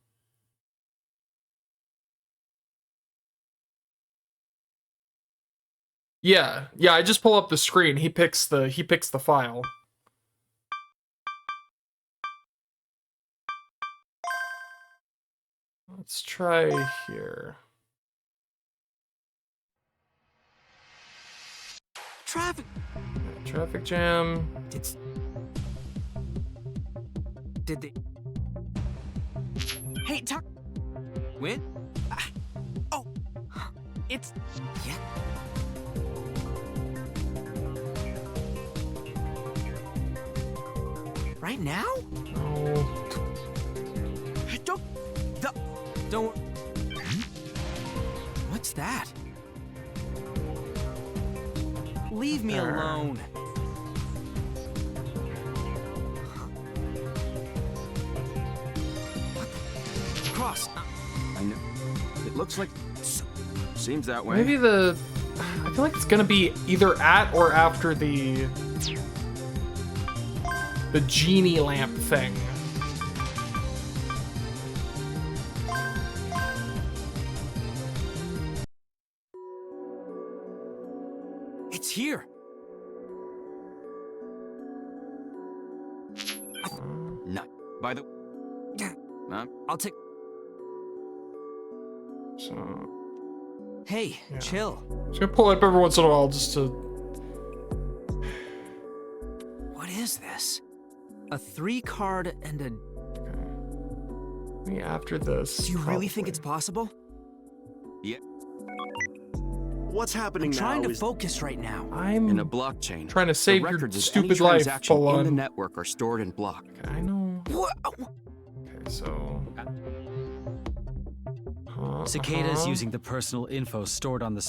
Yeah, I just pull up the screen. He picks the file. Let's try here. Traffic jam. Did they... Hey, talk... When? Oh, it's... Yeah. Right now? Oh. Don't... What's that? Leave me alone. Cross. I know. It looks like... Seems that way. Maybe I feel like it's gonna be either at or after the genie lamp thing. It's here. Not by the... I'll take... So... Hey, chill. Just gonna pull it up every once in a while just to... What is this? A 3-card and a... Maybe after this. Do you really think it's possible? Yeah. What's happening now? I'm trying to focus right now. I'm in a blockchain. Trying to save your records of stupid any life, transaction in the Bolon. network are stored in block. Okay, I know. What? Okay, so... Cicada is using the personal info stored on the...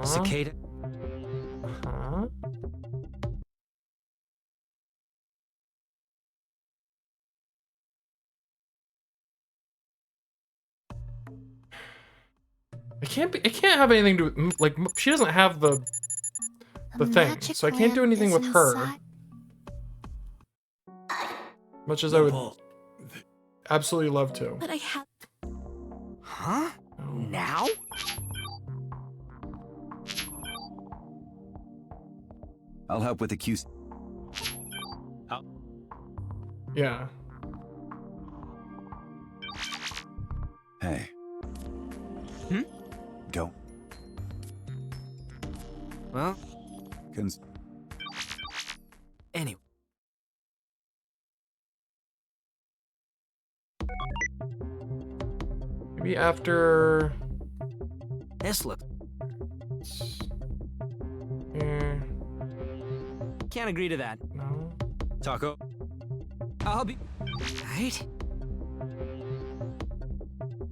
Cicada... It can't have anything to do with, like, she doesn't have the thing, so I can't do anything with her. Much as I would absolutely love to. But I have... Huh? Now? I'll help with the QC. Yeah. Hey. Don't. Well... Anyway. Maybe after... This look. Yeah. Can't agree to that. No. Taco. I'll be... Right?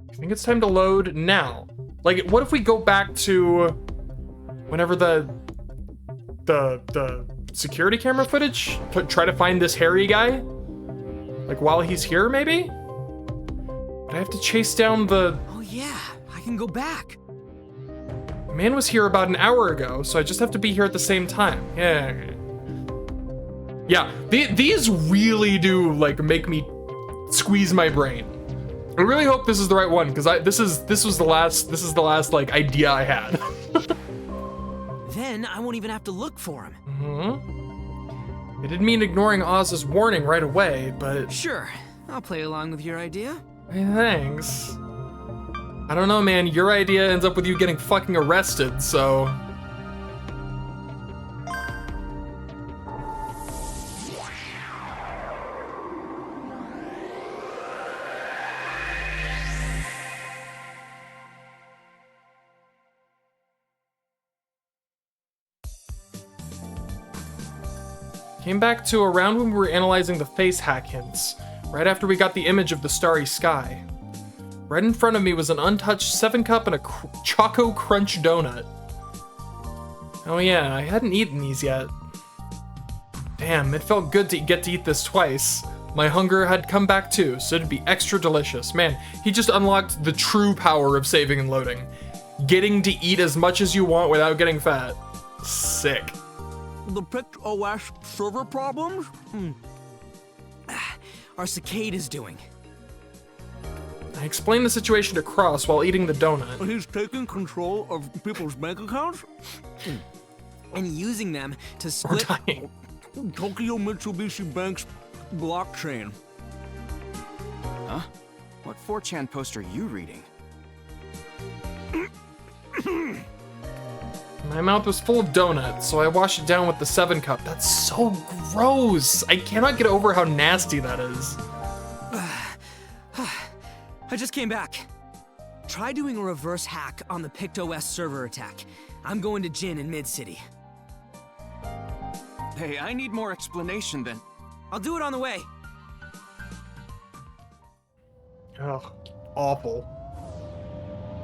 I think it's time to load now. Like, what if we go back to whenever the security camera footage? Try to find this hairy guy? Like, while he's here, maybe? But I have to chase down the... Oh yeah, I can go back. The man was here about an hour ago, so I just have to be here at the same time. Yeah, these really do, like, make me squeeze my brain. I really hope this is the right one, because this is the last like idea I had. Then I won't even have to look for him. I didn't mean ignoring Oz's warning right away, but... Sure, I'll play along with your idea. Hey, thanks. I don't know, man, your idea ends up with you getting fucking arrested, so... Came back to around when we were analyzing the face hack hints, right after we got the image of the starry sky. Right in front of me was an untouched 7-Cup and a Choco Crunch donut. Oh yeah, I hadn't eaten these yet. Damn, it felt good to get to eat this twice. My hunger had come back too, so it'd be extra delicious. Man, he just unlocked the true power of saving and loading. Getting to eat as much as you want without getting fat. Sick. The picked OS server problems? Our Cicada's doing. I explained the situation to Cross while eating the donut. He's taking control of people's bank accounts and using them to split Tokyo Mitsubishi Bank's blockchain. Huh? What 4chan post are you reading? My mouth was full of donuts, so I washed it down with the 7-Cup. That's so gross. I cannot get over how nasty that is. I just came back. Try doing a reverse hack on the PictOS server attack. I'm going to Jin in Mid-City. Hey, I need more explanation then. I'll do it on the way. Ugh, awful.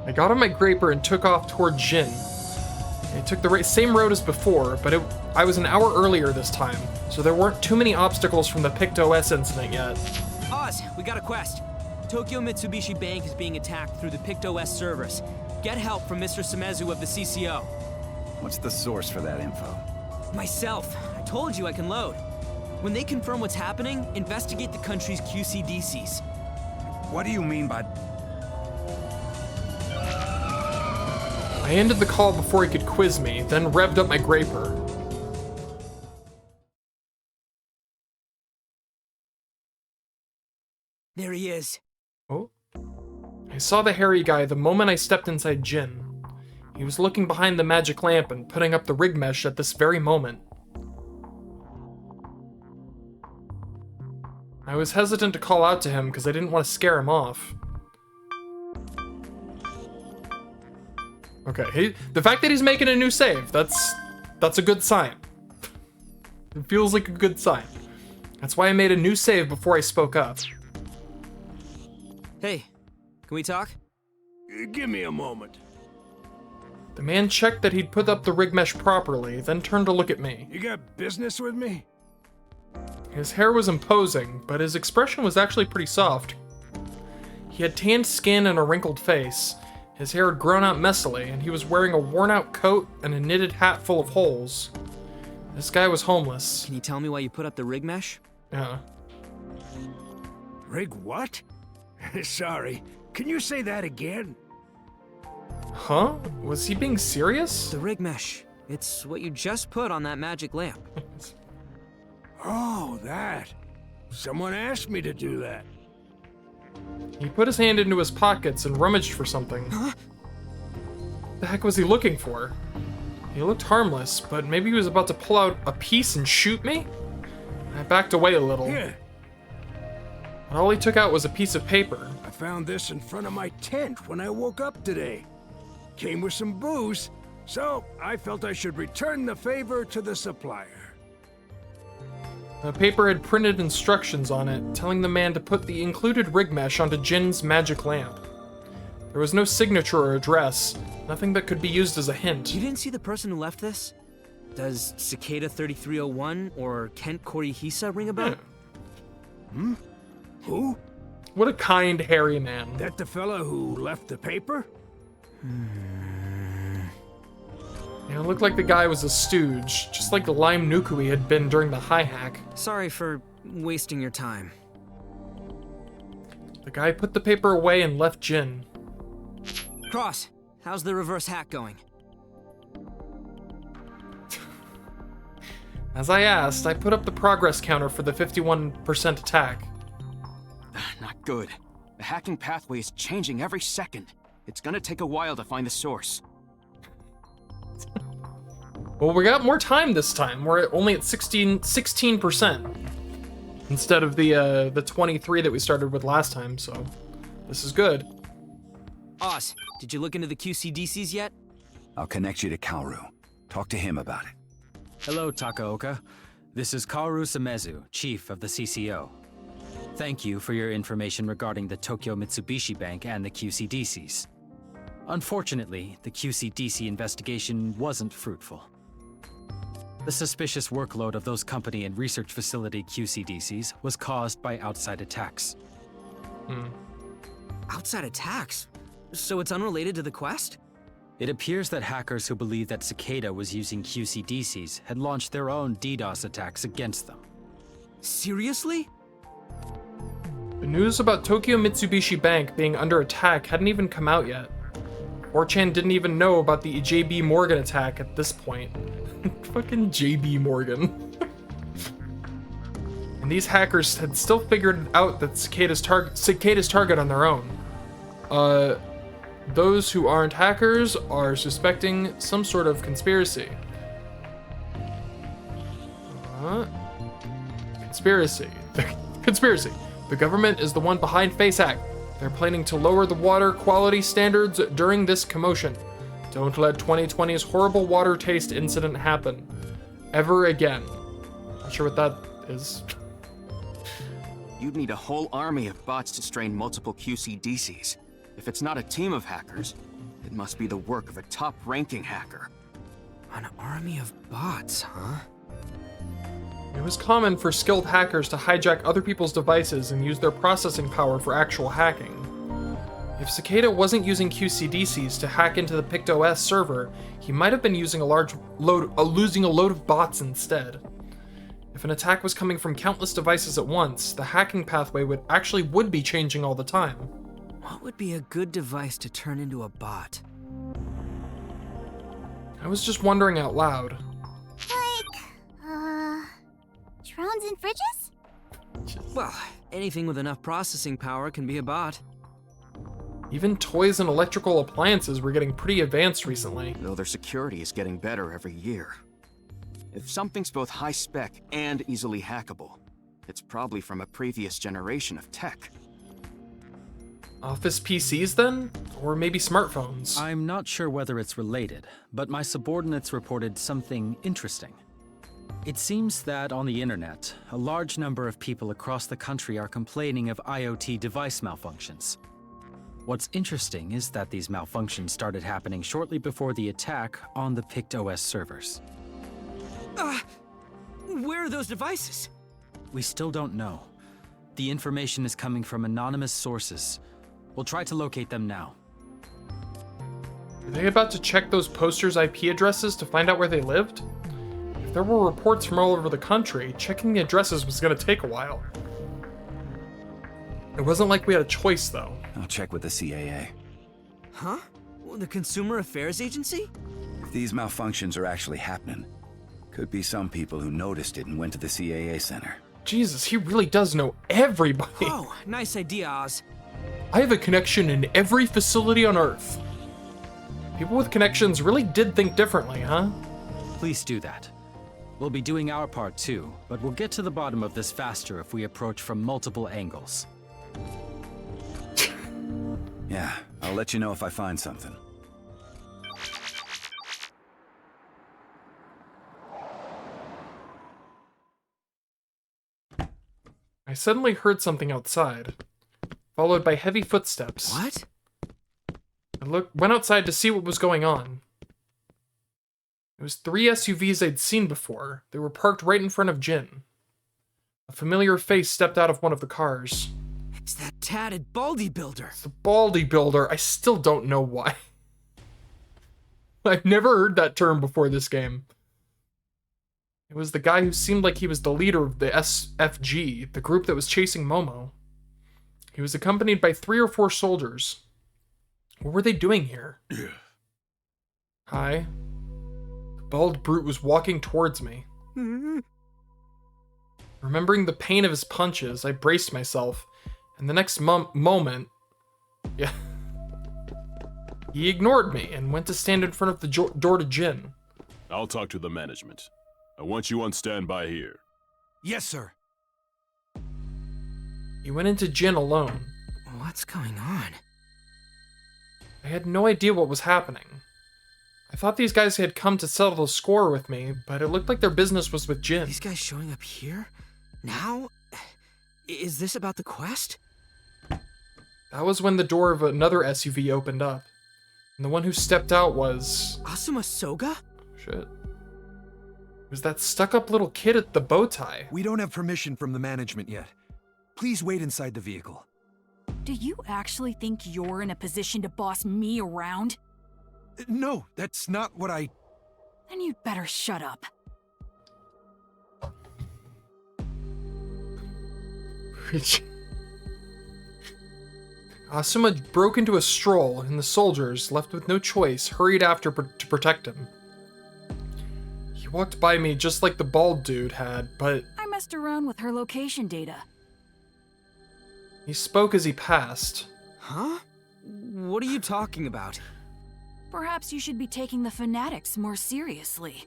I got on my graper and took off toward Jin. I took the same road as before, but I was an hour earlier this time, so there weren't too many obstacles from the PictOS incident yet. Oz, we got a quest. Tokyo Mitsubishi Bank is being attacked through the PictOS servers. Get help from Mr. Samezu of the CCO. What's the source for that info? Myself. I told you I can load. When they confirm what's happening, investigate the country's QCDCs. What do you mean by... I ended the call before he could quiz me, then revved up my graper. There he is. Oh. I saw the hairy guy the moment I stepped inside Jin. He was looking behind the magic lamp and putting up the rig mesh at this very moment. I was hesitant to call out to him because I didn't want to scare him off. Okay, the fact that he's making a new save, that's a good sign. It feels like a good sign. That's why I made a new save before I spoke up. Hey, can we talk? Give me a moment. The man checked that he'd put up the rig mesh properly, then turned to look at me. You got business with me? His hair was imposing, but his expression was actually pretty soft. He had tanned skin and a wrinkled face. His hair had grown out messily, and he was wearing a worn-out coat and a knitted hat full of holes. This guy was homeless. Can you tell me why you put up the rig mesh? Yeah. Rig what? Sorry, can you say that again? Huh? Was he being serious? The rig mesh. It's what you just put on that magic lamp. Oh, that. Someone asked me to do that. He put his hand into his pockets and rummaged for something. Huh? The heck was he looking for? He looked harmless, but maybe he was about to pull out a piece and shoot me? I backed away a little. Yeah. And all he took out was a piece of paper. I found this in front of my tent when I woke up today. Came with some booze, so I felt I should return the favor to the supplier. The paper had printed instructions on it, telling the man to put the included rig mesh onto Jin's magic lamp. There was no signature or address, nothing that could be used as a hint. You didn't see the person who left this? Does Cicada 3301 or Kent Korihisa ring a bell? Hmm? Who? What a kind, hairy man. That the fella who left the paper? It looked like the guy was a stooge, just like the Lime Nukui had been during the high hack. Sorry for wasting your time. The guy put the paper away and left Jin. Cross, how's the reverse hack going? As I asked, I put up the progress counter for the 51% attack. Not good. The hacking pathway is changing every second. It's gonna take a while to find the source. Well, we got more time this time. We're only at 16% instead of the 23 that we started with last time, so this is good. Oz, did you look into the QCDCs yet? I'll connect you to Kaoru. Talk to him about it. Hello, Takaoka. This is Kaoru Samezu, Chief of the CCO. Thank you for your information regarding the Tokyo Mitsubishi Bank and the QCDCs. Unfortunately, the QCDC investigation wasn't fruitful. The suspicious workload of those company and research facility QCDCs was caused by outside attacks. Outside attacks? So it's unrelated to the quest? It appears that hackers who believed that Cicada was using QCDCs had launched their own DDoS attacks against them. Seriously? The news about Tokyo Mitsubishi Bank being under attack hadn't even come out yet. 4chan didn't even know about the JB Morgan attack at this point. Fucking JB Morgan. And these hackers had still figured out that Cicada's target on their own. Those who aren't hackers are suspecting some sort of conspiracy. Conspiracy. Conspiracy. The government is the one behind FaceHack. They're planning to lower the water quality standards during this commotion. Don't let 2020's horrible water taste incident happen. Ever again. Not sure what that is. You'd need a whole army of bots to strain multiple QCDCs. If it's not a team of hackers, it must be the work of a top-ranking hacker. An army of bots, huh? It was common for skilled hackers to hijack other people's devices and use their processing power for actual hacking. If Cicada wasn't using QCDCs to hack into the PictOS server, he might have been using losing a load of bots instead. If an attack was coming from countless devices at once, the hacking pathway would be changing all the time. What would be a good device to turn into a bot? I was just wondering out loud. Drones and fridges? Well, anything with enough processing power can be a bot. Even toys and electrical appliances were getting pretty advanced recently. Though their security is getting better every year. If something's both high-spec and easily hackable, it's probably from a previous generation of tech. Office PCs then? Or maybe smartphones? I'm not sure whether it's related, but my subordinates reported something interesting. It seems that on the internet, a large number of people across the country are complaining of IoT device malfunctions. What's interesting is that these malfunctions started happening shortly before the attack on the PictOS servers. Where are those devices? We still don't know. The information is coming from anonymous sources. We'll try to locate them now. Are they about to check those posters' IP addresses to find out where they lived? If there were reports from all over the country, checking the addresses was gonna take a while. It wasn't like we had a choice, though. I'll check with the CAA. Huh? Well, the Consumer Affairs Agency? If these malfunctions are actually happening, could be some people who noticed it and went to the CAA center. Jesus, he really does know everybody. Oh, nice idea, Oz. I have a connection in every facility on Earth. People with connections really did think differently, huh? Please do that. We'll be doing our part too, but we'll get to the bottom of this faster if we approach from multiple angles. Yeah, I'll let you know if I find something. I suddenly heard something outside, followed by heavy footsteps. What? I went outside to see what was going on. It was 3 SUVs I'd seen before. They were parked right in front of Jin. A familiar face stepped out of one of the cars. It's that tatted baldy builder. It's the baldy builder. I still don't know why. I've never heard that term before this game. It was the guy who seemed like he was the leader of the SFG, the group that was chasing Momo. He was accompanied by 3 or 4 soldiers. What were they doing here? Hi. The bald brute was walking towards me. Remembering the pain of his punches, I braced myself, and the next moment, yeah, he ignored me and went to stand in front of the door to Jin. I'll talk to the management. I want you on standby here. Yes, sir. He went into Jin alone. What's going on? I had no idea what was happening. I thought these guys had come to settle the score with me, but it looked like their business was with Jin. These guys showing up here? Now? Is this about the quest? That was when the door of another SUV opened up. And the one who stepped out was... Asuma Soga? Shit. It was that stuck-up little kid at the bow tie. We don't have permission from the management yet. Please wait inside the vehicle. Do you actually think you're in a position to boss me around? No, that's not what I... Then you'd better shut up. Asuma broke into a stroll, and the soldiers, left with no choice, hurried after to protect him. He walked by me just like the bald dude had, but... I messed around with her location data. He spoke as he passed. Huh? What are you talking about? Perhaps you should be taking the fanatics more seriously.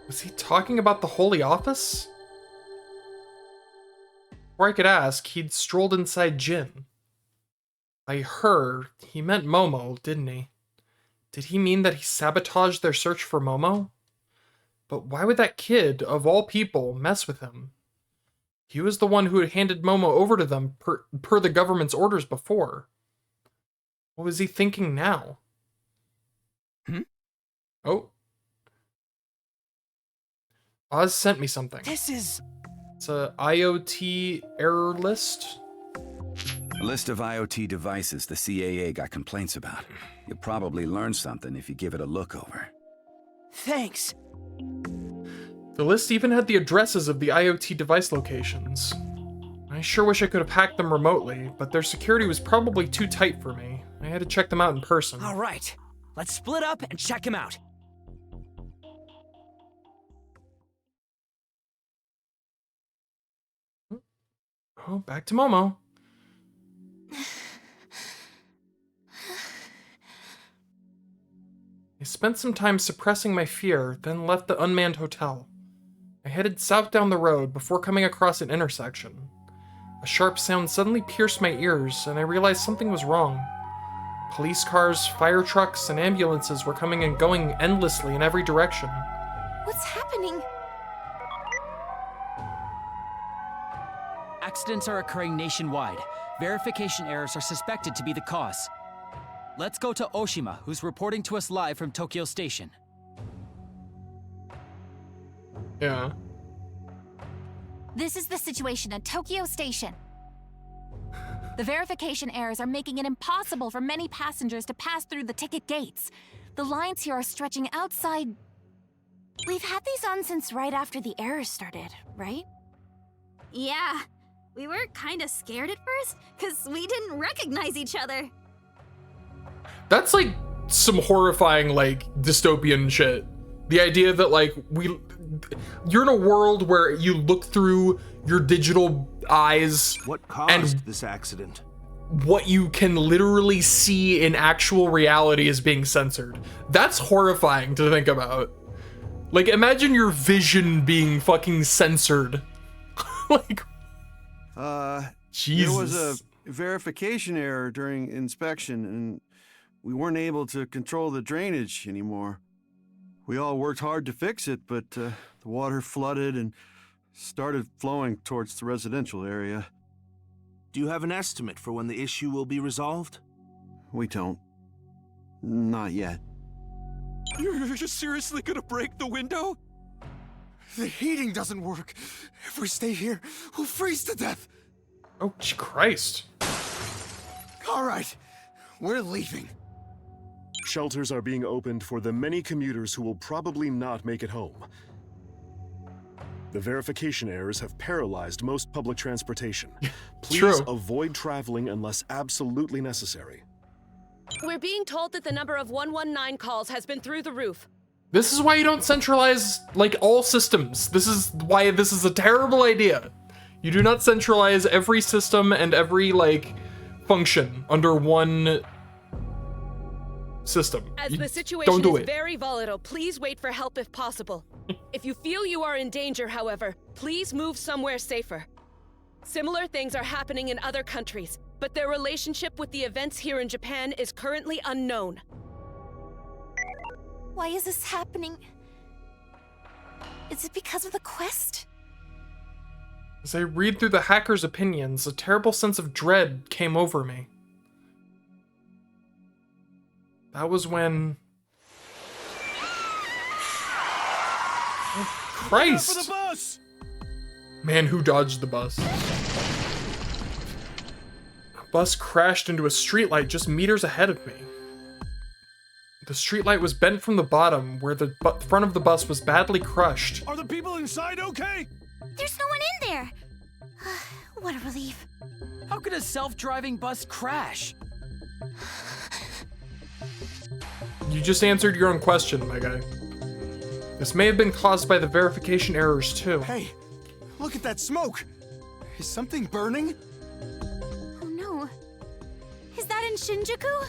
Was he talking about the Holy Office? Before I could ask, he'd strolled inside Jin. By her, he meant Momo, didn't he? Did he mean that he sabotaged their search for Momo? But why would that kid, of all people, mess with him? He was the one who had handed Momo over to them per the government's orders before. What was he thinking now? Oh. Oz sent me something. This is... It's a IoT error list. A list of IoT devices the CAA got complaints about. You'll probably learn something if you give it a look over. Thanks. The list even had the addresses of the IoT device locations. I sure wish I could have hacked them remotely, but their security was probably too tight for me. I had to check them out in person. All right, let's split up and check him out. Oh, back to Momo. I spent some time suppressing my fear, then left the unmanned hotel. I headed south down the road before coming across an intersection. A sharp sound suddenly pierced my ears, and I realized something was wrong. Police cars, fire trucks, and ambulances were coming and going endlessly in every direction. What's happening? Accidents are occurring nationwide. Verification errors are suspected to be the cause. Let's go to Oshima, who's reporting to us live from Tokyo Station. Yeah. This is the situation at Tokyo Station. The verification errors are making it impossible for many passengers to pass through the ticket gates. The lines here are stretching outside... We've had these on since right after the errors started, right? Yeah. We were kinda scared at first, because we didn't recognize each other. That's like some horrifying, like, dystopian shit. The idea that, like, you're in a world where you look through your digital eyes. What caused this accident? What you can literally see in actual reality is being censored. That's horrifying to think about. Like, imagine your vision being fucking censored. Like, Jesus. There was a verification error during inspection, and we weren't able to control the drainage anymore. We all worked hard to fix it, but the water flooded and started flowing towards the residential area. Do you have an estimate for when the issue will be resolved? We don't. Not yet. You're just seriously gonna break the window? The heating doesn't work. If we stay here, we'll freeze to death. Oh, Christ. All right, we're leaving. Shelters are being opened for the many commuters who will probably not make it home. The verification errors have paralyzed most public transportation. Please avoid traveling unless absolutely necessary. We're being told that the number of 119 calls has been through the roof. This is why you don't centralize, like, all systems. This is why this is a terrible idea. You do not centralize every system and every, like, function under one system. As the situation is very volatile, please wait for help if possible. If you feel you are in danger, however, please move somewhere safer. Similar things are happening in other countries, but their relationship with the events here in Japan is currently unknown. Why is this happening? Is it because of the quest? As I read through the hacker's opinions, a terrible sense of dread came over me. That was when... Oh, Christ! For the bus! Man, who dodged the bus? A bus crashed into a streetlight just meters ahead of me. The streetlight was bent from the bottom, where the front of the bus was badly crushed. Are the people inside okay? There's no one in there. What a relief. How could a self-driving bus crash? You just answered your own question, my guy. This may have been caused by the verification errors, too. Hey, look at that smoke. Is something burning? Oh no. Is that in Shinjuku?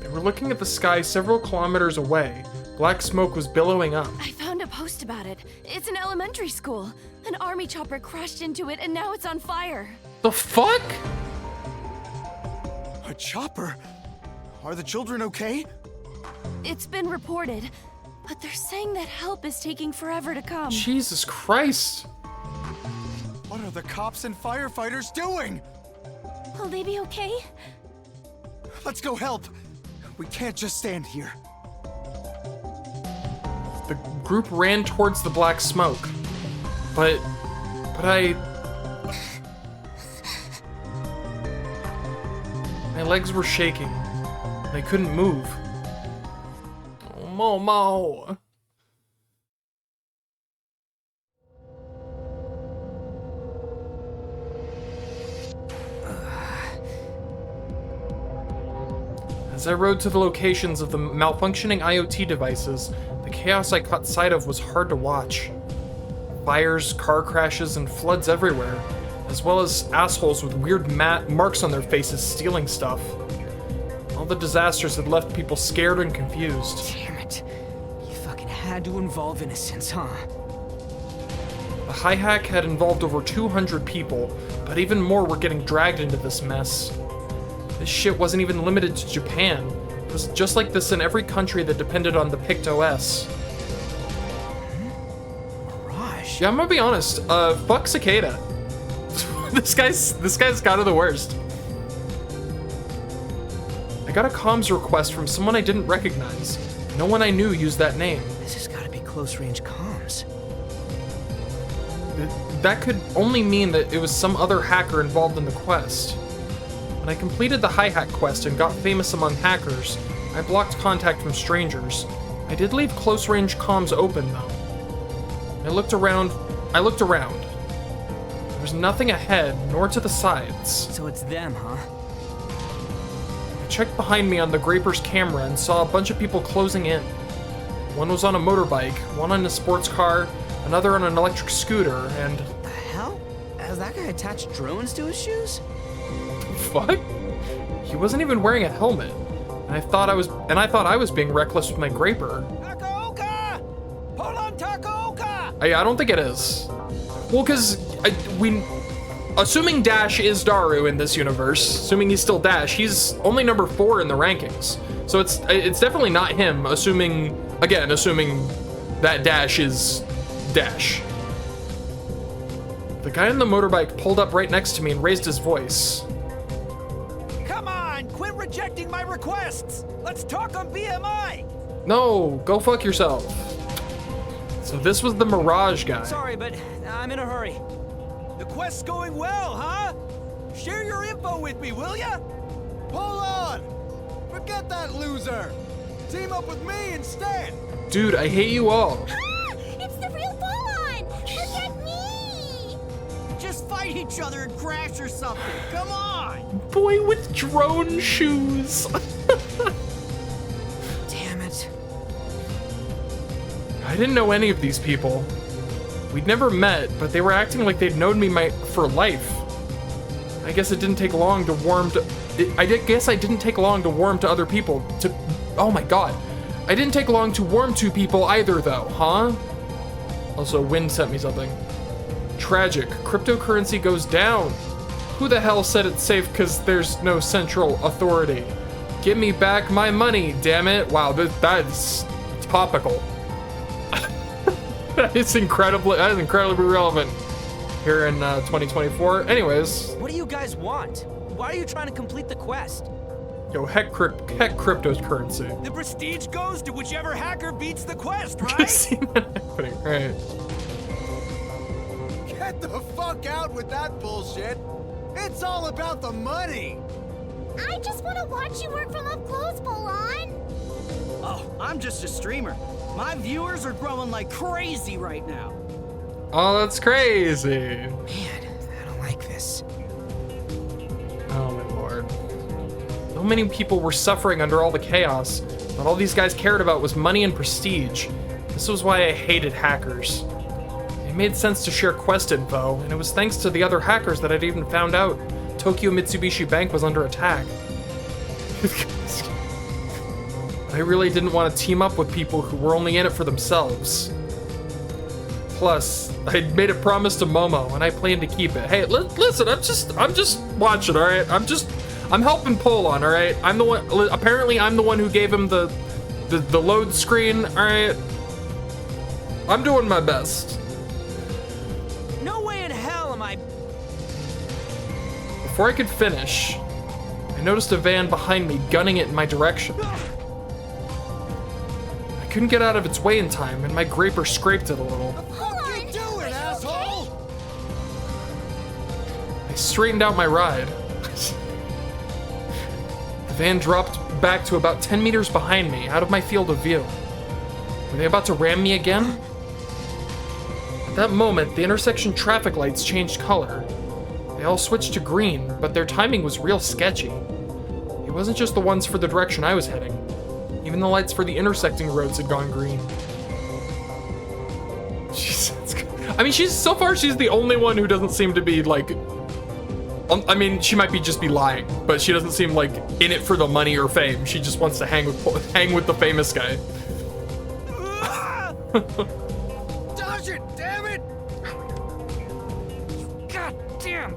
They were looking at the sky several kilometers away. Black smoke was billowing up. I found a post about it. It's an elementary school. An army chopper crashed into it and now it's on fire. The fuck? A chopper? Are the children okay? It's been reported, but they're saying that help is taking forever to come. Jesus Christ. What are the cops and firefighters doing? Will they be okay? Let's go help. We can't just stand here. The group ran towards the black smoke. But my legs were shaking, and I couldn't move. Oh, Momo. As I rode to the locations of the malfunctioning IoT devices, the chaos I caught sight of was hard to watch. Fires, car crashes, and floods everywhere, as well as assholes with weird marks on their faces stealing stuff. All the disasters had left people scared and confused. Damn it. You fucking had to involve innocents, huh? The hi-hack had involved over 200 people, but even more were getting dragged into this mess. This shit wasn't even limited to Japan. It was just like this in every country that depended on the Pict OS. Mirage? Yeah, I'm gonna be honest. Fuck Cicada. This guy's kind of the worst. I got a comms request from someone I didn't recognize. No one I knew used that name. This has gotta be close-range comms. That could only mean that it was some other hacker involved in the quest. When I completed the hi-hack quest and got famous among hackers, I blocked contact from strangers. I did leave close-range comms open, though. I looked around. There was nothing ahead, nor to the sides. So it's them, huh? I checked behind me on the Graper's camera and saw a bunch of people closing in. One was on a motorbike, one on a sports car, another on an electric scooter, and... What the hell? Has that guy attached drones to his shoes? Fuck? He wasn't even wearing a helmet. And I thought I was being reckless with my Graper. Takaoka! Hold on, Takaoka! I don't think it is. Well, because assuming Dash is Daru in this universe, assuming he's still Dash, he's only number 4 in the rankings. So it's definitely not him, assuming that Dash is Dash. The guy on the motorbike pulled up right next to me and raised his voice. Come on, quit rejecting my requests! Let's talk on BMI! No, go fuck yourself. So this was the Mirage guy. Sorry, but I'm in a hurry. The quest's going well, huh? Share your info with me, will ya? Hold on! Forget that loser! Team up with me instead! Dude, I hate you all. Ah! It's the real Bolon! Look at me! Just fight each other and crash or something, come on! Boy with drone shoes. Damn it. I didn't know any of these people. We'd never met, but they were acting like they'd known me for life. I guess it didn't take long to warm to... I didn't take long to warm to other people. Oh my god. I didn't take long to warm to people either, though, huh? Also, Wind sent me something. Tragic. Cryptocurrency goes down. Who the hell said it's safe because there's no central authority? Give me back my money, damn it. Wow, that's topical. That is incredibly relevant here in 2024. Anyways. What do you guys want? Why are you trying to complete the quest? Yo, heck cryptocurrency. The prestige goes to whichever hacker beats the quest, right? Right. Get the fuck out with that bullshit. It's all about the money. I just want to watch you work from up close, Polon. Oh, I'm just a streamer. My viewers are growing like crazy right now. Oh, that's crazy. Man, I don't like this. Oh my lord. So many people were suffering under all the chaos, but all these guys cared about was money and prestige. This was why I hated hackers. It made sense to share quest info, and it was thanks to the other hackers that I'd even found out Tokyo Mitsubishi Bank was under attack. I really didn't want to team up with people who were only in it for themselves. Plus, I'd made a promise to Momo, and I planned to keep it. Hey, listen, I'm just watching, all right? I'm helping Polon, all right? I'm the one. Apparently, I'm the one who gave him the load screen, all right? I'm doing my best. No way in hell am I. Before I could finish, I noticed a van behind me gunning it in my direction. I couldn't get out of its way in time, and my graper scraped it a little. What you doing, asshole? I straightened out my ride. The van dropped back to about 10 meters behind me, out of my field of view. Were they about to ram me again? At that moment, the intersection traffic lights changed color. They all switched to green, but their timing was real sketchy. It wasn't just the ones for the direction I was heading. Even the lights for the intersecting roads had gone green. I mean, she's the only one who doesn't seem to be like. I mean, she might just be lying, but she doesn't seem like in it for the money or fame. She just wants to hang with the famous guy. Dodge it, damn it! God damn!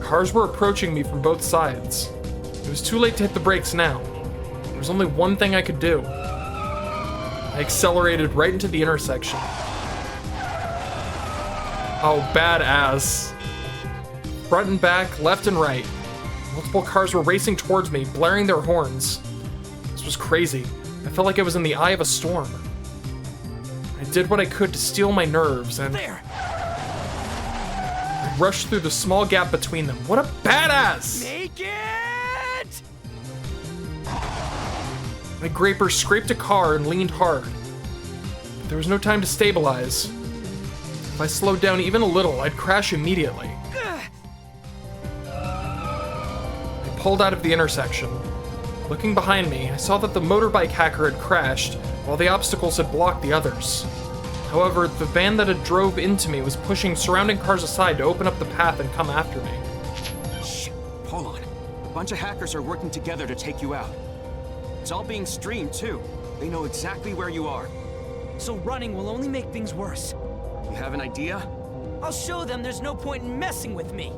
Cars were approaching me from both sides. It was too late to hit the brakes now. There was only one thing I could do. I accelerated right into the intersection. Oh, badass. Front and back, left and right. Multiple cars were racing towards me, blaring their horns. This was crazy. I felt like I was in the eye of a storm. I did what I could to steel my nerves and I rushed through the small gap between them. What a badass! Make it! My graper scraped a car and leaned hard. But there was no time to stabilize. If I slowed down even a little, I'd crash immediately. I pulled out of the intersection. Looking behind me, I saw that the motorbike hacker had crashed, while the obstacles had blocked the others. However, the van that had drove into me was pushing surrounding cars aside to open up the path and come after me. Shh, hold on. A bunch of hackers are working together to take you out. It's all being streamed, too. They know exactly where you are. So running will only make things worse. You have an idea? I'll show them there's no point in messing with me.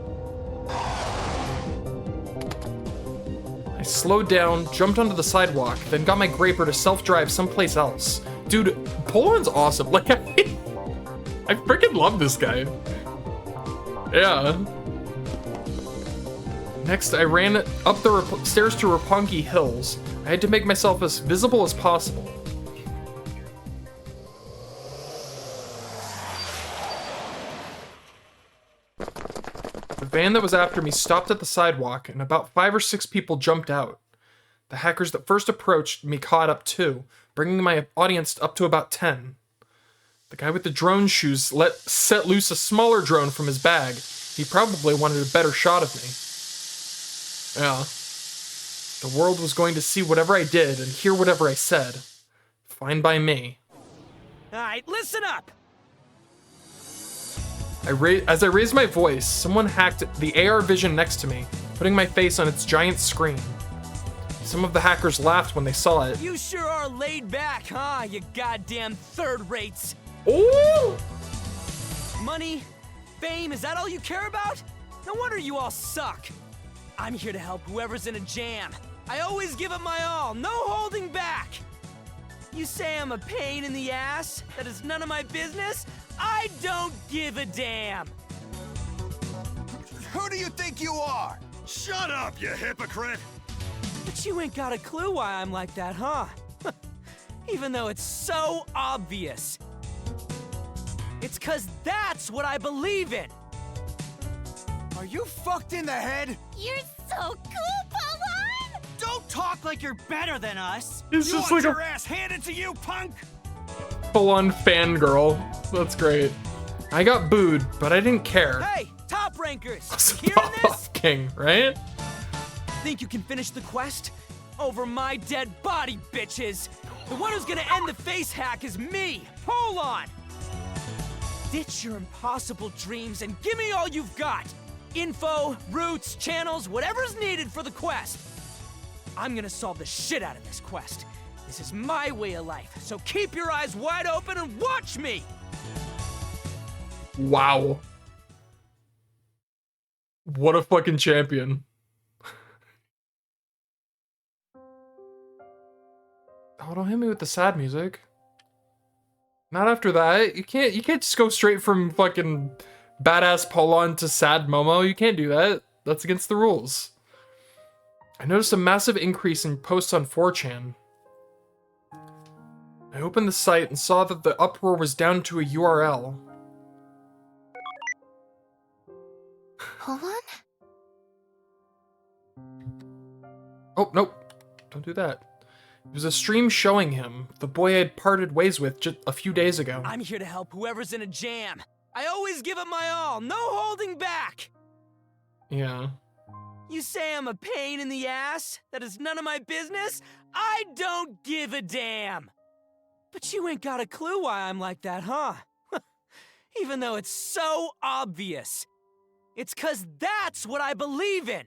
I slowed down, jumped onto the sidewalk, then got my graper to self-drive someplace else. Dude, Polon's awesome. Like, I freaking love this guy. Yeah. Next, I ran up the stairs to Roppongi Hills. I had to make myself as visible as possible. The van that was after me stopped at the sidewalk, and about 5 or 6 people jumped out. The hackers that first approached me caught up too, bringing my audience up to about 10. The guy with the drone shoes set loose a smaller drone from his bag. He probably wanted a better shot of me. Yeah. The world was going to see whatever I did and hear whatever I said. Fine by me. Alright, listen up! As I raised my voice, someone hacked the AR vision next to me, putting my face on its giant screen. Some of the hackers laughed when they saw it. You sure are laid back, huh, you goddamn third rates? Ooh! Money? Fame? Is that all you care about? No wonder you all suck. I'm here to help whoever's in a jam. I always give it my all, no holding back! You say I'm a pain in the ass? That is none of my business? I don't give a damn! Who do you think you are? Shut up, you hypocrite! But you ain't got a clue why I'm like that, huh? Even though it's so obvious. It's 'cause that's what I believe in! Are you fucked in the head? You're so cool, Pawan! Don't talk like you're better than us! It's You just want like your a ass handed to you, punk? full-on fangirl. That's great. I got booed, but I didn't care. Hey, top rankers! You hearing this? King, right? Think you can finish the quest? Over my dead body, bitches! The one who's gonna end the face hack is me! Hold on! Ditch your impossible dreams and give me all you've got! Info, routes, channels, whatever's needed for the quest! I'm gonna solve the shit out of this quest. This is my way of life, so keep your eyes wide open and watch me! Wow. What a fucking champion. Oh, don't hit me with the sad music. Not after that. You can't just go straight from fucking badass Polon to sad Momo. You can't do that. That's against the rules. I noticed a massive increase in posts on 4chan. I opened the site and saw that the uproar was down to a URL. Polon? Oh, nope. Don't do that. It was a stream showing him, the boy I had parted ways with just a few days ago. I'm here to help whoever's in a jam. I always give it my all, no holding back! Yeah. You say I'm a pain in the ass? That is none of my business? I don't give a damn! But you ain't got a clue why I'm like that, huh? Even though it's so obvious. It's 'cause that's what I believe in!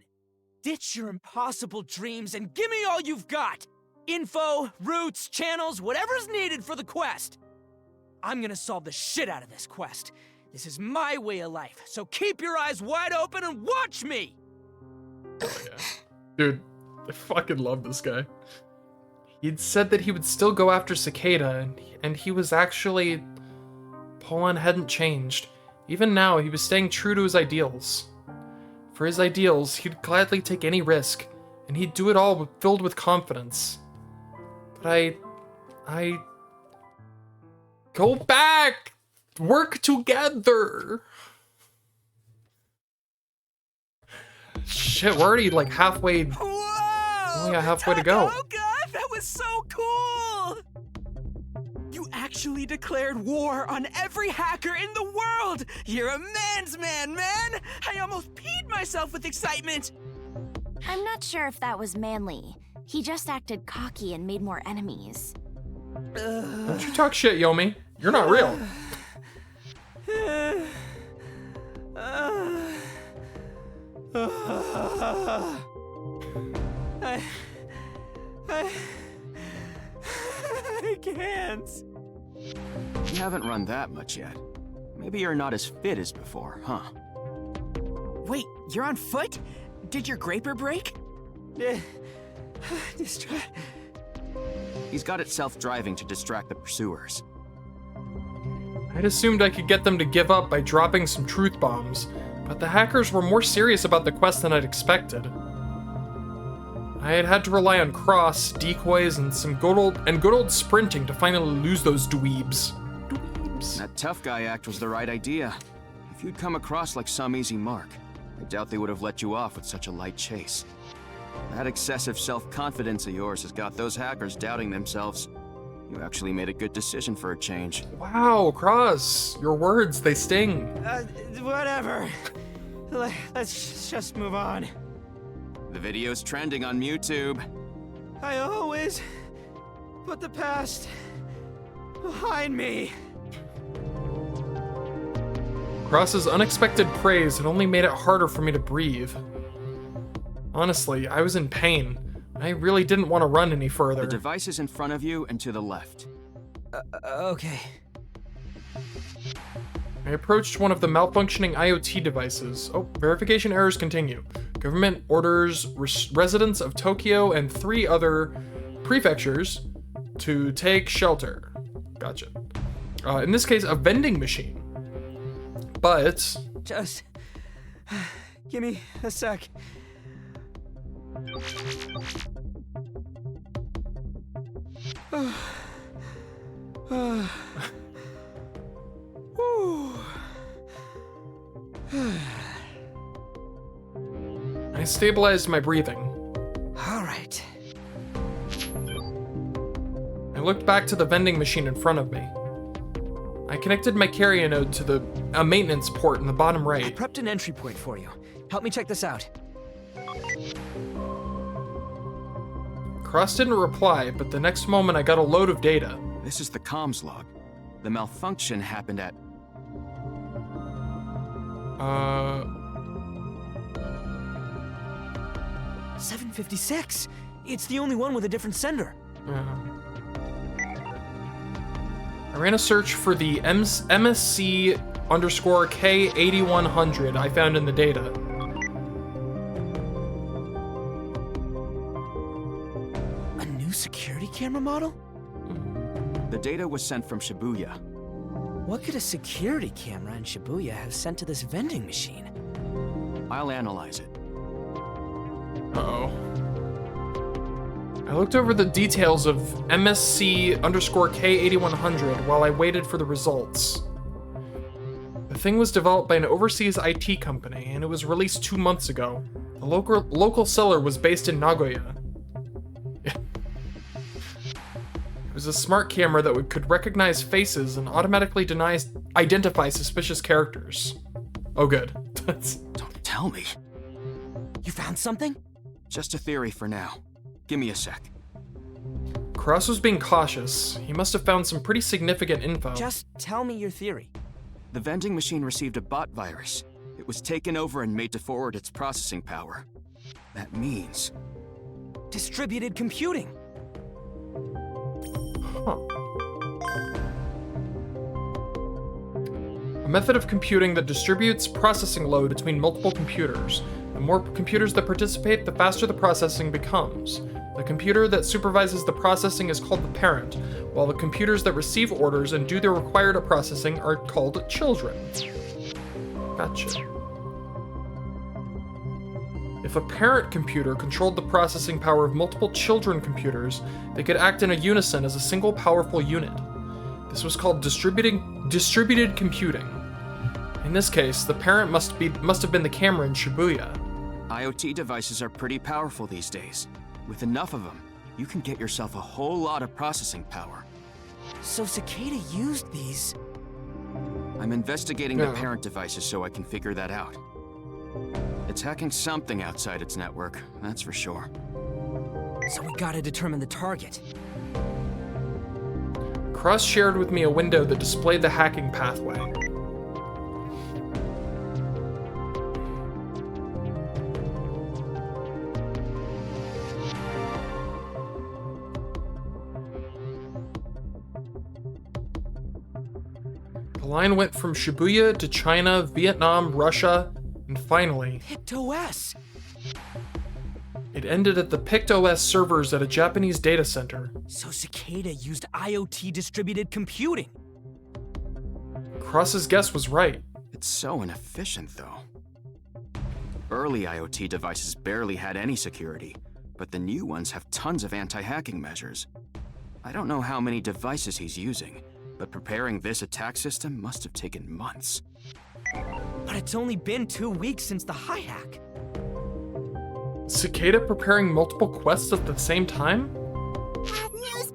Ditch your impossible dreams and give me all you've got! Info, routes, channels, whatever's needed for the quest! I'm gonna solve the shit out of this quest. This is my way of life, so keep your eyes wide open and watch me! Oh, yeah. Dude, I fucking love this guy. He'd said that he would still go after Cicada, and he was actually... Polon hadn't changed. Even now, he was staying true to his ideals. For his ideals, he'd gladly take any risk, and he'd do it all filled with confidence. But I... Go back! Work together! Shit, we're already like halfway... Whoa! Only got halfway to go. Oh god, that was so cool! You actually declared war on every hacker in the world! You're a man's man, man! I almost peed myself with excitement! I'm not sure if that was manly. He just acted cocky and made more enemies. Don't you talk shit, Yomi. You're not real. I can't. You haven't run that much yet. Maybe you're not as fit as before, huh? Wait, you're on foot? Did your graper break? He's got it self-driving to distract the pursuers. I'd assumed I could get them to give up by dropping some truth bombs, but the hackers were more serious about the quest than I'd expected. I had had to rely on cross, decoys, and some good old sprinting to finally lose those dweebs. That tough guy act was the right idea. If you'd come across like some easy mark, I doubt they would have let you off with such a light chase. That excessive self-confidence of yours has got those hackers doubting themselves. You actually made a good decision for a change. Wow, Cross, your words, they sting. Whatever. Let's just move on. The video's trending on YouTube. I always put the past behind me. Cross's unexpected praise had only made it harder for me to breathe. Honestly, I was in pain. I really didn't want to run any further. The device is in front of you and to the left. Okay. I approached one of the malfunctioning IoT devices. Oh, verification errors continue. Government orders residents of Tokyo and 3 other prefectures to take shelter. Gotcha. In this case, a vending machine. But... Just... give me a sec. I stabilized my breathing. All right. I looked back to the vending machine in front of me. I connected my carrier node to a maintenance port in the bottom right. I prepped an entry point for you. Help me check this out. Cross didn't reply, but the next moment I got a load of data. This is the comms log. The malfunction happened at... 756. It's the only one with a different sender. I ran a search for the MSC_K8100 I found in the data. A new security camera model? The data was sent from Shibuya. What could a security camera in Shibuya have sent to this vending machine? I'll analyze it. Uh-oh. I looked over the details of MSC_K8100 while I waited for the results. The thing was developed by an overseas IT company, and it was released 2 months ago. The local seller was based in Nagoya. It was a smart camera that could recognize faces and automatically identify suspicious characters. Oh good. Don't tell me. You found something? Just a theory for now. Give me a sec. Cross was being cautious. He must have found some pretty significant info. Just tell me your theory. The vending machine received a bot virus. It was taken over and made to forward its processing power. That means... distributed computing. Huh. A method of computing that distributes processing load between multiple computers. The more computers that participate, the faster the processing becomes. The computer that supervises the processing is called the parent, while the computers that receive orders and do the required processing are called children. Gotcha. If a parent computer controlled the processing power of multiple children computers, they could act in a unison as a single powerful unit. This was called distributed computing. In this case, the parent must have been the camera in Shibuya. IoT devices are pretty powerful these days. With enough of them, you can get yourself a whole lot of processing power. So Cicada used these... I'm investigating the parent devices so I can figure that out. It's hacking something outside its network, that's for sure. So we gotta determine the target. Cross shared with me a window that displayed the hacking pathway. The line went from Shibuya to China, Vietnam, Russia, and finally... PictOS! It ended at the PictOS servers at a Japanese data center. So Cicada used IoT distributed computing. Cross's guess was right. It's so inefficient, though. Early IoT devices barely had any security, but the new ones have tons of anti-hacking measures. I don't know how many devices he's using, but preparing this attack system must have taken months. But it's only been 2 weeks since the high hack. Cicada preparing multiple quests at the same time?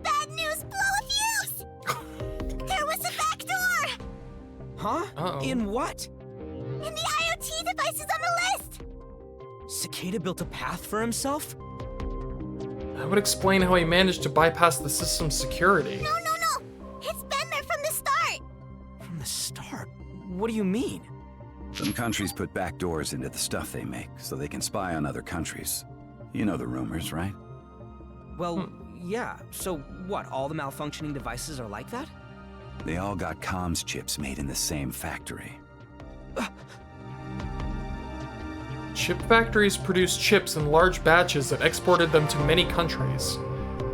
Bad news, blow a fuse! There was a back door! Huh? Uh-oh. In what? In the IoT devices on the list! Cicada built a path for himself? That would explain how he managed to bypass the system's security. No! It's been there from the start! From the start? What do you mean? Some countries put backdoors into the stuff they make, so they can spy on other countries. You know the rumors, right? Well, yeah. So what, all the malfunctioning devices are like that? They all got comms chips made in the same factory. Chip factories produced chips in large batches that exported them to many countries.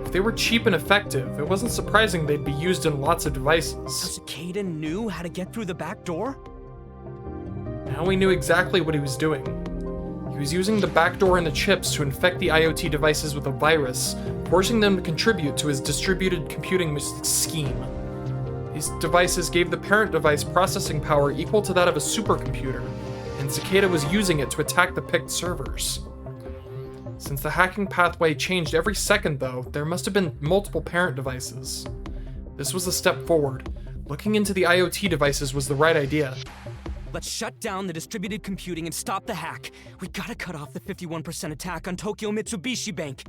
If they were cheap and effective, it wasn't surprising they'd be used in lots of devices. So Cicada knew how to get through the back door? Now he knew exactly what he was doing. He was using the back door in the chips to infect the IoT devices with a virus, forcing them to contribute to his distributed computing scheme. These devices gave the parent device processing power equal to that of a supercomputer, and Cicada was using it to attack the picked servers. Since the hacking pathway changed every second though, there must have been multiple parent devices. This was a step forward. Looking into the IoT devices was the right idea. Let's shut down the distributed computing and stop the hack. We gotta cut off the 51% attack on Tokyo Mitsubishi Bank.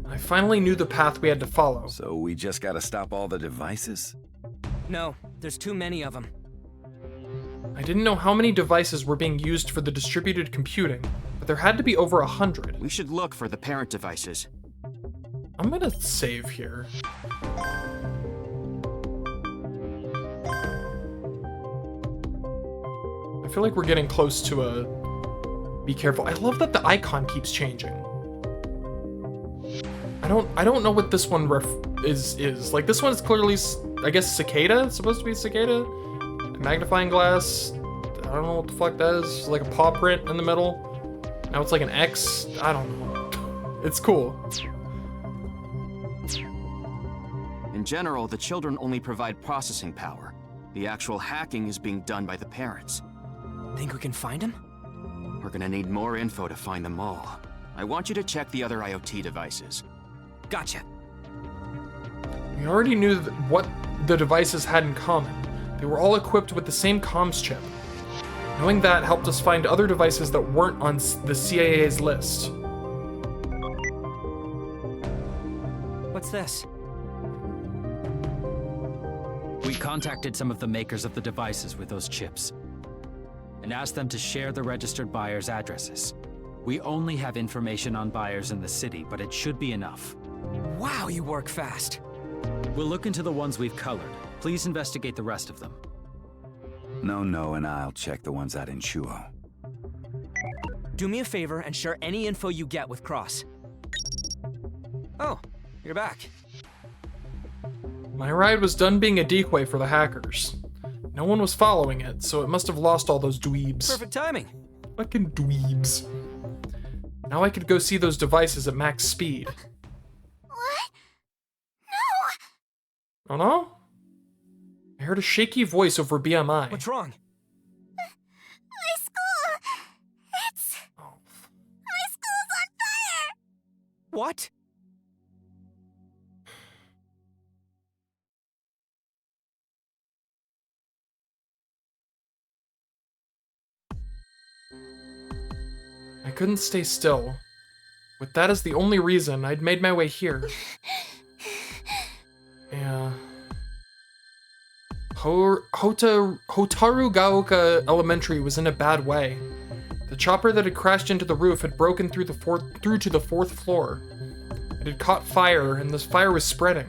I finally knew the path we had to follow. So we just gotta stop all the devices? No, there's too many of them. I didn't know how many devices were being used for the distributed computing, but there had to be over 100. We should look for the parent devices. I'm gonna save here. I feel like we're getting close to a... Be careful. I love that the icon keeps changing. I don't know what this one is. Like, this one is clearly, I guess, Cicada? It's supposed to be Cicada? A magnifying glass? I don't know what the fuck that is. Like a paw print in the middle. Now it's like an X. I don't know. It's cool. In general, the children only provide processing power. The actual hacking is being done by the parents. Think we can find him? We're gonna need more info to find them all. I want you to check the other IoT devices. Gotcha. We already knew what the devices had in common. They were all equipped with the same comms chip. Knowing that helped us find other devices that weren't on the CIA's list. What's this? We contacted some of the makers of the devices with those chips and asked them to share the registered buyers' addresses. We only have information on buyers in the city, but it should be enough. Wow, you work fast. We'll look into the ones we've colored. Please investigate the rest of them. No, and I'll check the ones out in Chuo. Do me a favor and share any info you get with Cross. Oh, you're back. My ride was done being a decoy for the hackers. No one was following it, so it must have lost all those dweebs. Perfect timing. Fucking dweebs. Now I could go see those devices at max speed. What? No! Oh no? I heard a shaky voice over BMI. What's wrong? My school! It's... My school's on fire! What? I couldn't stay still. With that as the only reason, I'd made my way here. Yeah. Hotarugaoka Elementary was in a bad way. The chopper that had crashed into the roof had broken through to the fourth floor. It had caught fire, and this fire was spreading.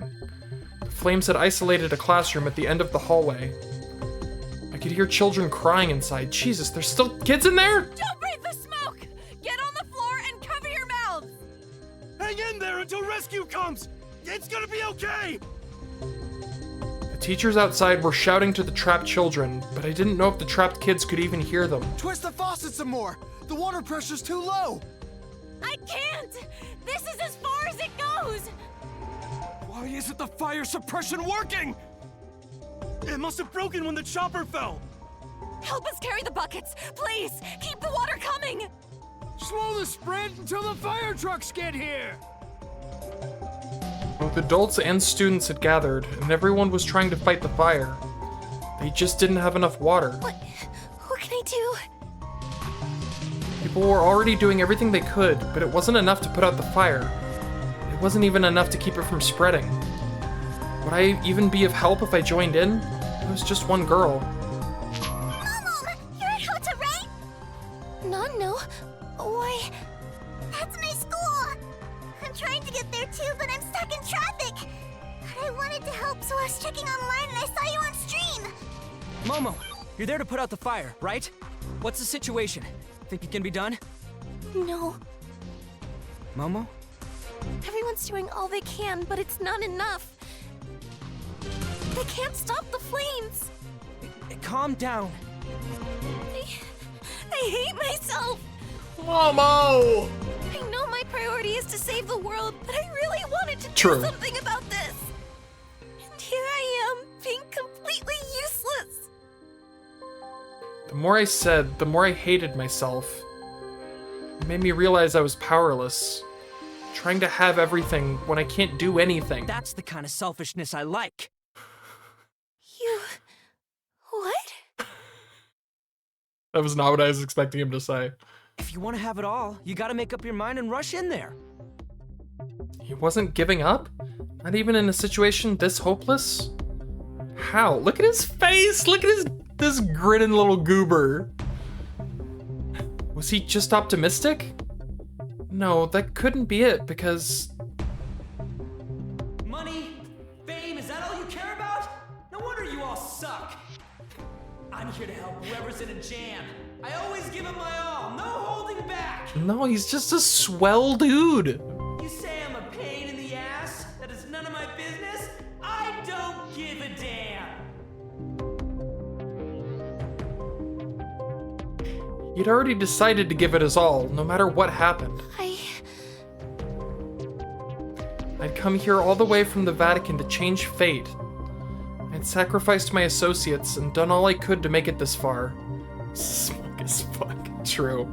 The flames had isolated a classroom at the end of the hallway. I could hear children crying inside. Jesus, there's still kids in there? Don't breathe the smoke! Get on the floor and cover your mouths! Hang in there until rescue comes! It's gonna be okay! The teachers outside were shouting to the trapped children, but I didn't know if the trapped kids could even hear them. Twist the faucet some more! The water pressure's too low! I can't! This is as far as it goes! Why isn't the fire suppression working? It must have broken when the chopper fell! Help us carry the buckets! Please! Keep the water coming! Slow the sprint until the fire trucks get here! Both adults and students had gathered, and everyone was trying to fight the fire. They just didn't have enough water. What can I do? People were already doing everything they could, but it wasn't enough to put out the fire. It wasn't even enough to keep it from spreading. Would I even be of help if I joined in? It was just one girl. Mom, you're at Hota, right? No. Why? That's my school! I'm trying to get there too, but I'm stuck in traffic! But I wanted to help, so I was checking online and I saw you on stream! Momo, you're there to put out the fire, right? What's the situation? Think it can be done? No. Momo? Everyone's doing all they can, but it's not enough. They can't stop the flames. Calm down. I hate myself. Momo! I know my priority is to save the world, but I really wanted to True. do something about this. And here I am, being completely useless. The more I said, the more I hated myself. It made me realize I was powerless. Trying to have everything when I can't do anything. That's the kind of selfishness I like. You... what? That was not what I was expecting him to say. If you want to have it all, you gotta make up your mind and rush in there. He wasn't giving up? Not even in a situation this hopeless? How? Look at his face! Look at this grinning little goober. Was he just optimistic? No, that couldn't be it, because... Money? Fame? Is that all you care about? No wonder you all suck. I'm here to help whoever's in a jam. I always give it my all, no holding back. No, he's just a swell dude. You say I'm a pain in the ass? That is none of my business? I don't give a damn. He'd already decided to give it his all, no matter what happened. I'd come here all the way from the Vatican to change fate. I'd sacrificed my associates and done all I could to make it this far. Smug as fuck. True.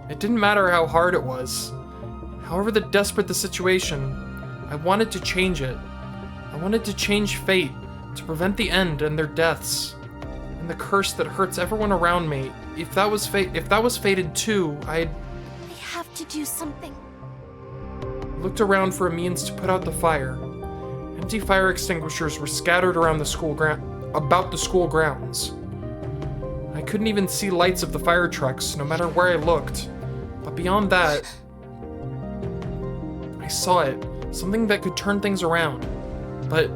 It didn't matter how hard it was. However desperate the situation, I wanted to change it. I wanted to change fate, to prevent the end and their deaths. And the curse that hurts everyone around me. If that was fated too, I have to do something. Looked around for a means to put out the fire. Empty fire extinguishers were scattered around the school grounds. I couldn't even see lights of the fire trucks, no matter where I looked. But beyond that, I saw it. Something that could turn things around. But...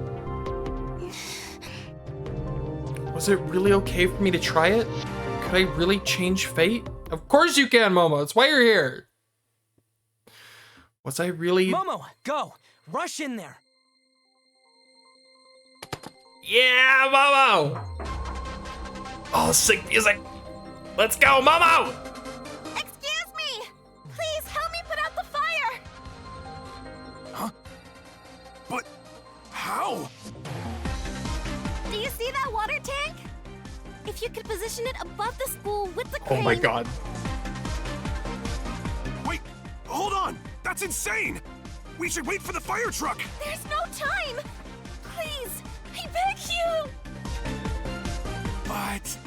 was it really okay for me to try it? Could I really change fate? Of course you can, Momo. That's why you're here. Was I really... Momo, go! Rush in there! Yeah, Momo! Oh, sick music! Let's go, Momo! Excuse me! Please help me put out the fire! Huh? But... how? Do you see that water tank? If you could position it above the school with the crane... Oh my god. Wait! Hold on! That's insane! We should wait for the fire truck! There's no time! Please! I beg you! But...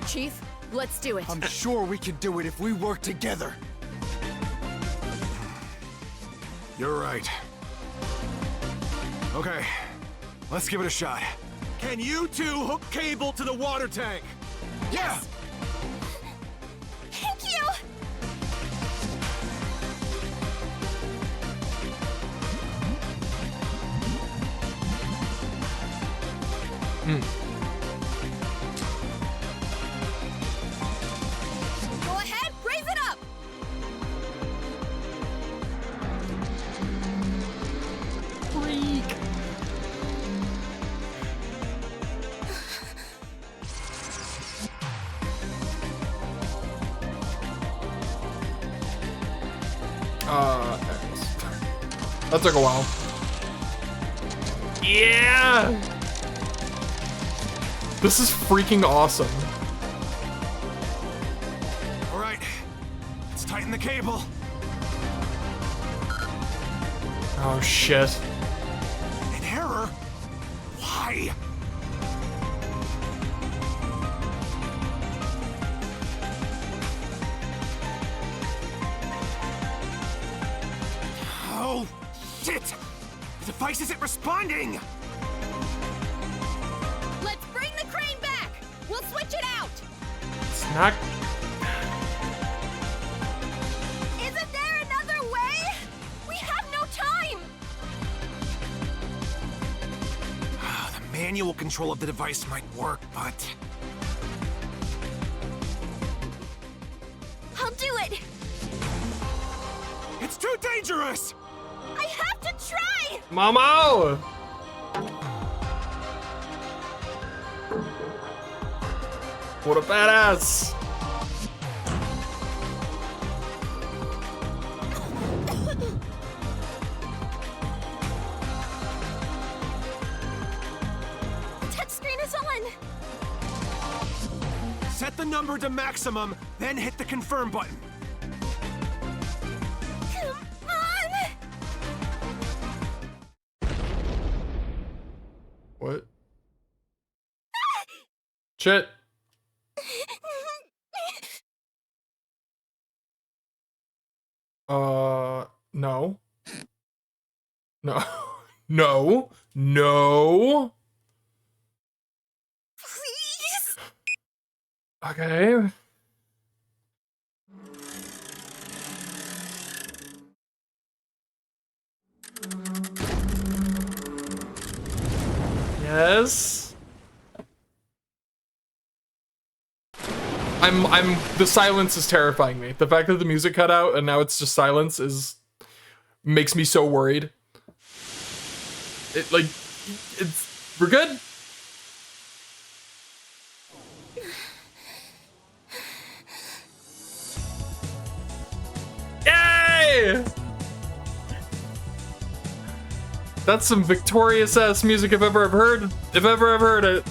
Chief, let's do it. I'm sure we can do it if we work together. You're right. Okay, let's give it a shot. Can you two hook cable to the water tank? Yeah! Thank you! Go ahead, raise it up! Freak. That took a while. Yeah! This is freaking awesome. All right, let's tighten the cable. Oh shit. An error? Why? Oh, shit! The device isn't responding! Let's bring the crane back! We'll switch it out! It's not... Isn't there another way? We have no time! The manual control of the device might work, but... I'll do too dangerous! I have to try! Momo! What a badass! Touchscreen is on! Set the number to maximum, then hit the confirm button. Come on! What? Shit. No. No. No. No. Please? Okay. Yes. The silence is terrifying me. The fact that the music cut out and now it's just silence makes me so worried. We're good? Yay! That's some victorious ass music if ever I've heard. If ever I've heard it.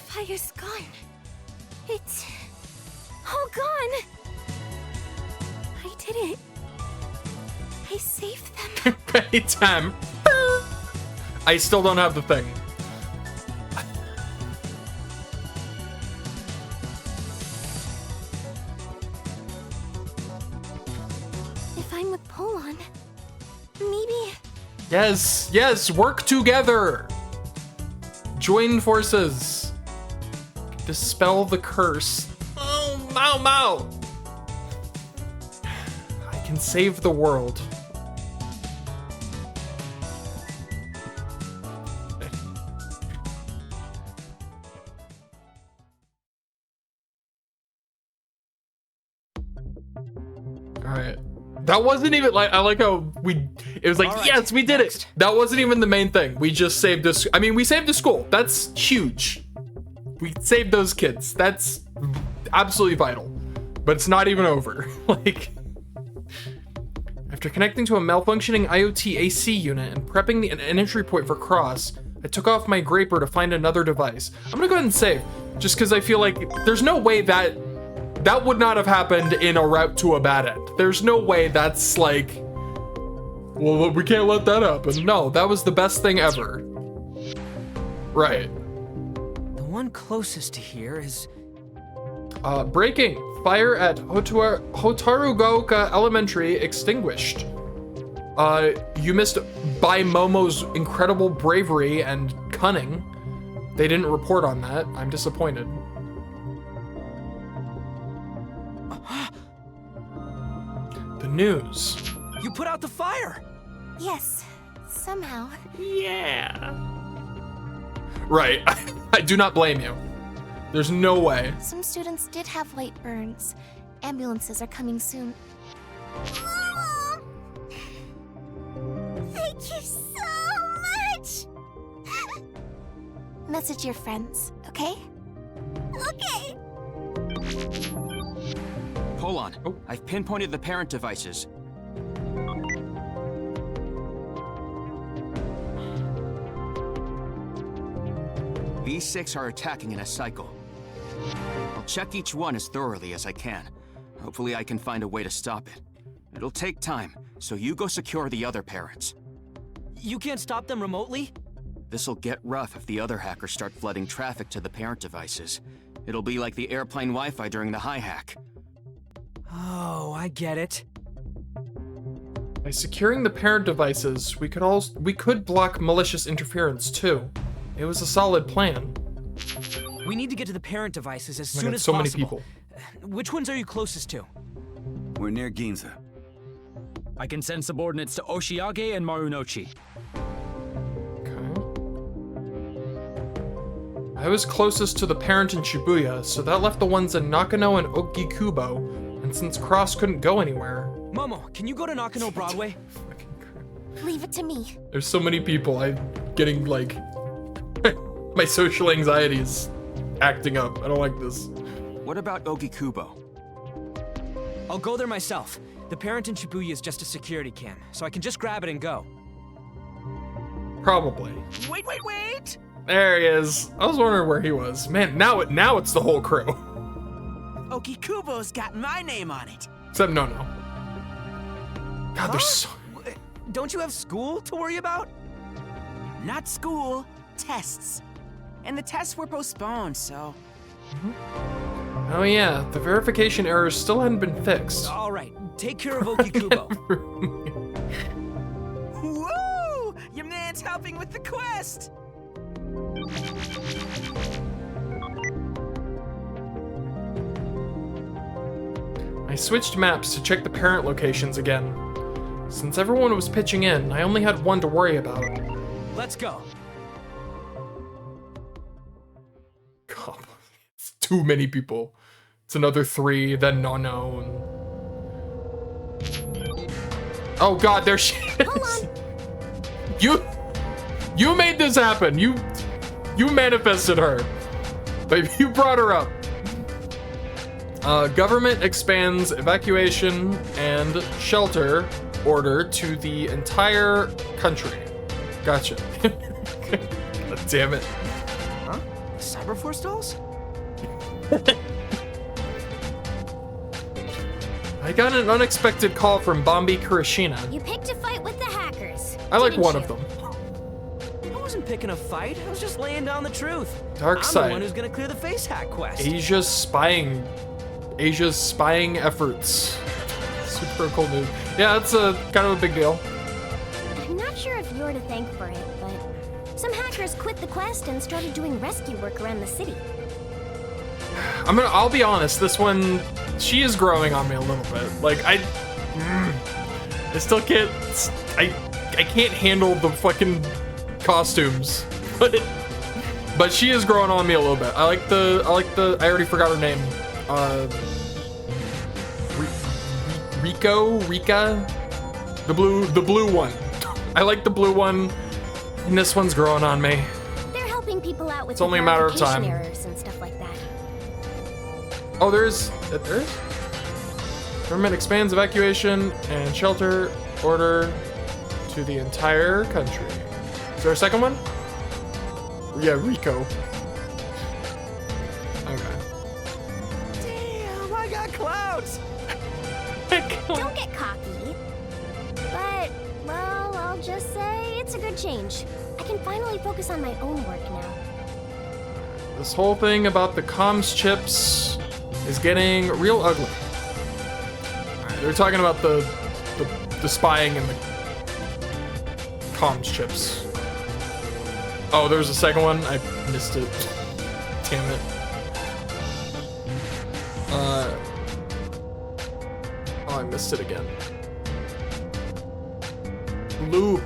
Fire's gone. It's all gone. I did it. I saved them. Anytime. I still don't have the thing. If I'm with Polon, maybe. Yes, yes, work together. Join forces. Dispel the curse. Oh, Mao Mao. I can save the world. Alright. That wasn't even like, I like how it was like, yes, we did it. That wasn't even the main thing. We just saved this. I mean, we saved the school. That's huge. We saved those kids. That's absolutely vital. But it's not even over. Like, after connecting to a malfunctioning IoT AC unit and prepping an entry point for Cross, I took off my Graper to find another device. I'm gonna go ahead and save, just because I feel like there's no way that would not have happened in a route to a bad end. There's no way that's like, well, we can't let that happen. No, that was the best thing ever. Right. The one closest to here is... Breaking. Fire at Hotarugaoka Elementary extinguished. You missed by Momo's incredible bravery and cunning. They didn't report on that. I'm disappointed. The news. You put out the fire! Yes, somehow. Yeah. Right. I do not blame you. There's no way. Some students did have light burns. Ambulances are coming soon. Mom! Thank you so much! Message your friends, okay? Okay. Polon, I've pinpointed the parent devices. These 6 are attacking in a cycle. I'll check each one as thoroughly as I can. Hopefully I can find a way to stop it. It'll take time, so you go secure the other parents. You can't stop them remotely? This'll get rough if the other hackers start flooding traffic to the parent devices. It'll be like the airplane Wi-Fi during the high hack. Oh, I get it. By securing the parent devices, we could block malicious interference too. It was a solid plan. We need to get to the parent devices as Oh my soon God, as so possible. many people. Which ones are you closest to? We're near Ginza. I can send subordinates to Oshiage and Marunouchi. I was closest to the parent in Shibuya, so that left the ones in Nakano and Ogikubo, and since Cross couldn't go anywhere, Momo, can you go to Nakano Broadway? Leave it to me. There's so many people. I'm getting like my social anxiety is acting up. I don't like this. What about Ogikubo? I'll go there myself. The parent in Shibuya is just a security cam, so I can just grab it and go. Probably. Wait! There he is. I was wondering where he was. Man, now it's the whole crew. Ogikubo's got my name on it. Except no. God, there's so... Don't you have school to worry about? Not school, tests. And the tests were postponed, so... Oh yeah, the verification errors still hadn't been fixed. All right, take care of Ogikubo. Woo! Your man's helping with the quest! I switched maps to check the parent locations again. Since everyone was pitching in, I only had one to worry about. Let's go. God, it's too many people. It's another 3, then no. Oh God, there she is. You made this happen. You manifested her. But you brought her up. Government expands evacuation and shelter order to the entire country. Gotcha. God damn it. Huh? Cyberforce dolls? I got an unexpected call from Bombi Kurashina. You picked a fight with the hackers. I like one of them. I wasn't picking a fight. I was just laying down the truth. Dark side. I'm the one who's gonna clear the face hack quest. Asia's spying efforts. Super cool news. Yeah, it's a kind of a big deal. I'm not sure if you're to thank for it, but some hackers quit the quest and started doing rescue work around the city. I'll be honest, this one, she is growing on me a little bit. Like, I still can't, I can't handle the fucking costumes, but she is growing on me a little bit. I I already forgot her name. Rika? The blue one. I like the blue one, and this one's growing on me. They're helping people out with It's only a matter of time. errors and stuff like that. Oh, there is? Government expands evacuation and shelter order to the entire country. Is there a second one? Yeah, Rico. Okay. Damn, I got clouds! Don't get cocky. But, well, I'll just say it's a good change. I can finally focus on my own work now. This whole thing about the comms chips is getting real ugly. Alright, they're talking about the spying and the comms chips. Oh, there's a second one? I missed it. Damn it. Oh, I missed it again. Loop.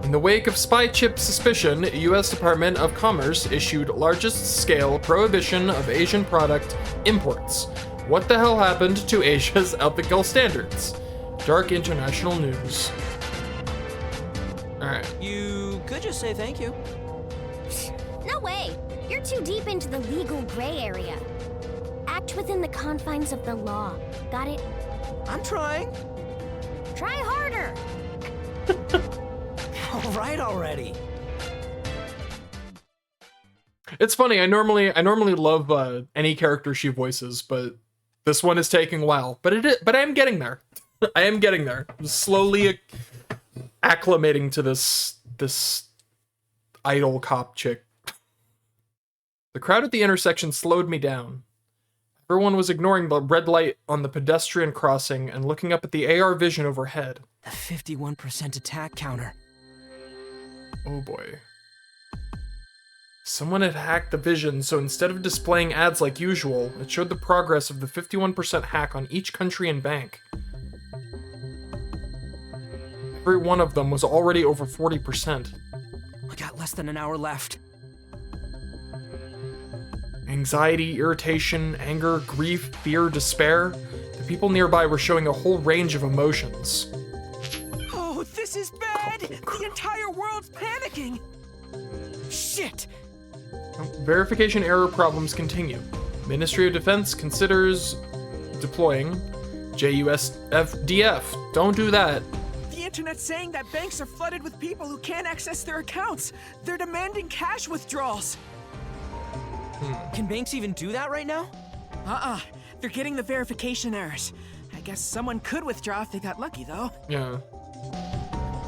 In the wake of spy chip suspicion, U.S. Department of Commerce issued largest-scale prohibition of Asian product imports. What the hell happened to Asia's ethical standards? Dark international news. Alright. You could just say thank you. No way! You're too deep into the legal gray area. Act within the confines of the law. Got it? I'm trying. Try harder! All right already. It's funny. I normally love any character she voices, but this one is taking a while. But I am getting there. I am getting there. I'm slowly acclimating to this idol cop chick. The crowd at the intersection slowed me down. Everyone was ignoring the red light on the pedestrian crossing and looking up at the AR vision overhead. The 51% attack counter. Oh boy. Someone had hacked the vision, so instead of displaying ads like usual, it showed the progress of the 51% hack on each country and bank. Every one of them was already over 40%. I got less than an hour left. Anxiety, irritation, anger, grief, fear, despair. The People nearby were showing a whole range of emotions. Oh, this is bad! The entire world's panicking! Shit! Verification error problems continue. Ministry of Defense considers deploying JUSFDF. Don't do that. The internet's saying that banks are flooded with people who can't access their accounts. They're demanding cash withdrawals. Can banks even do that right now? They're getting the verification errors. I guess someone could withdraw if they got lucky, though. Yeah.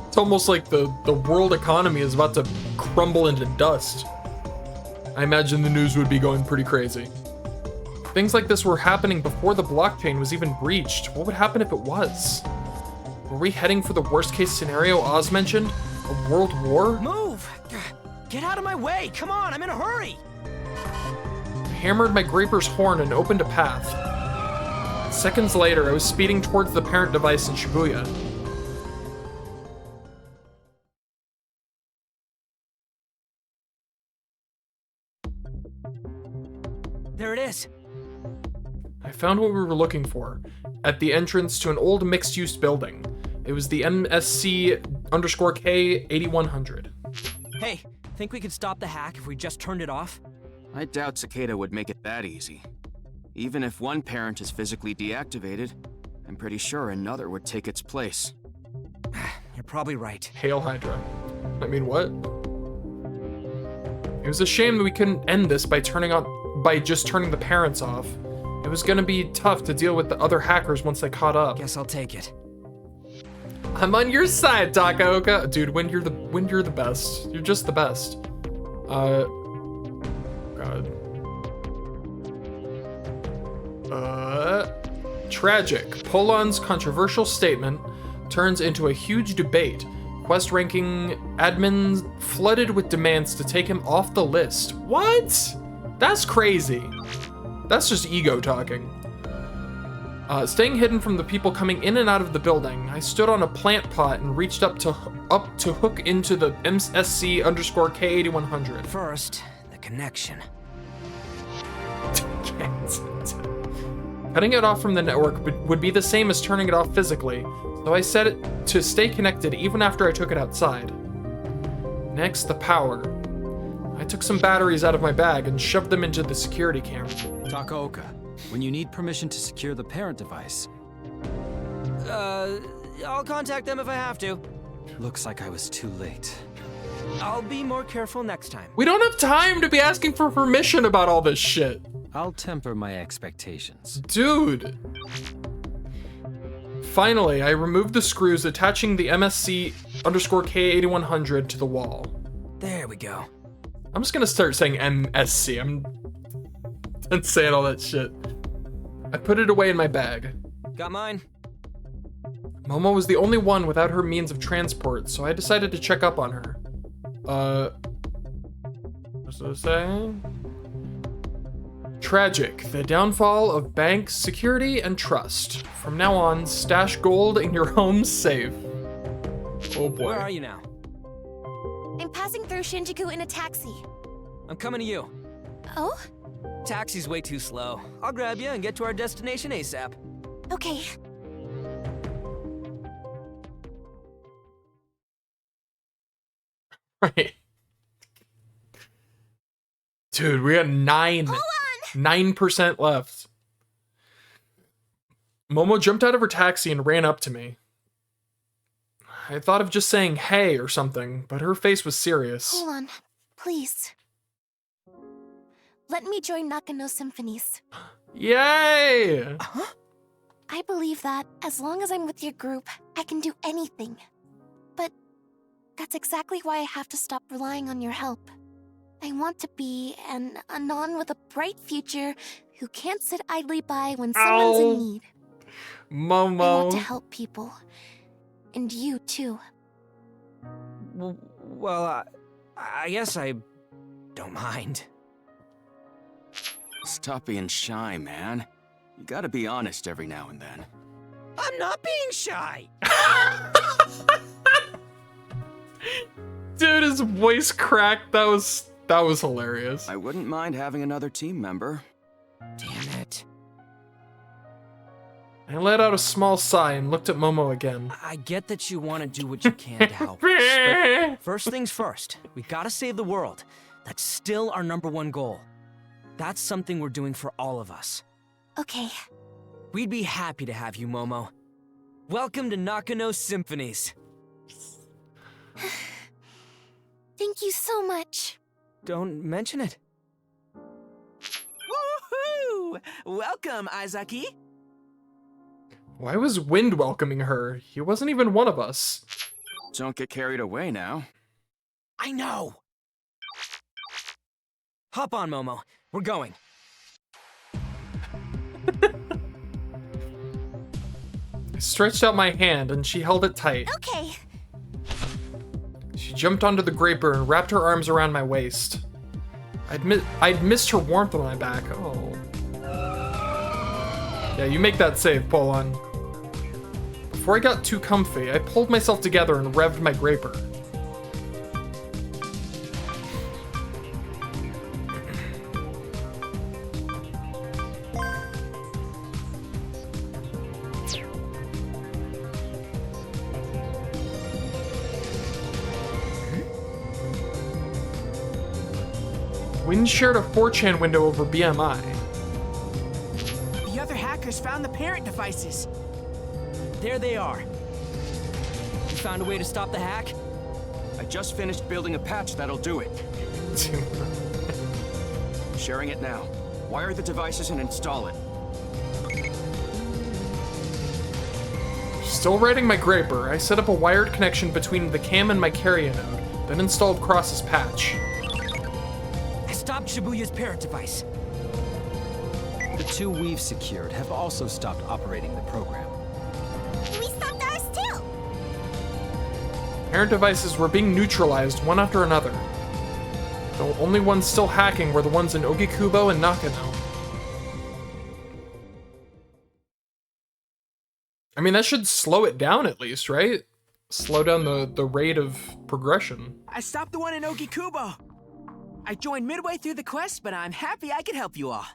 It's almost like the world economy is about to crumble into dust. I imagine the news would be going pretty crazy. Things like this were happening before the blockchain was even breached. What would happen if it was? Were we heading for the worst case scenario Oz mentioned? A world war? Move! Get out of my way! Come on, I'm in a hurry! I hammered my Graper's horn and opened a path. Seconds later, I was speeding towards the parent device in Shibuya. There it is. I found what we were looking for, at the entrance to an old mixed-use building. It was the MSC_K 8100. Hey, think we could stop the hack if we just turned it off? I doubt Cicada would make it that easy. Even if one parent is physically deactivated, I'm pretty sure another would take its place. You're probably right. Hail Hydra. I mean, what? It was a shame that we couldn't end this by just turning the parents off. It was gonna be tough to deal with the other hackers once they caught up. Guess I'll take it. I'm on your side, Takaoka. Dude, when you're the best. You're just the best. God. Tragic. Polon's controversial statement turns into a huge debate. Quest ranking admins flooded with demands to take him off the list. What? That's crazy. That's just ego talking. Staying hidden from the people coming in and out of the building, I stood on a plant pot and reached up to hook into the MSC_K 8100. First, the connection. Cutting it off from the network would be the same as turning it off physically, so I set it to stay connected even after I took it outside. Next, the power. I took some batteries out of my bag and shoved them into the security camera. Takaoka, when you need permission to secure the parent device... I'll contact them if I have to. Looks like I was too late. I'll be more careful next time. We don't have time to be asking for permission about all this shit. I'll temper my expectations. Dude. Finally, I removed the screws attaching the MSC_K 8100 to the wall. There we go. I'm just gonna start saying MSC. I'm saying all that shit. I put it away in my bag. Got mine. Momo was the only one without her means of transport, so I decided to check up on her. What's it saying? Tragic. The downfall of banks, security, and trust. From now on, stash gold in your home safe. Oh boy. Where are you now? I'm passing through Shinjuku in a taxi. I'm coming to you. Oh? Taxi's way too slow. I'll grab you and get to our destination ASAP. Okay. Right. Dude, we got 9% left. Momo jumped out of her taxi and ran up to me. I thought of just saying hey or something, but her face was serious. Hold on, please. Let me join Nakano Symphonies. Yay! I believe that as long as I'm with your group, I can do anything. But that's exactly why I have to stop relying on your help. I want to be an Anon with a bright future who can't sit idly by when someone's in need. Momo. I want to help people. And you, too. Well, I guess I don't mind. Stop being shy, man. You gotta be honest every now and then. I'm not being shy! Dude, his voice cracked. That was hilarious. I wouldn't mind having another team member. Damn it. I let out a small sigh and looked at Momo again. I get that you want to do what you can to help us, but first things first, we gotta save the world. That's still our #1 goal. That's something we're doing for all of us. Okay. We'd be happy to have you, Momo. Welcome to Nakano Symphonies. Thank you so much. Don't mention it. Woohoo! Welcome, Izaki. Why was Wind welcoming her? He wasn't even one of us. Don't get carried away now. I know! Hop on, Momo. We're going. I stretched out my hand and she held it tight. Okay. She jumped onto the graper and wrapped her arms around my waist. I'd missed her warmth on my back. Oh. Yeah, you make that save, Polon. Before I got too comfy, I pulled myself together and revved my graper. Wind shared a 4chan window over BMI. The other hackers found the parent devices. There they are. You found a way to stop the hack? I just finished building a patch that'll do it. Sharing it now. Wire the devices and install it. Still writing my graper, I set up a wired connection between the cam and my carrier node, then installed Cross's patch. I stopped Shibuya's parent device. The 2 we've secured have also stopped operating the program. We stopped ours too! Parent devices were being neutralized one after another. The only ones still hacking were the ones in Ogikubo and Nakano. I mean, that should slow it down at least, right? Slow down the rate of progression. I stopped the one in Ogikubo. I joined midway through the quest, but I'm happy I could help you all.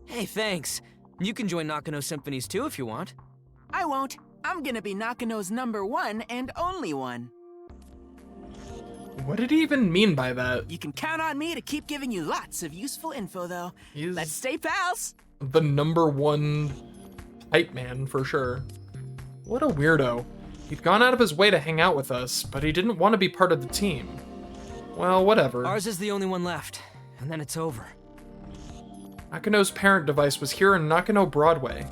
Hey, thanks. You can join Nakano Symphonies too if you want. I won't. I'm gonna be Nakano's #1 and only one. What did he even mean by that? You can count on me to keep giving you lots of useful info, though. He's Let's stay pals. the #1 hype man for sure. What a weirdo. He'd gone out of his way to hang out with us, but he didn't want to be part of the team. Well, whatever. Ours is the only one left, and then it's over. Nakano's parent device was here in Nakano Broadway.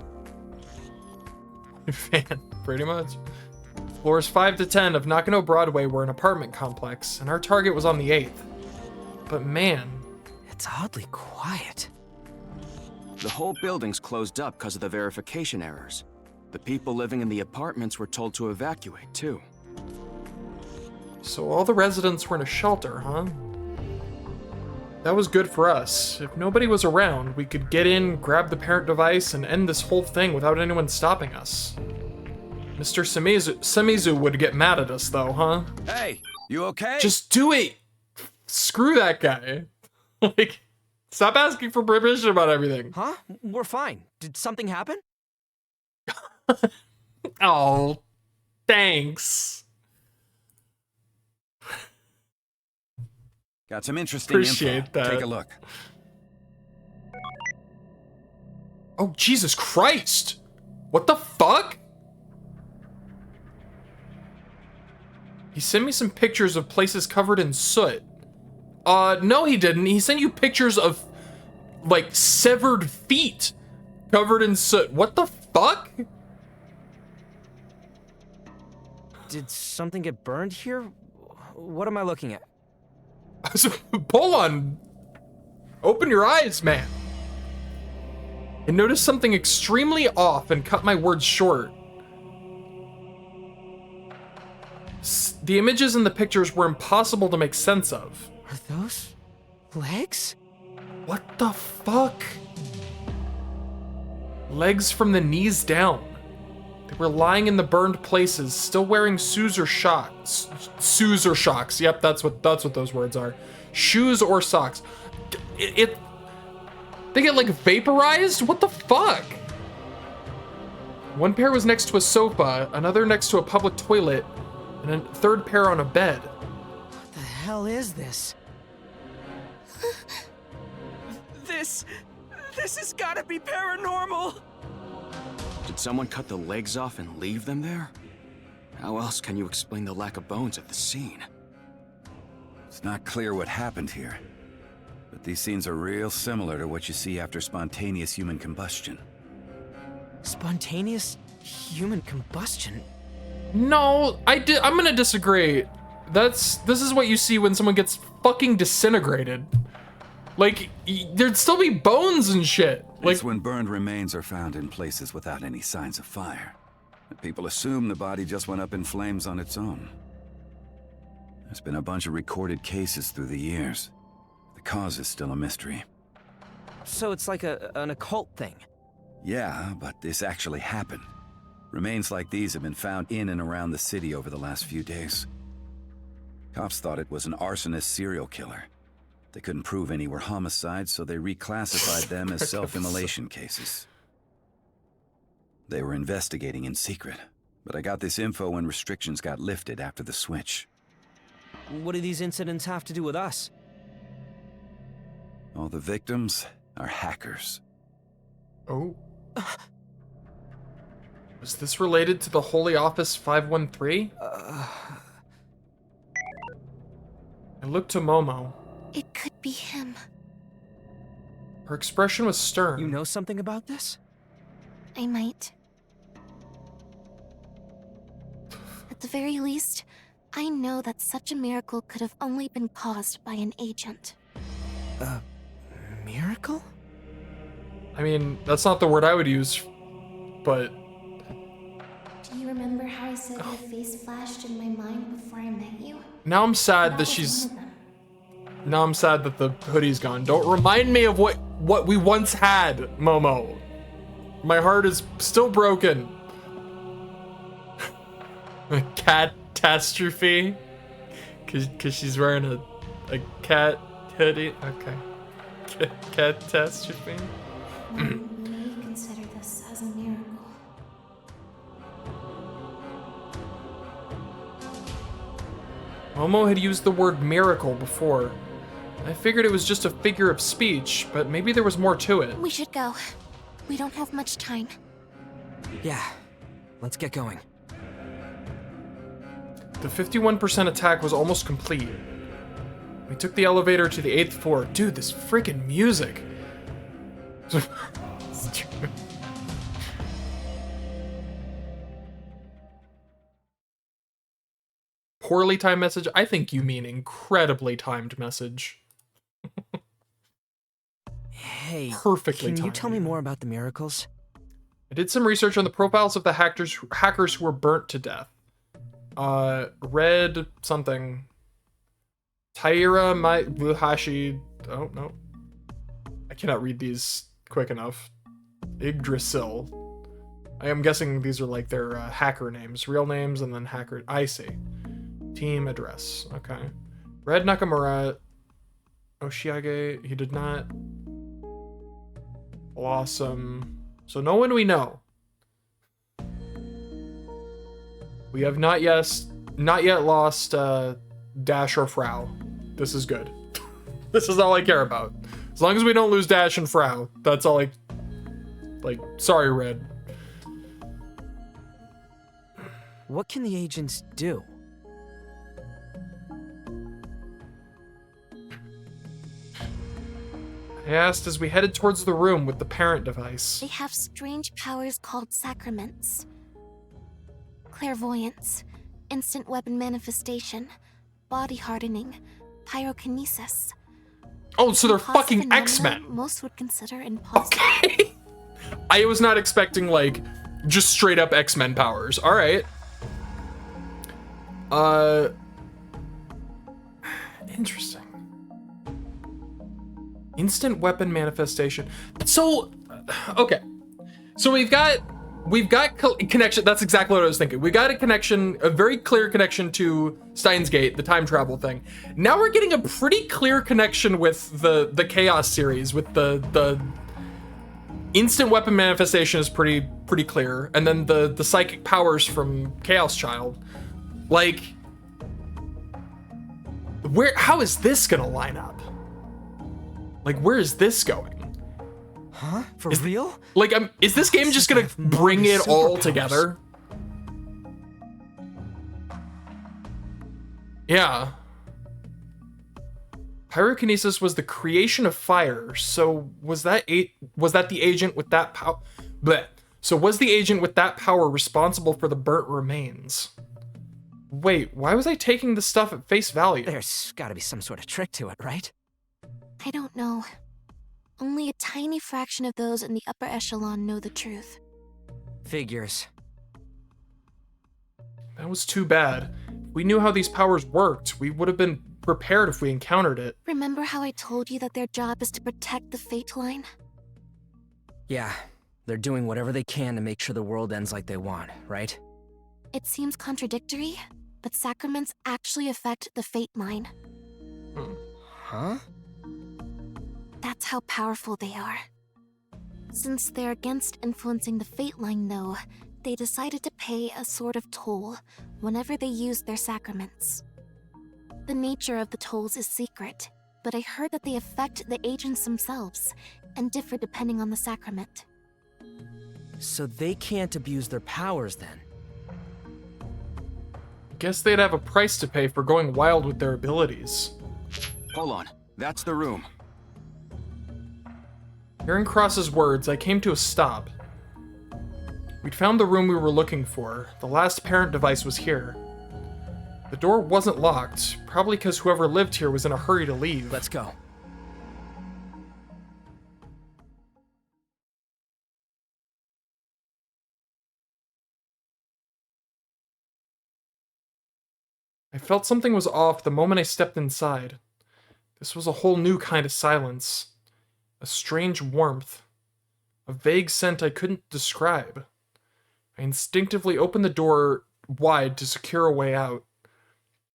Fan, pretty much. Floors 5 to 10 of Nakano Broadway were an apartment complex, and our target was on the 8th. But man, it's oddly quiet. The whole building's closed up because of the verification errors. The people living in the apartments were told to evacuate, too. So all the residents were in a shelter, huh? That was good for us. If nobody was around, we could get in, grab the parent device, and end this whole thing without anyone stopping us. Mr. Semizu would get mad at us, though, huh? Hey, you okay? Just do it! Screw that guy. Like, stop asking for permission about everything. Huh? We're fine. Did something happen? Oh, thanks. Got some interesting Appreciate info. that. Take a look. Oh, Jesus Christ! What the fuck? He sent me some pictures of places covered in soot. No he didn't. He sent you pictures of, like, severed feet covered in soot. What the fuck? Did something get burned here? What am I looking at? Polon, open your eyes, man. I noticed something extremely off and cut my words short. The images in the pictures were impossible to make sense of. Are those legs? What the fuck? Legs from the knees down. They were lying in the burned places, still wearing shoes or socks. Shoes or socks. Yep, that's what those words are. Shoes or socks. They get like vaporized? What the fuck? One pair was next to a sofa, another next to a public toilet, and a third pair on a bed. What the hell is this? This has gotta be paranormal! Did someone cut the legs off and leave them there? How else can you explain the lack of bones at the scene? It's not clear what happened here, but these scenes are real similar to what you see after spontaneous human combustion. Spontaneous human combustion? No, I'm gonna disagree. This is what you see when someone gets fucking disintegrated. Like, there'd still be bones and shit. Like, it's when burned remains are found in places without any signs of fire. People assume the body just went up in flames on its own. There's been a bunch of recorded cases through the years. The cause is still a mystery. So it's like an occult thing? Yeah, but this actually happened. Remains like these have been found in and around the city over the last few days. Cops thought it was an arsonist serial killer. They couldn't prove any were homicides, so they reclassified them as self-immolation cases. They were investigating in secret, but I got this info when restrictions got lifted after the switch. What do these incidents have to do with us? All the victims are hackers. Oh. Was this related to the Holy Office 513? I looked to Momo. It could be him. Her expression was stern. You know something about this? I might. At the very least, I know that such a miracle could have only been caused by an agent. A miracle? I mean, that's not the word I would use, but... Do you remember how I said your face flashed in my mind before I met you? Now I'm sad that she's... Now I'm sad that the hoodie's gone. Don't remind me of what we once had, Momo. My heart is still broken. A catastrophe? Cause she's wearing a cat hoodie? Okay. Catastrophe? One may consider this as a miracle. Momo had used the word miracle before. I figured it was just a figure of speech, but maybe there was more to it. We should go. We don't have much time. Yeah, let's get going. The 51% attack was almost complete. We took the elevator to the 8th floor. Dude, this freaking music. Poorly timed message? I think you mean incredibly timed message. Hey, perfectly can you timed. tell me more about the miracles? I did some research on the profiles of the hackers who were burnt to death. Red something. Taira Buhashi. Oh, no. I cannot read these quick enough. Yggdrasil. I am guessing these are like their hacker names. Real names and then hacker. I see. Team address. Okay. Red Nakamura. Oshiage. He did not. Blossom. So no one we know. We have not yet lost Dash or Frau. This is good. This is all I care about. As long as we don't lose Dash and Frau, that's all sorry, Red. What can the agents do? I asked as we headed towards the room with the parent device. They have strange powers called sacraments. Clairvoyance, instant weapon manifestation, body hardening, pyrokinesis. Oh, so they're Impossible fucking phenomena X-Men. Most would consider impossible. Okay. I was not expecting just straight up X-Men powers. All right. Interesting. Instant weapon manifestation. So, okay. So we've got connection. That's exactly what I was thinking. We got a very clear connection to Steins Gate, the time travel thing. Now we're getting a pretty clear connection with the Chaos series, with the instant weapon manifestation is pretty clear, and then the psychic powers from Chaos Child, like, how is this gonna line up? Like, where is this going? Huh? For real? Like, is this game just gonna bring it all together? Yeah. Pyrokinesis was the creation of fire, so was that the agent with that power? So was the agent with that power responsible for the burnt remains? Wait, why was I taking the stuff at face value? There's gotta be some sort of trick to it, right? I don't know. Only a tiny fraction of those in the upper echelon know the truth. Figures. That was too bad. If we knew how these powers worked, we would have been prepared if we encountered it. Remember how I told you that their job is to protect the Fate Line? Yeah, they're doing whatever they can to make sure the world ends like they want, right? It seems contradictory, but sacraments actually affect the Fate Line. Huh? That's how powerful they are. Since they're against influencing the Fate Line, though, they decided to pay a sort of toll whenever they use their sacraments. The nature of the tolls is secret, but I heard that they affect the agents themselves and differ depending on the sacrament. So they can't abuse their powers then? Guess they'd have a price to pay for going wild with their abilities. Hold on, that's the room. Hearing Cross's words, I came to a stop. We'd found the room we were looking for. The last parent device was here. The door wasn't locked, probably because whoever lived here was in a hurry to leave. Let's go. I felt something was off the moment I stepped inside. This was a whole new kind of silence. A strange warmth. A vague scent I couldn't describe. I instinctively opened the door wide to secure a way out.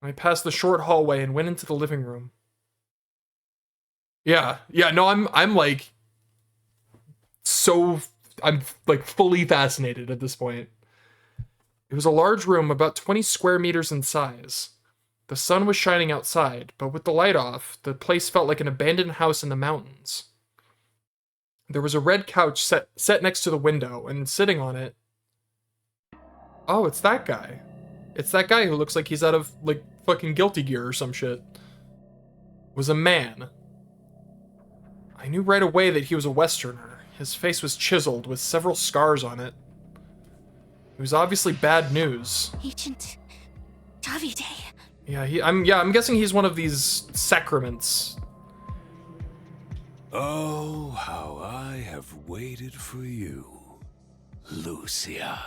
I passed the short hallway and went into the living room. Yeah, no, I'm like fully fascinated at this point. It was a large room, about 20 square meters in size. The sun was shining outside, but with the light off, the place felt like an abandoned house in the mountains. There was a red couch set next to the window, and sitting on it... Oh, it's that guy. It's that guy who looks like he's out of, like, fucking Guilty Gear or some shit. Was a man. I knew right away that he was a Westerner. His face was chiseled, with several scars on it. It was obviously bad news. Agent Davide. Yeah, I'm guessing he's one of these sacraments. Oh, how I have waited for you, Lucia.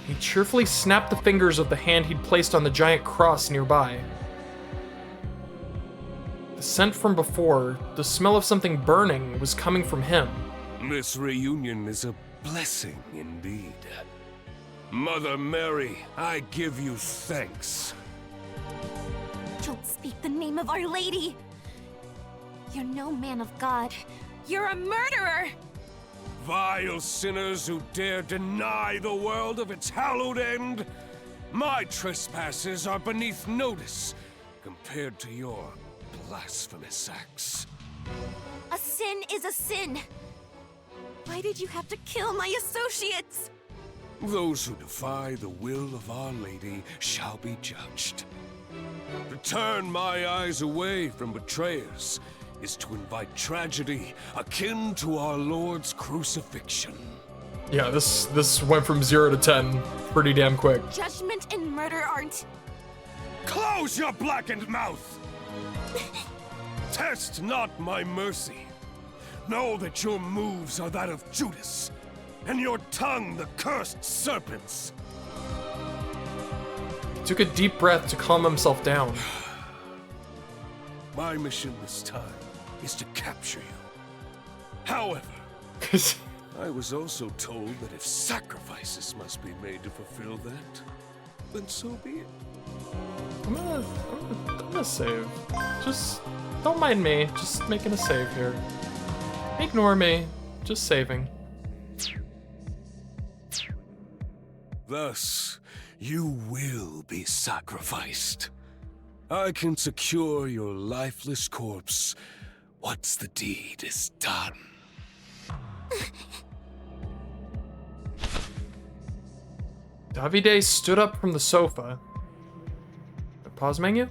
He cheerfully snapped the fingers of the hand he'd placed on the giant cross nearby. The scent from before, the smell of something burning, was coming from him. This reunion is a blessing indeed. Mother Mary, I give you thanks. Don't speak the name of Our Lady! You're no man of God. You're a murderer! Vile sinners who dare deny the world of its hallowed end! My trespasses are beneath notice compared to your blasphemous acts. A sin is a sin! Why did you have to kill my associates? Those who defy the will of Our Lady shall be judged. To turn my eyes away from betrayers is to invite tragedy akin to our Lord's crucifixion. Yeah, this went from 0 to 10 pretty damn quick. Judgment and murder aren't... Close your blackened mouth! Test not my mercy. Know that your moves are that of Judas, and your tongue the cursed serpent's. He took a deep breath to calm himself down. My mission this time is to capture you. However, I was also told that if sacrifices must be made to fulfill that, then so be it. I'm gonna save. Just don't mind me. Just making a save here. Ignore me. Just saving. Thus, you will be sacrificed. I can secure your lifeless corpse once the deed is done. Davide stood up from the sofa. Pause menu?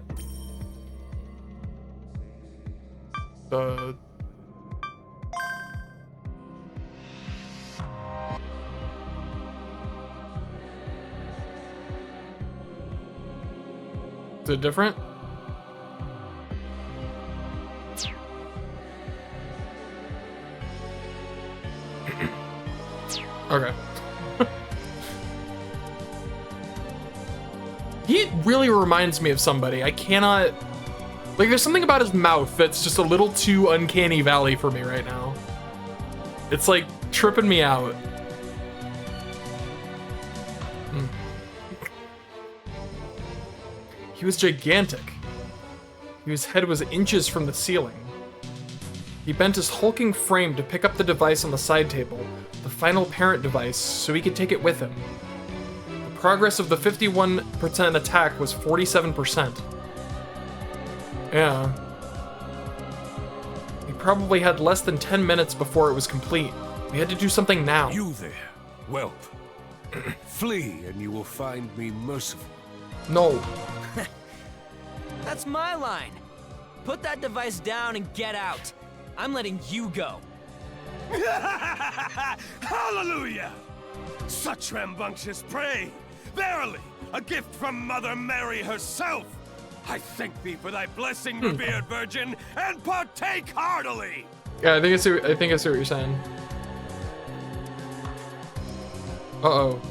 Is it different? Okay. He really reminds me of somebody. I cannot... Like, there's something about his mouth that's just a little too uncanny valley for me right now. It's, like, tripping me out. He was gigantic. His head was inches from the ceiling. He bent his hulking frame to pick up the device on the side table, the final parent device, so he could take it with him. The progress of the 51% attack was 47%. Yeah. He probably had less than 10 minutes before it was complete. We had to do something now. You there, whelp. Flee and you will find me merciful. No. That's my line. Put that device down and get out. I'm letting you go. Hallelujah! Such rambunctious prey! Verily, a gift from Mother Mary herself! I thank thee for thy blessing, revered virgin, and partake heartily! Yeah, I think I see what you're saying. Uh-oh.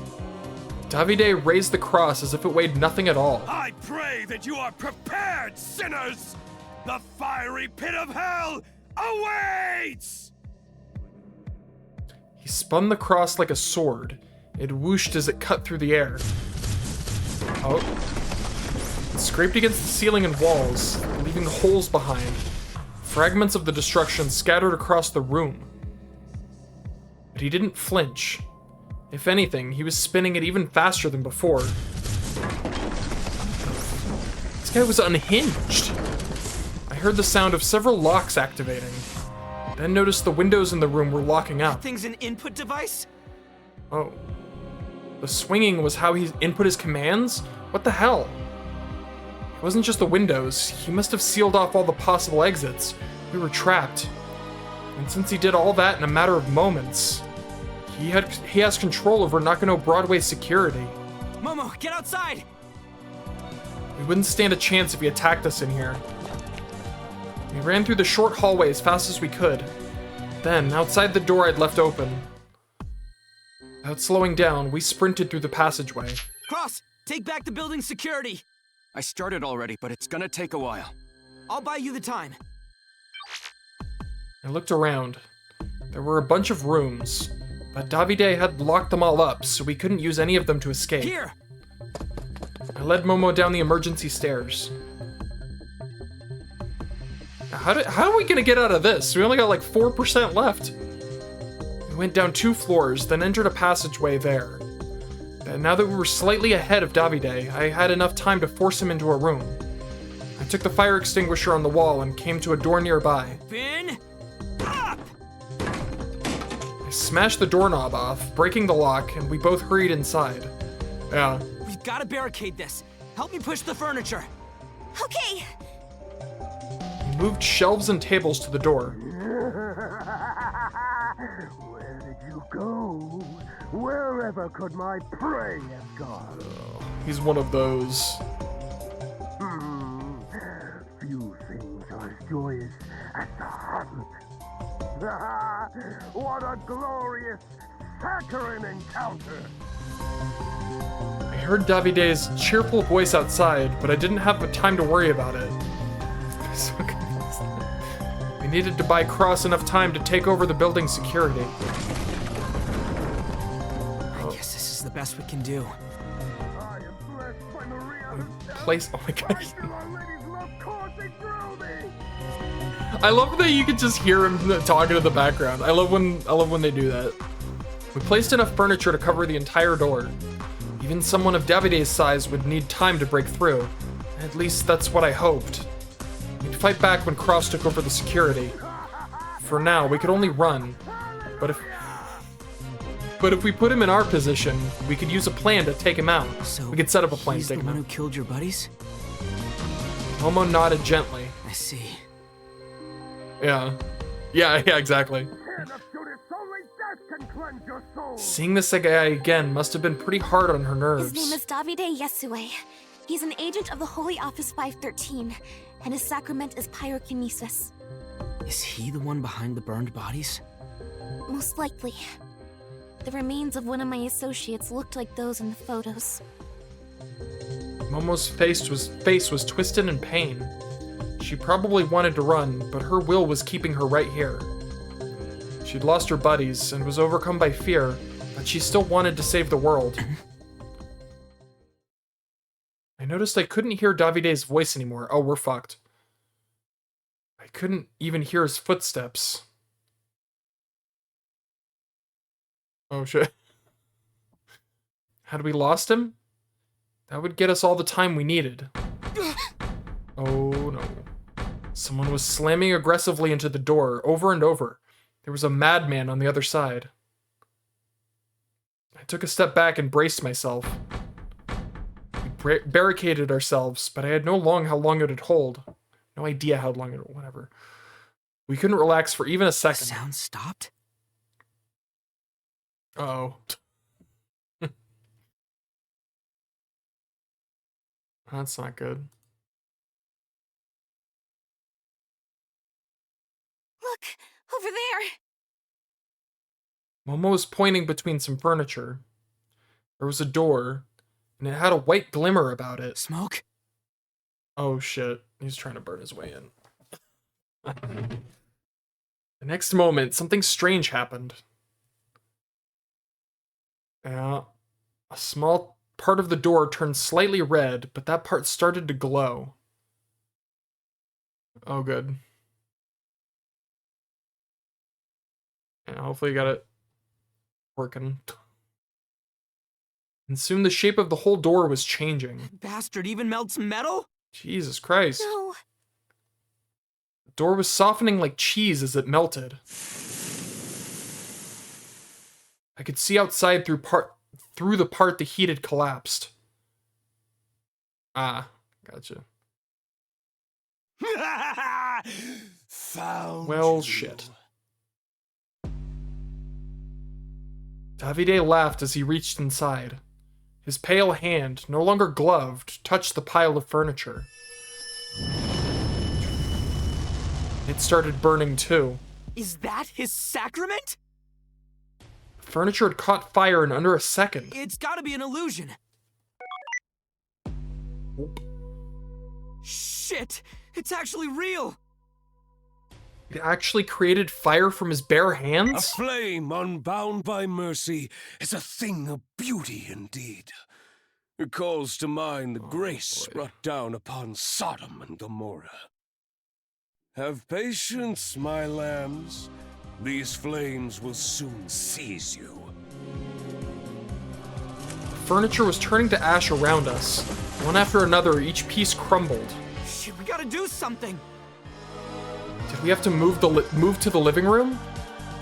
Davide raised the cross as if it weighed nothing at all. I pray that you are prepared, sinners! The fiery pit of hell awaits! He spun the cross like a sword. It whooshed as it cut through the air. Oh. It scraped against the ceiling and walls, leaving holes behind. Fragments of the destruction scattered across the room. But he didn't flinch. If anything, he was spinning it even faster than before. This guy was unhinged. I heard the sound of several locks activating. Then noticed the windows in the room were locking up. That thing's an input device? Oh. The swinging was how he input his commands? What the hell? It wasn't just the windows. He must have sealed off all the possible exits. We were trapped. And since he did all that in a matter of moments, he has control over Nakano Broadway's security. Momo, get outside! We wouldn't stand a chance if he attacked us in here. We ran through the short hallway as fast as we could. Then, outside the door I'd left open. Without slowing down, we sprinted through the passageway. Cross, take back the building's security! I started already, but it's gonna take a while. I'll buy you the time. I looked around. There were a bunch of rooms, but Davide had locked them all up, so we couldn't use any of them to escape. Here! I led Momo down the emergency stairs. How are we gonna get out of this? We only got like 4% left. We went down 2 floors, then entered a passageway there. And now that we were slightly ahead of Davide, I had enough time to force him into a room. I took the fire extinguisher on the wall and came to a door nearby. Finn! Up! I smashed the doorknob off, breaking the lock, and we both hurried inside. Yeah. We've got to barricade this. Help me push the furniture. Okay. He moved shelves and tables to the door. Where did you go? Wherever could my prey have gone? He's one of those. Few things are as joyous as the hunt. What a glorious, saccharine encounter! I heard Davide's cheerful voice outside, but I didn't have the time to worry about it. So confused. We needed to buy Cross enough time to take over the building's security. I guess this is the best we can do. I am blessed by Place. Oh my gosh. I love that you can just hear him talking in the background. I love when they do that. We placed enough furniture to cover the entire door. Even someone of Davide's size would need time to break through. At least that's what I hoped. We'd fight back when Cross took over the security. For now, we could only run. But if we put him in our position, we could use a plan to take him out. So we could set up a plan to he's take the him one out. who killed your buddies? Momo nodded gently. I see. Yeah, exactly. Seeing this guy again must have been pretty hard on her nerves. His name is Davide Yesue. He's an agent of the Holy Office 513, and his sacrament is pyrokinesis. Is he the one behind the burned bodies? Most likely. The remains of one of my associates looked like those in the photos. Momo's face was twisted in pain. She probably wanted to run, but her will was keeping her right here. She'd lost her buddies and was overcome by fear, but she still wanted to save the world. I noticed I couldn't hear Davide's voice anymore. Oh, we're fucked. I couldn't even hear his footsteps. Oh shit. Had we lost him? That would get us all the time we needed. Oh no. Someone was slamming aggressively into the door over and over. There was a madman on the other side. I took a step back and braced myself. We barricaded ourselves, but I had no how long it would hold. No idea how long it would, whatever. We couldn't relax for even a second. The sound stopped? Uh-oh. That's not good. Look, over there! Momo was pointing between some furniture. There was a door, and it had a white glimmer about it. Smoke? Oh shit, he's trying to burn his way in. The next moment, something strange happened. Yeah, a small part of the door turned slightly red, but that part started to glow. Oh, good. Yeah, hopefully you got it working. And soon the shape of the whole door was changing. Bastard even melts metal? Jesus Christ. No. The door was softening like cheese as it melted. I could see outside through the part the heat had collapsed. Ah, gotcha. Found Well, you. shit. Davide laughed as he reached inside. His pale hand, no longer gloved, touched the pile of furniture. It started burning too. Is that his sacrament? The furniture had caught fire in under a second. It's gotta be an illusion. Shit! It's actually real! It actually created fire from his bare hands? A flame unbound by mercy is a thing of beauty indeed. It calls to mind the grace brought down upon Sodom and Gomorrah. Have patience, my lambs. These flames will soon seize you. The furniture was turning to ash around us. One after another, each piece crumbled. Shit, we gotta do something! Did we have to move to the living room?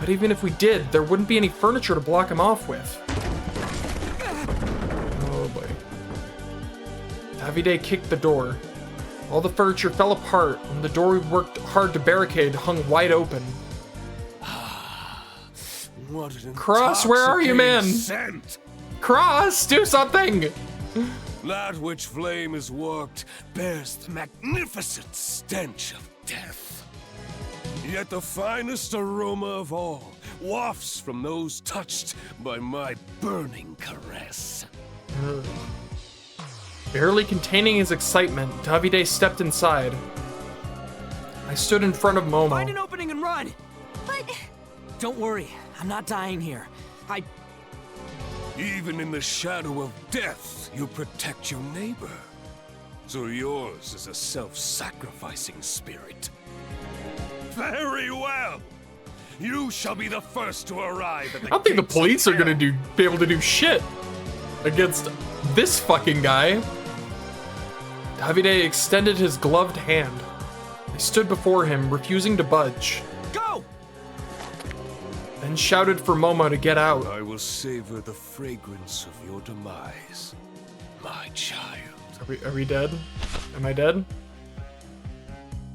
But even if we did, there wouldn't be any furniture to block him off with. Oh boy. Davide kicked the door. All the furniture fell apart, and the door we worked hard to barricade hung wide open. What an Cross, where are you, man? scent. Cross, do something! That which flame is worked bears the magnificent stench of death. Yet the finest aroma of all wafts from those touched by my burning caress. Barely containing his excitement, Davide stepped inside. I stood in front of Momo. Find an opening and run! But... Don't worry, I'm not dying here. Even in the shadow of death, you protect your neighbor. So yours is a self-sacrificing spirit. Very well. You shall be the first to arrive at the I don't think the gates of police are hell. gonna be able to do shit against this fucking guy. Davide extended his gloved hand. I stood before him, refusing to budge. Go! Then shouted for Momo to get out. I will savor the fragrance of your demise, my child. Are we dead? Am I dead?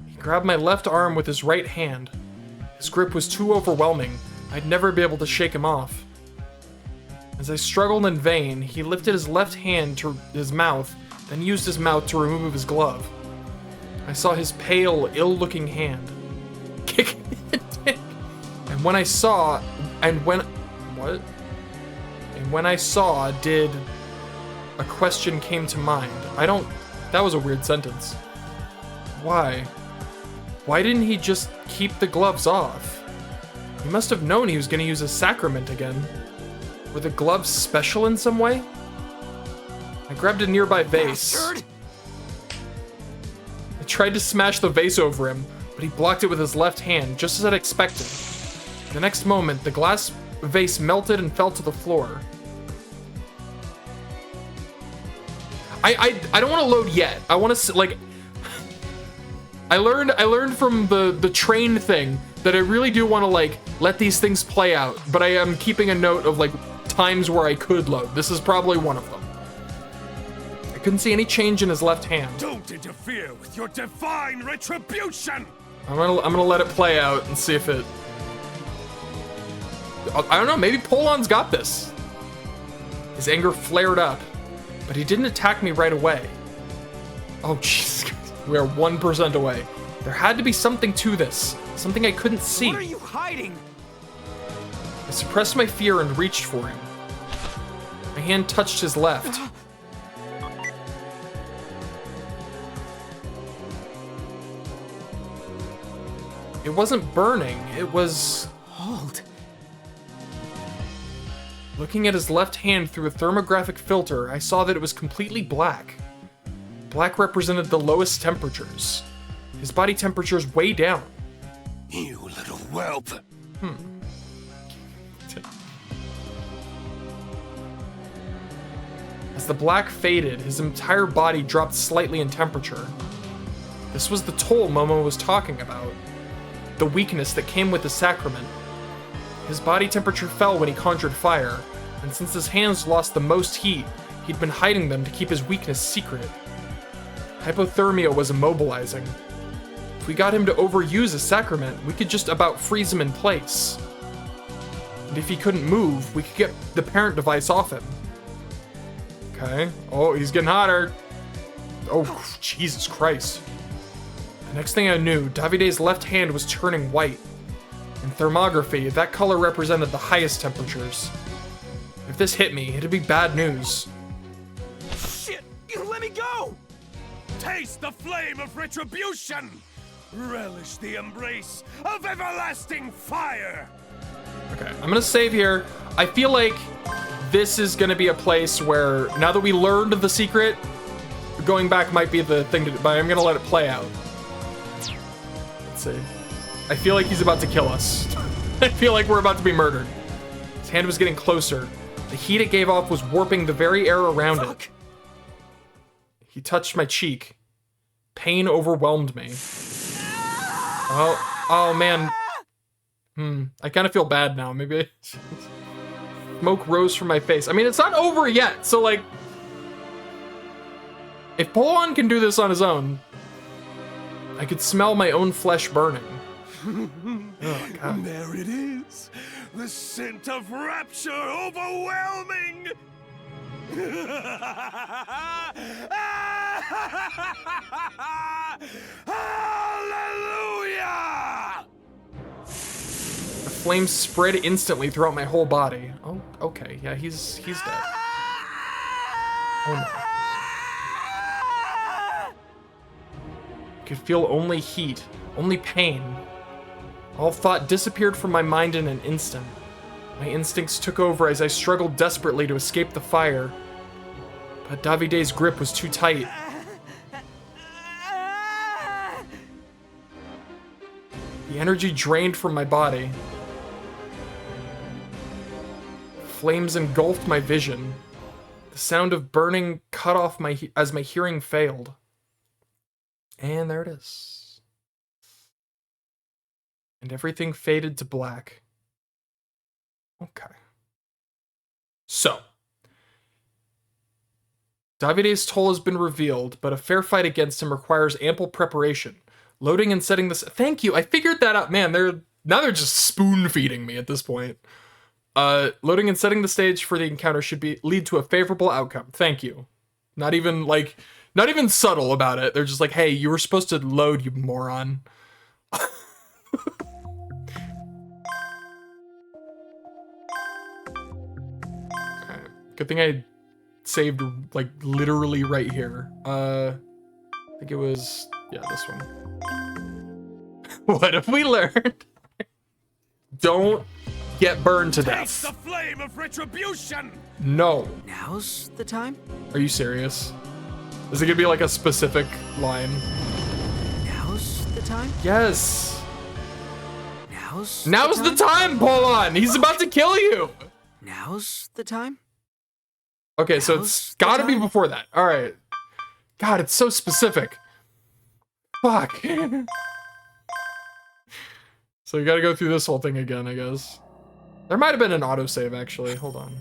He grabbed my left arm with his right hand. His grip was too overwhelming. I'd never be able to shake him off. As I struggled in vain, he lifted his left hand to his mouth, then used his mouth to remove his glove. I saw his pale, ill-looking hand. Kick me in the dick. And when I saw, did a question came to mind. That was a weird sentence. Why? Why didn't he just keep the gloves off? He must have known he was going to use a sacrament again. Were the gloves special in some way? I grabbed a nearby vase. Bastard! I tried to smash the vase over him, but he blocked it with his left hand, just as I'd expected. The next moment, the glass vase melted and fell to the floor. I don't want to load yet. I want to like. I learned from the train thing that I really do want to like let these things play out, but I am keeping a note of like times where I could load. This is probably one of them. I couldn't see any change in his left hand. Don't interfere with your divine retribution! I'm gonna let it play out and see if it. I don't know. Maybe Polon's got this. His anger flared up, but he didn't attack me right away. Oh Jesus. We are 1% away. There had to be something to this. Something I couldn't see. What are you hiding? I suppressed my fear and reached for him. My hand touched his left. It wasn't burning. It was... Hold. Looking at his left hand through a thermographic filter, I saw that it was completely black. Black represented the lowest temperatures. His body temperature's way down. You little whelp. As the black faded, his entire body dropped slightly in temperature. This was the toll Momo was talking about. The weakness that came with the sacrament. His body temperature fell when he conjured fire, and since his hands lost the most heat, he'd been hiding them to keep his weakness secret. Hypothermia was immobilizing. If we got him to overuse a sacrament, we could just about freeze him in place. And if he couldn't move, we could get the parent device off him. Okay. Oh, he's getting hotter. Oh, Jesus Christ. The next thing I knew, Davide's left hand was turning white. In thermography, that color represented the highest temperatures. If this hit me, it'd be bad news. Shit! You let me go! Taste the flame of retribution! Relish the embrace of everlasting fire! Okay, I'm gonna save here. I feel like this is gonna be a place where, now that we learned the secret, going back might be the thing to do, but I'm gonna let it play out. Let's see. I feel like he's about to kill us. I feel like we're about to be murdered. His hand was getting closer. The heat it gave off was warping the very air around it. He touched my cheek. Pain overwhelmed me. Oh man. I kind of feel bad now. Maybe smoke rose from my face. I mean, it's not over yet, so like, if Polon can do this on his own, I could smell my own flesh burning. Oh, God. There it is. The scent of rapture overwhelming. Hallelujah! The flames spread instantly throughout my whole body. Oh, okay. Yeah, he's dead. Oh no. I could feel only heat, only pain. All thought disappeared from my mind in an instant. My instincts took over as I struggled desperately to escape the fire. But Davide's grip was too tight. The energy drained from my body. Flames engulfed my vision. The sound of burning cut off as my hearing failed. And there it is. And everything faded to black. Okay. So, Davide's toll has been revealed, but a fair fight against him requires ample preparation. Loading and setting this. Thank you. I figured that out. Man, now they're just spoon feeding me at this point. Loading and setting the stage for the encounter should lead to a favorable outcome. Thank you. Not even subtle about it. They're just like, hey, you were supposed to load, you moron. Okay. Good thing I saved like literally right here. I think it was, yeah, this one. What have we learned? Don't get burned to death. Taste the flame of retribution. No. Now's the time? Are you serious? Is it gonna be like a specific line? Now's the time? Yes. Now's the time, Polon! He's about to kill you! Now's the time? Okay, so it's gotta be before that. Alright. God, it's so specific. Fuck. So you gotta go through this whole thing again, I guess. There might have been an autosave, actually. Hold on.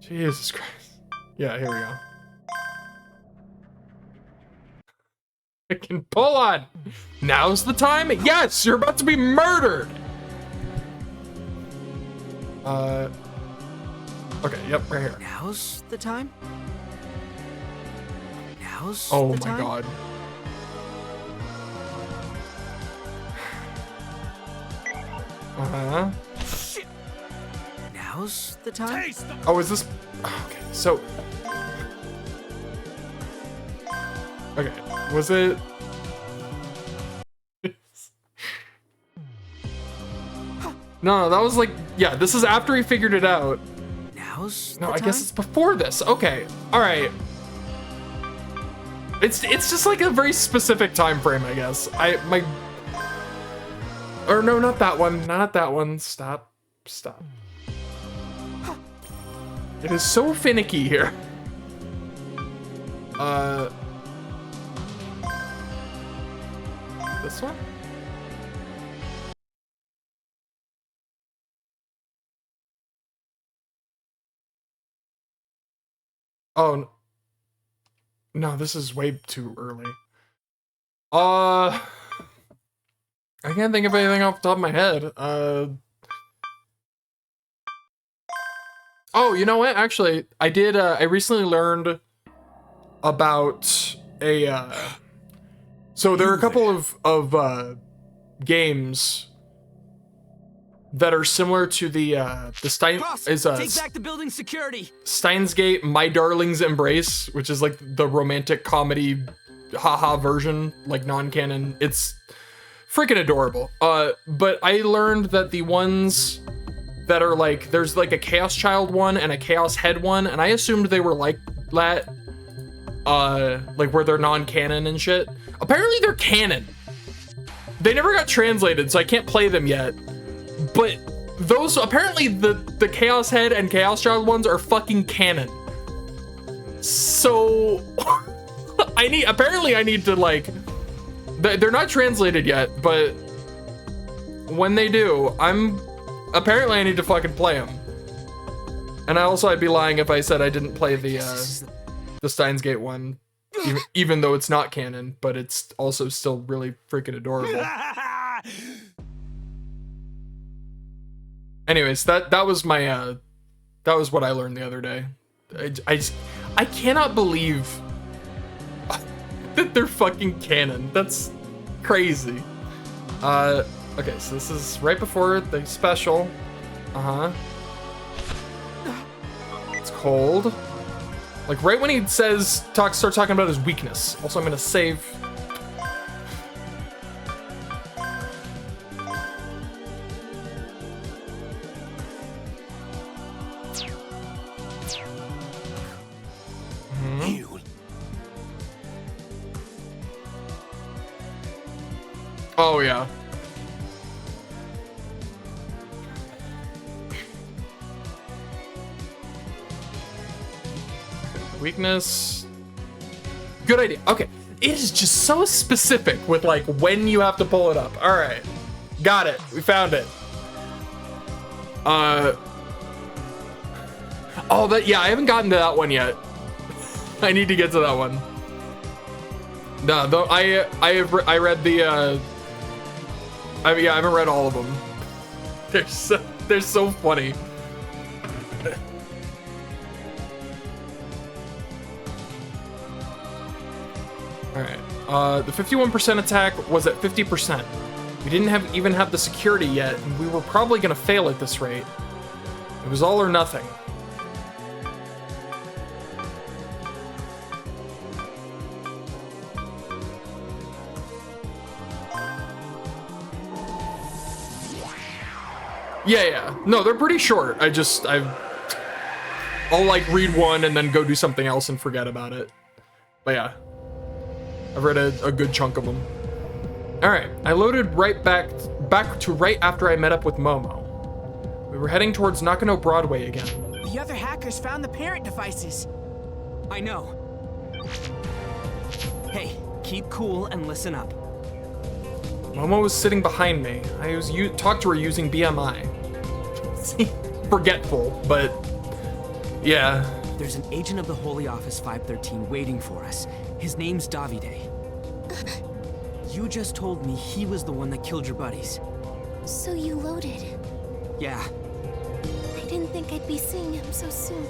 Jesus Christ. Yeah, here we go. I can pull on. Now's the time? Yes, you're about to be murdered. Okay, yep, right here. Now's the time? Now's oh the my time? God. Uh-huh. Shit. Now's the time? Oh, is this... Okay, so... Okay, was it... No, that was like... Yeah, this is after he figured it out. Now's No, the I time? guess it's before this. Okay, alright. It's just like a very specific time frame, I guess. Or no, not that one. Not that one. Stop. Stop. It is so finicky here. This one? Oh. No, this is way too early. I can't think of anything off the top of my head. Oh, you know what? Actually, I did, I recently learned about a, so there are a couple of games that are similar to the Take back the building security. Steins Gate My Darling's Embrace, which is like the romantic comedy haha version, like non-canon. It's freaking adorable. But I learned that the ones that are like, there's like a Chaos Child one and a Chaos Head one, and I assumed they were like that, like where they're non-canon and shit. Apparently they're canon. They never got translated, so I can't play them yet. But those, apparently the Chaos Head and Chaos Child ones are fucking canon. So apparently I need to like, they're not translated yet, but when they do, apparently I need to fucking play them. And I'd be lying if I said I didn't play the Steins Gate one, even though it's not canon, but it's also still really freaking adorable. Anyways, that was my that was what I learned the other day. I cannot believe that they're fucking canon. That's crazy. Okay, so this is right before the special. It's cold. Like right when he starts talking about his weakness. Also, I'm gonna save. Oh, yeah. Weakness. Good idea. Okay. It is just so specific with like when you have to pull it up. All right. Got it. We found it. Oh, yeah, I haven't gotten to that one yet. I need to get to that one. No, though I read the I haven't read all of them. They're so funny. All right. The 51% attack was at 50%. We didn't even have the security yet, and we were probably gonna fail at this rate. It was all or nothing. Yeah. No, they're pretty short. I'll like read one and then go do something else and forget about it. But yeah, I've read a good chunk of them. All right, I loaded right back to right after I met up with Momo. We were heading towards Nakano Broadway again. The other hackers found the parent devices. I know. Hey, keep cool and listen up. Momo was sitting behind me. I talked to her using BMI. Forgetful, but yeah. There's an agent of the Holy Office 513 waiting for us. His name's Davide. You just told me he was the one that killed your buddies. So you loaded? Yeah. I didn't think I'd be seeing him so soon.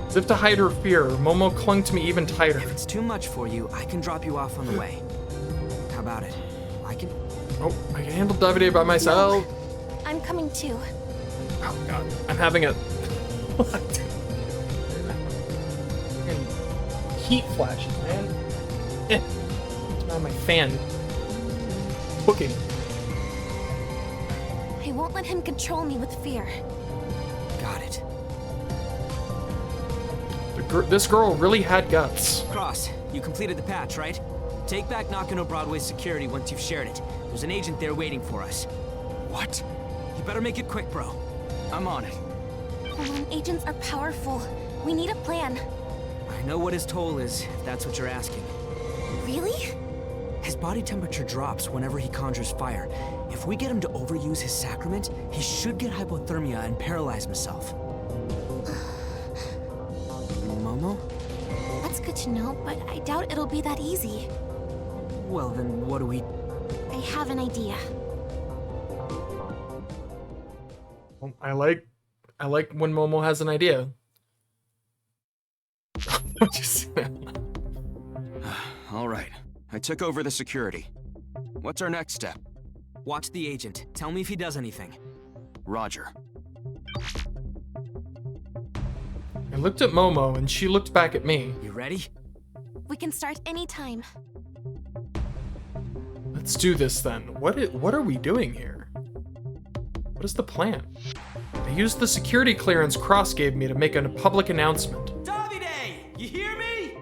As if to hide her fear, Momo clung to me even tighter. If it's too much for you, I can drop you off on the way. How about it? I can handle Davide by myself. No, I'm coming too. Oh god, I'm having a heat flashes, man. It's on my fan. Cooking. I won't let him control me with fear. Got it. This girl really had guts. Cross, you completed the patch, right? Take back Nakano Broadway's security once you've shared it. There's an agent there waiting for us. What? You better make it quick, bro. I'm on it. Agents are powerful. We need a plan. I know what his toll is, if that's what you're asking. Really? His body temperature drops whenever he conjures fire. If we get him to overuse his sacrament, he should get hypothermia and paralyze himself. Momo? That's good to know, but I doubt it'll be that easy. Well, then what do we... I have an idea. I like when Momo has an idea. All right. I took over the security. What's our next step? Watch the agent. Tell me if he does anything. Roger. I looked at Momo and she looked back at me. You ready? We can start anytime. Let's do this then. What are we doing here? What is the plan? I used the security clearance Cross gave me to make a public announcement. Davide! You hear me?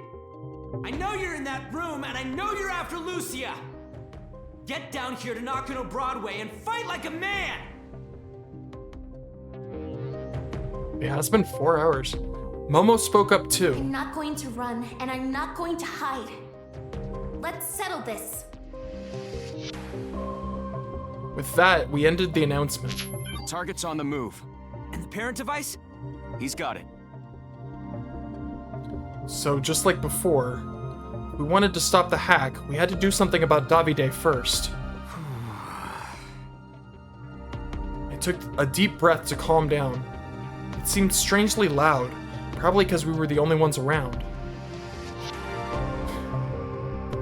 I know you're in that room, and I know you're after Lucia! Get down here to Nakano Broadway and fight like a man! Yeah, it's been 4 hours. Momo spoke up too. I'm not going to run, and I'm not going to hide. Let's settle this. With that, we ended the announcement. The target's on the move. And the parent device? He's got it. So just like before, if we wanted to stop the hack, we had to do something about Davide first. I took a deep breath to calm down. It seemed strangely loud, probably because we were the only ones around.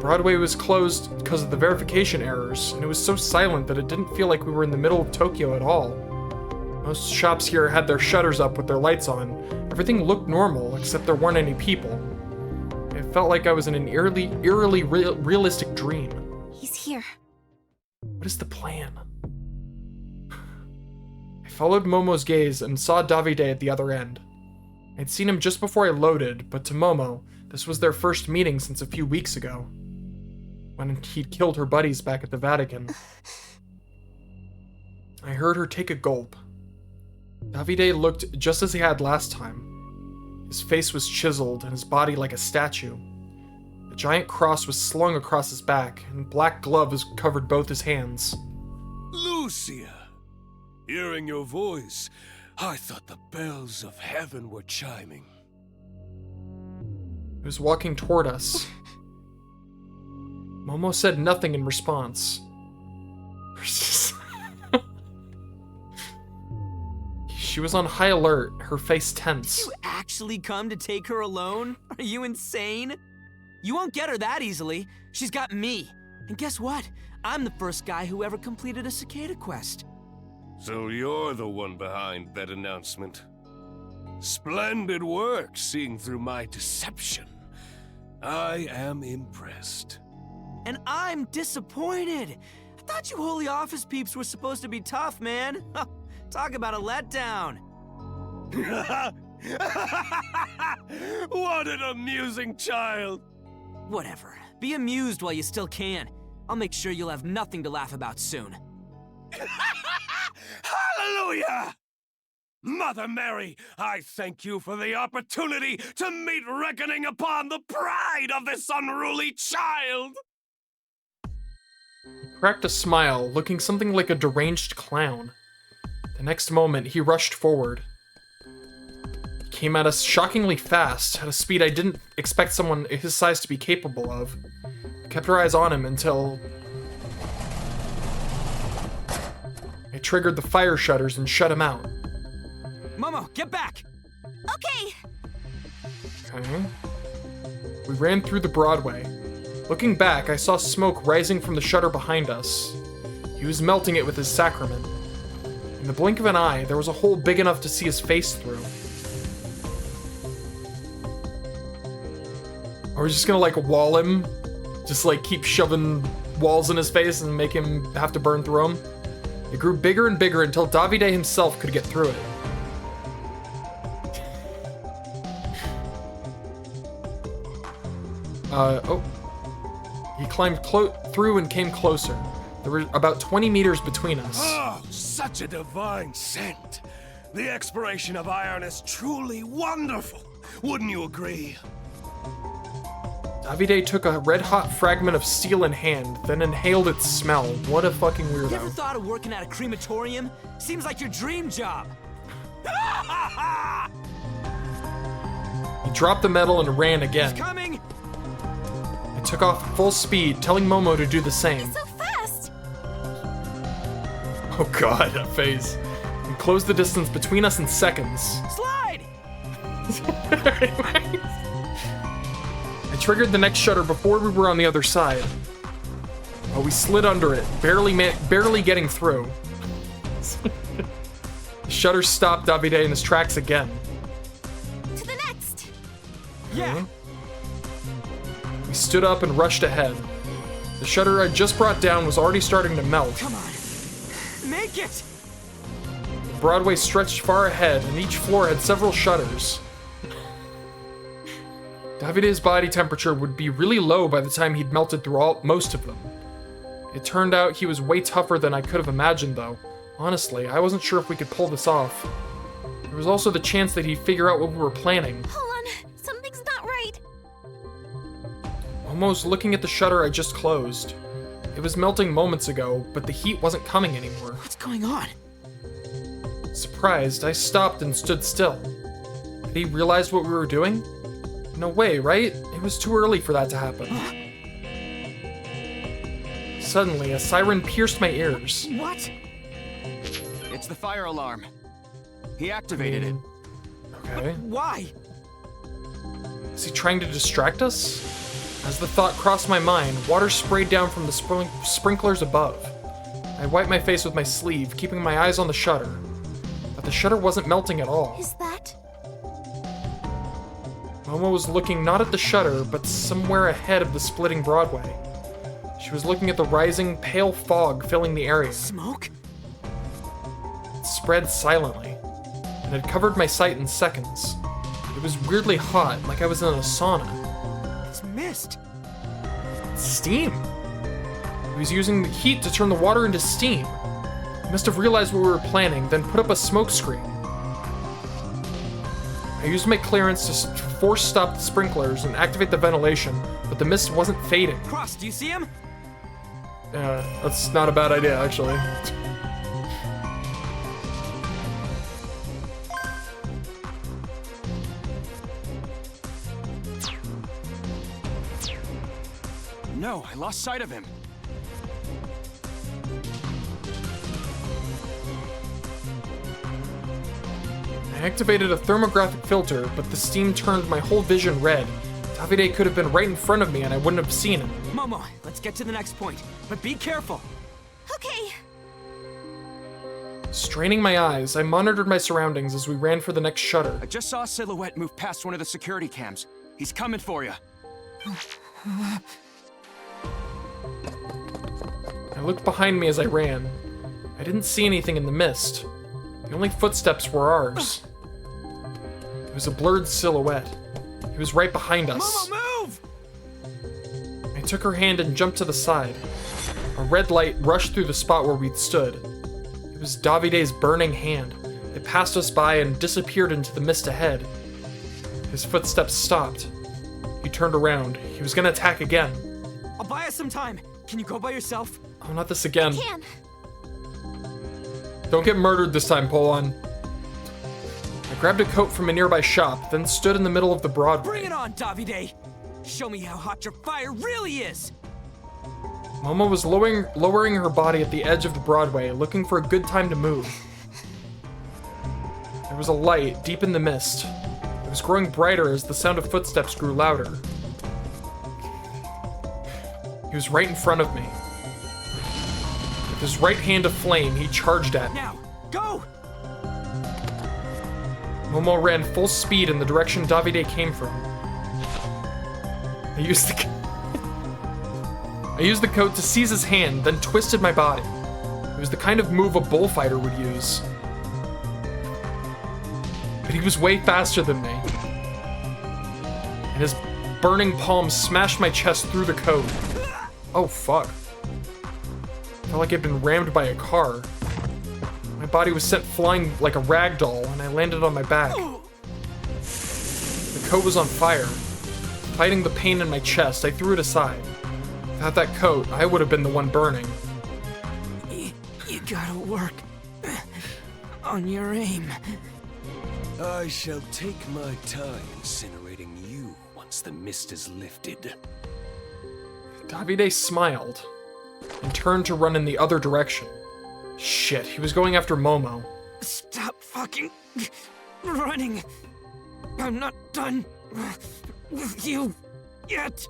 Broadway was closed because of the verification errors, and it was so silent that it didn't feel like we were in the middle of Tokyo at all. Most shops here had their shutters up with their lights on. Everything looked normal, except there weren't any people. It felt like I was in an eerily realistic dream. He's here. What is the plan? I followed Momo's gaze and saw Davide at the other end. I'd seen him just before I loaded, but to Momo, this was their first meeting since a few weeks ago. when he'd killed her buddies back at the Vatican. I heard her take a gulp. Davide looked just as he had last time. His face was chiseled and his body like a statue. A giant cross was slung across his back, and black gloves covered both his hands. Lucia! Hearing your voice, I thought the bells of heaven were chiming. He was walking toward us. Momo said nothing in response. She was on high alert, her face tense. Did you actually come to take her alone? Are you insane? You won't get her that easily. She's got me. And guess what? I'm the first guy who ever completed a cicada quest. So you're the one behind that announcement. Splendid work seeing through my deception. I am impressed. And I'm disappointed. I thought you Holy Office peeps were supposed to be tough, man. Talk about a letdown. What an amusing child. Whatever. Be amused while you still can. I'll make sure you'll have nothing to laugh about soon. Hallelujah! Mother Mary, I thank you for the opportunity to meet reckoning upon the pride of this unruly child! He cracked a smile, looking something like a deranged clown. The next moment, he rushed forward. He came at us shockingly fast, at a speed I didn't expect someone his size to be capable of. We kept our eyes on him until I triggered the fire shutters and shut him out. Momo, get back! Okay! Okay. We ran through the Broadway. Looking back, I saw smoke rising from the shutter behind us. He was melting it with his sacrament. In the blink of an eye, there was a hole big enough to see his face through. Are we just gonna like wall him? Just like keep shoving walls in his face and make him have to burn through them? It grew bigger and bigger until Davide himself could get through it. Oh. He climbed through and came closer. There were about 20 meters between us. Oh, such a divine scent. The expiration of iron is truly wonderful. Wouldn't you agree? Davide took a red-hot fragment of steel in hand, then inhaled its smell. What a fucking weirdo. You ever thought of working at a crematorium? Seems like your dream job. He dropped the metal and ran again. He's coming! I took off at full speed, telling Momo to do the same. So fast! Oh god, that phase. We closed the distance between us in seconds. Slide! I triggered the next shutter before we were on the other side. Oh, we slid under it, barely getting through. The shutter stopped Davide in his tracks again. To the next! Yeah! We stood up and rushed ahead. The shutter I just brought down was already starting to melt. Come on! Make it! Broadway stretched far ahead, and each floor had several shutters. Davide's body temperature would be really low by the time he'd melted through most of them. It turned out he was way tougher than I could have imagined, though. Honestly, I wasn't sure if we could pull this off. There was also the chance that he'd figure out what we were planning. Hold on, something's not right. Almost looking at the shutter I just closed. It was melting moments ago, but the heat wasn't coming anymore. What's going on? Surprised, I stopped and stood still. Had he realized what we were doing? No way, right? It was too early for that to happen. Suddenly, a siren pierced my ears. What? It's the fire alarm. He activated it. Okay. Why? Is he trying to distract us? As the thought crossed my mind, water sprayed down from the sprinklers above. I wiped my face with my sleeve, keeping my eyes on the shutter. But the shutter wasn't melting at all. Is that? Momo was looking not at the shutter, but somewhere ahead of the splitting Broadway. She was looking at the rising, pale fog filling the area. Smoke? It spread silently, and had covered my sight in seconds. It was weirdly hot, like I was in a sauna. It's mist. It's steam. He was using the heat to turn the water into steam. He must have realized what we were planning, then put up a smoke screen. I used my clearance to force stop the sprinklers and activate the ventilation, but the mist wasn't fading. Cross, do you see him? Yeah, that's not a bad idea, actually. No, I lost sight of him. I activated a thermographic filter, but the steam turned my whole vision red. Davide could have been right in front of me and I wouldn't have seen him. Momo, let's get to the next point, but be careful. Okay. Straining my eyes, I monitored my surroundings as we ran for the next shutter. I just saw a silhouette move past one of the security cams. He's coming for you. I looked behind me as I ran. I didn't see anything in the mist. The only footsteps were ours. It was a blurred silhouette. He was right behind us. Momo, move! I took her hand and jumped to the side. A red light rushed through the spot where we'd stood. It was Davide's burning hand. It passed us by and disappeared into the mist ahead. His footsteps stopped. He turned around. He was gonna attack again. I'll buy us some time. Can you go by yourself? Oh, not this again. I can. Don't get murdered this time, Polon. I grabbed a coat from a nearby shop, then stood in the middle of the Broadway. Bring it on, Davide! Show me how hot your fire really is! Momo was lowering her body at the edge of the Broadway, looking for a good time to move. There was a light deep in the mist. It was growing brighter as the sound of footsteps grew louder. He was right in front of me. With his right hand aflame, he charged at me. Now, go! Momo ran full speed in the direction Davide came from. I used the coat to seize his hand, then twisted my body. It was the kind of move a bullfighter would use. But he was way faster than me. And his burning palm smashed my chest through the coat. Oh, fuck. Felt like I'd been rammed by a car. My body was sent flying like a rag doll, and I landed on my back. The coat was on fire. Fighting the pain in my chest, I threw it aside. Without that coat, I would have been the one burning. You gotta work on your aim. I shall take my time incinerating you once the mist is lifted. Davide smiled and turned to run in the other direction. Shit, he was going after Momo. Stop fucking running. I'm not done with you yet.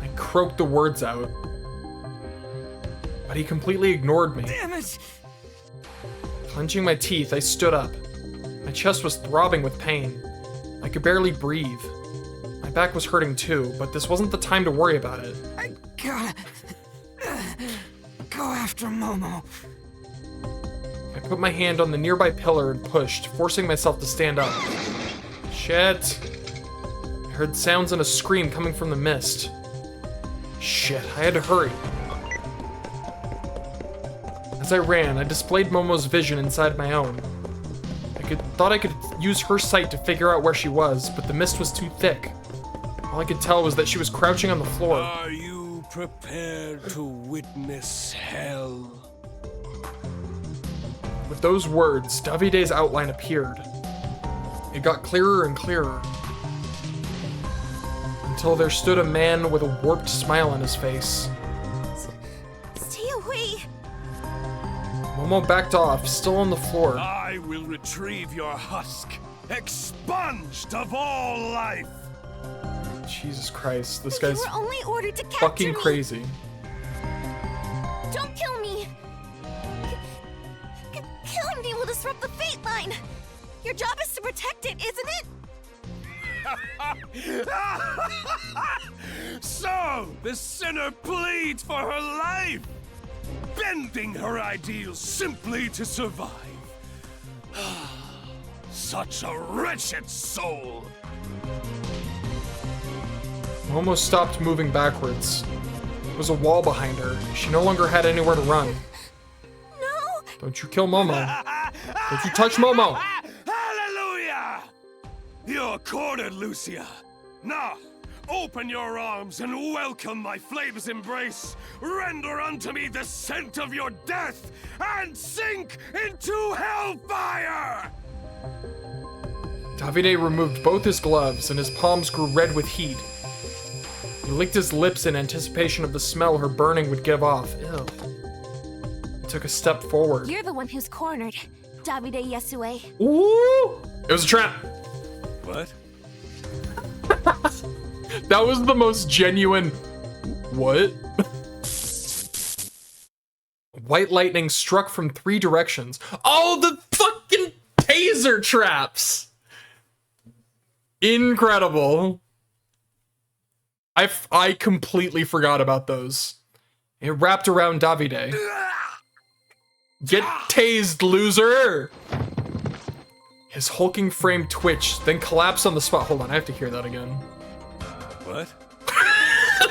I croaked the words out, but he completely ignored me. Damn it! Clenching my teeth, I stood up. My chest was throbbing with pain. I could barely breathe. My back was hurting too, but this wasn't the time to worry about it. I gotta go after Momo. I put my hand on the nearby pillar and pushed, forcing myself to stand up. Shit. I heard sounds and a scream coming from the mist. Shit, I had to hurry. As I ran, I displayed Momo's vision inside my own. Thought I could use her sight to figure out where she was, but the mist was too thick. All I could tell was that she was crouching on the floor. Are you prepared to witness hell? With those words, Davide's outline appeared. It got clearer and clearer. Until there stood a man with a warped smile on his face. Stay away! Momo backed off, still on the floor. I will retrieve your husk, expunged of all life! Jesus Christ, this But guy's you were only ordered to capture fucking me. crazy. Don't kill me! Killing me will disrupt the fate line! Your job is to protect it, isn't it? So, the sinner pleads for her life, bending her ideals simply to survive. Such a wretched soul! Momo stopped moving backwards. was a wall behind her. She no longer had anywhere to run. No! Don't you kill Momo. Don't you touch Momo. Hallelujah! You're cornered, Lucia. Now, open your arms and welcome my flame's embrace. Render unto me the scent of your death and sink into hellfire! Davide removed both his gloves and his palms grew red with heat. He licked his lips in anticipation of the smell her burning would give off. Ew. He took a step forward. You're the one who's cornered, Davide Yasue. Ooh! It was a trap. What? That was the most genuine. What? White lightning struck from 3 directions. Oh, the fucking taser traps! Incredible. I completely forgot about those. It wrapped around Davide. Get tased, loser! His hulking frame twitched, then collapsed on the spot. Hold on, I have to hear that again. What?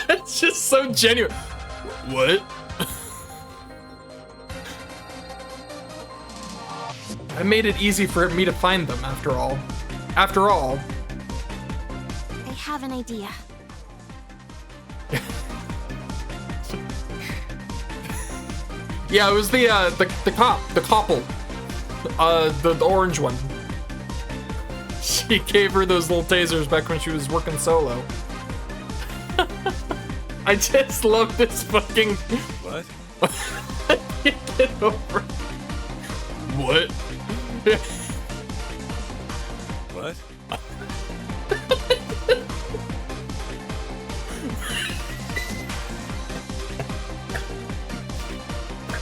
It's just so genuine. What? I made it easy for me to find them, after all. After all. I have an idea. Yeah, it was the couple. The orange one. She gave her those little tasers back when she was working solo. I just love this fucking... What? Get over... What? What?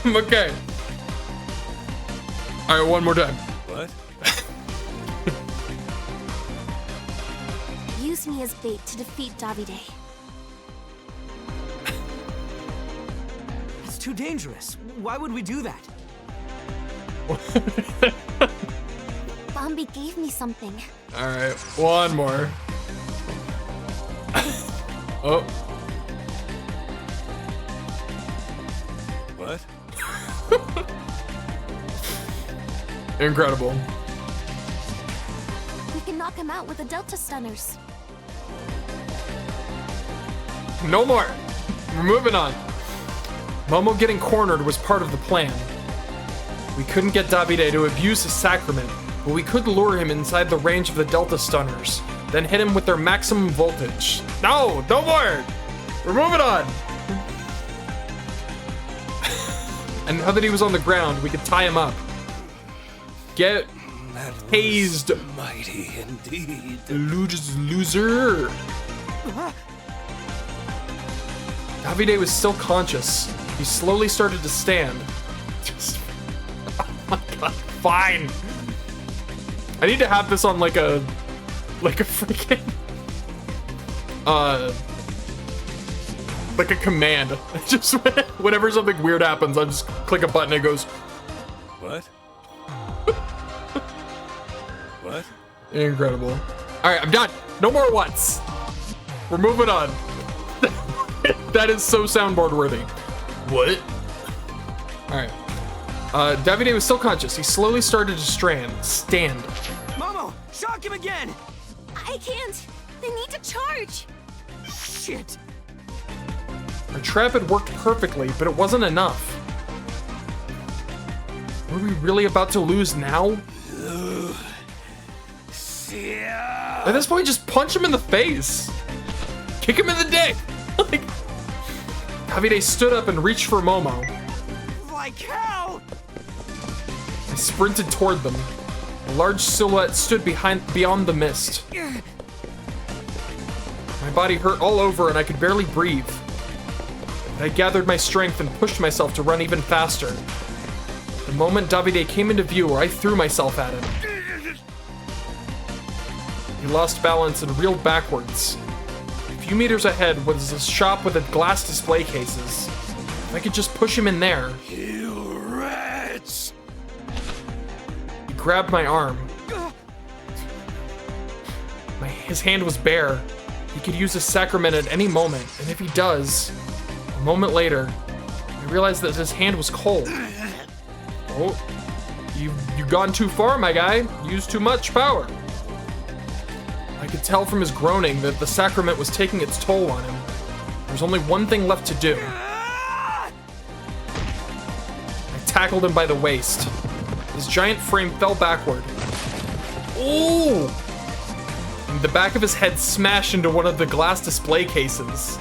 Okay. Alright, one more time. What? Use me as bait to defeat Davide. It's too dangerous. Why would we do that? Bombi gave me something. Alright, one more. Oh. What? Incredible. We can knock him out with the Delta Stunners. No more. We're moving on. Momo getting cornered was part of the plan. We couldn't get Davide to abuse his sacrament, but we could lure him inside the range of the Delta Stunners, then hit him with their maximum voltage. No more. We're moving on. And now that he was on the ground, we could tie him up. Get tased. Mighty indeed. Loser. Davide was still conscious. He slowly started to stand. Just, oh my god, fine. I need to have this on like a freaking, like a command. Just whenever something weird happens, I just click a button and it goes. What? What? Incredible. All right, I'm done. No more what's. We're moving on. That is so soundboard worthy. What? All right. Davide was still conscious. He slowly started to stand. Momo, shock him again! I can't. They need to charge. Shit. Our trap had worked perfectly, but it wasn't enough. Were we really about to lose now? At this point, just punch him in the face. Kick him in the dick. Like, Davide stood up and reached for Momo. Like hell! I sprinted toward them. A large silhouette stood beyond the mist. My body hurt all over and I could barely breathe. But I gathered my strength and pushed myself to run even faster. The moment Davide came into view, I threw myself at him. He lost balance and reeled backwards. A few meters ahead was a shop with glass display cases. If I could just push him in there. You rats! He grabbed my arm. His hand was bare. He could use his sacrament at any moment, and if he does, I'll moment later, I realized that his hand was cold. Oh, you've gone too far, my guy. Used too much power. I could tell from his groaning that the sacrament was taking its toll on him. There's only one thing left to do. I tackled him by the waist. His giant frame fell backward. Ooh! And the back of his head smashed into one of the glass display cases.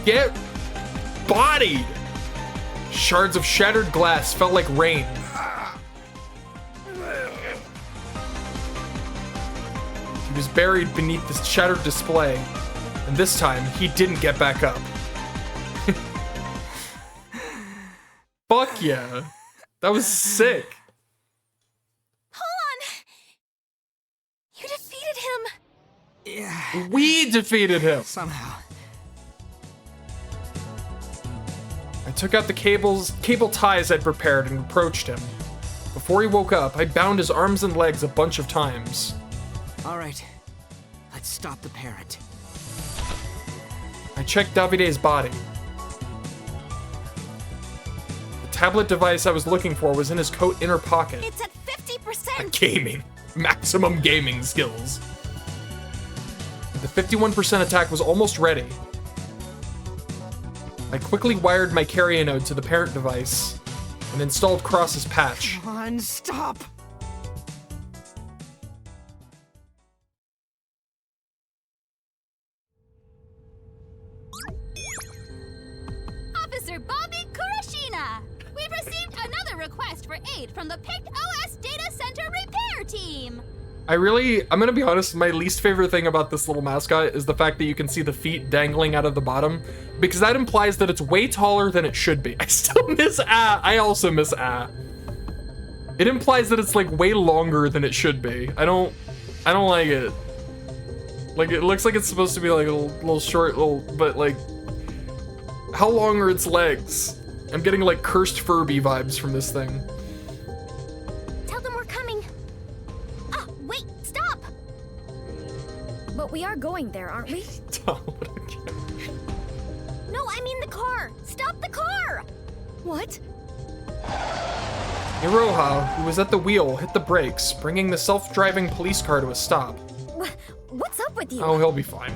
Get bodied! Shards of shattered glass fell like rain. He was buried beneath the shattered display, and this time he didn't get back up. Fuck yeah. That was sick. Hold on! You defeated him! Yeah. We defeated him! Somehow. I took out the cable ties I'd prepared and approached him. Before he woke up, I bound his arms and legs a bunch of times. All right, let's stop the parrot. I checked Davide's body. The tablet device I was looking for was in his coat inner pocket. It's at 50%! Gaming. Maximum gaming skills. The 51% attack was almost ready. I quickly wired my carrier node to the parent device and installed Cross's patch. Come on, stop! Officer Bobby Kurashina! We've received another request for aid from the PICT OS Data Center Repair Team! I'm gonna be honest, my least favorite thing about this little mascot is the fact that you can see the feet dangling out of the bottom, because that implies that it's way taller than it should be. I still miss Ah. I also miss Ah. It implies that it's like way longer than it should be. I don't like it. Like, it looks like it's supposed to be like a little short, but like, how long are its legs? I'm getting like cursed Furby vibes from this thing. Tell them we're coming. Ah, wait, stop! But we are going there, aren't we? No, I mean the car! Stop the car! What? Iroha, who was at the wheel, hit the brakes, bringing the self-driving police car to a stop. What's up with you? Oh, he'll be fine.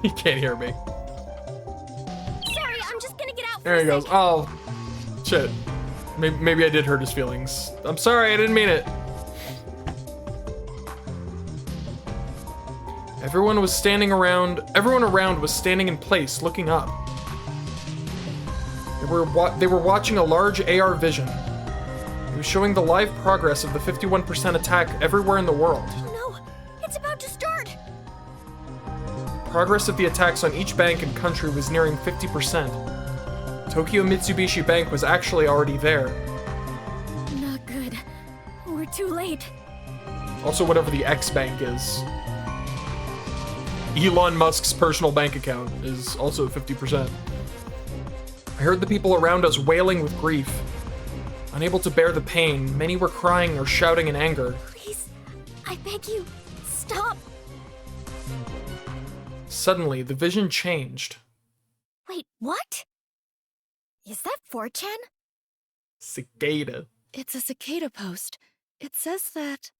He can't hear me. Sorry, I'm just gonna get out. There he goes. Oh, shit. Maybe I did hurt his feelings. I'm sorry, I didn't mean it. Everyone around was standing in place, looking up. They were watching a large AR vision. It was showing the live progress of the 51% attack everywhere in the world. No, it's about to start. Progress of the attacks on each bank and country was nearing 50%. Tokyo Mitsubishi Bank was actually already there. Not good. We're too late. Also, whatever the X bank is. Elon Musk's personal bank account is also 50%. I heard the people around us wailing with grief. Unable to bear the pain, many were crying or shouting in anger. Please, I beg you, stop. Suddenly, the vision changed. Wait, what? Is that 4chan? Cicada. It's a cicada post. It says that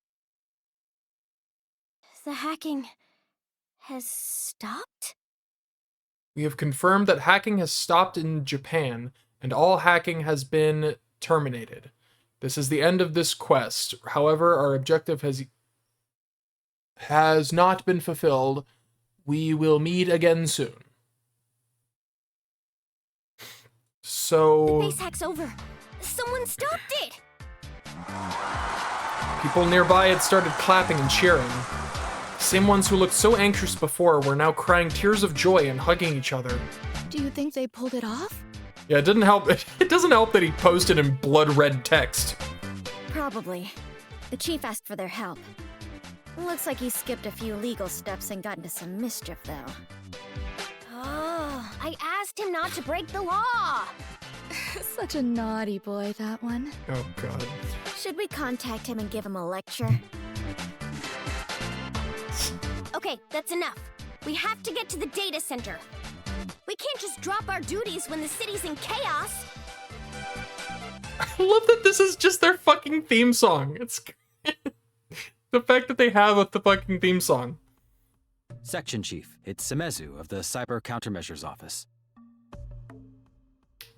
the hacking has stopped? We have confirmed that hacking has stopped in Japan, and all hacking has been terminated. This is the end of this quest. However, our objective has not been fulfilled. We will meet again soon. So... The base hack's over. Someone stopped it! People nearby had started clapping and cheering. The same ones who looked so anxious before were now crying tears of joy and hugging each other. Do you think they pulled it off? Yeah, it didn't help. It doesn't help that he posted in blood red text. Probably. The chief asked for their help. Looks like he skipped a few legal steps and got into some mischief, though. Oh, I asked him not to break the law! Such a naughty boy, that one. Oh, God. Should we contact him and give him a lecture? Okay, that's enough. We have to get to the data center. We can't just drop our duties when the city's in chaos. I love that this is just their fucking theme song. It's the fact that they have the fucking theme song. Section Chief, it's Semezu of the Cyber Countermeasures Office.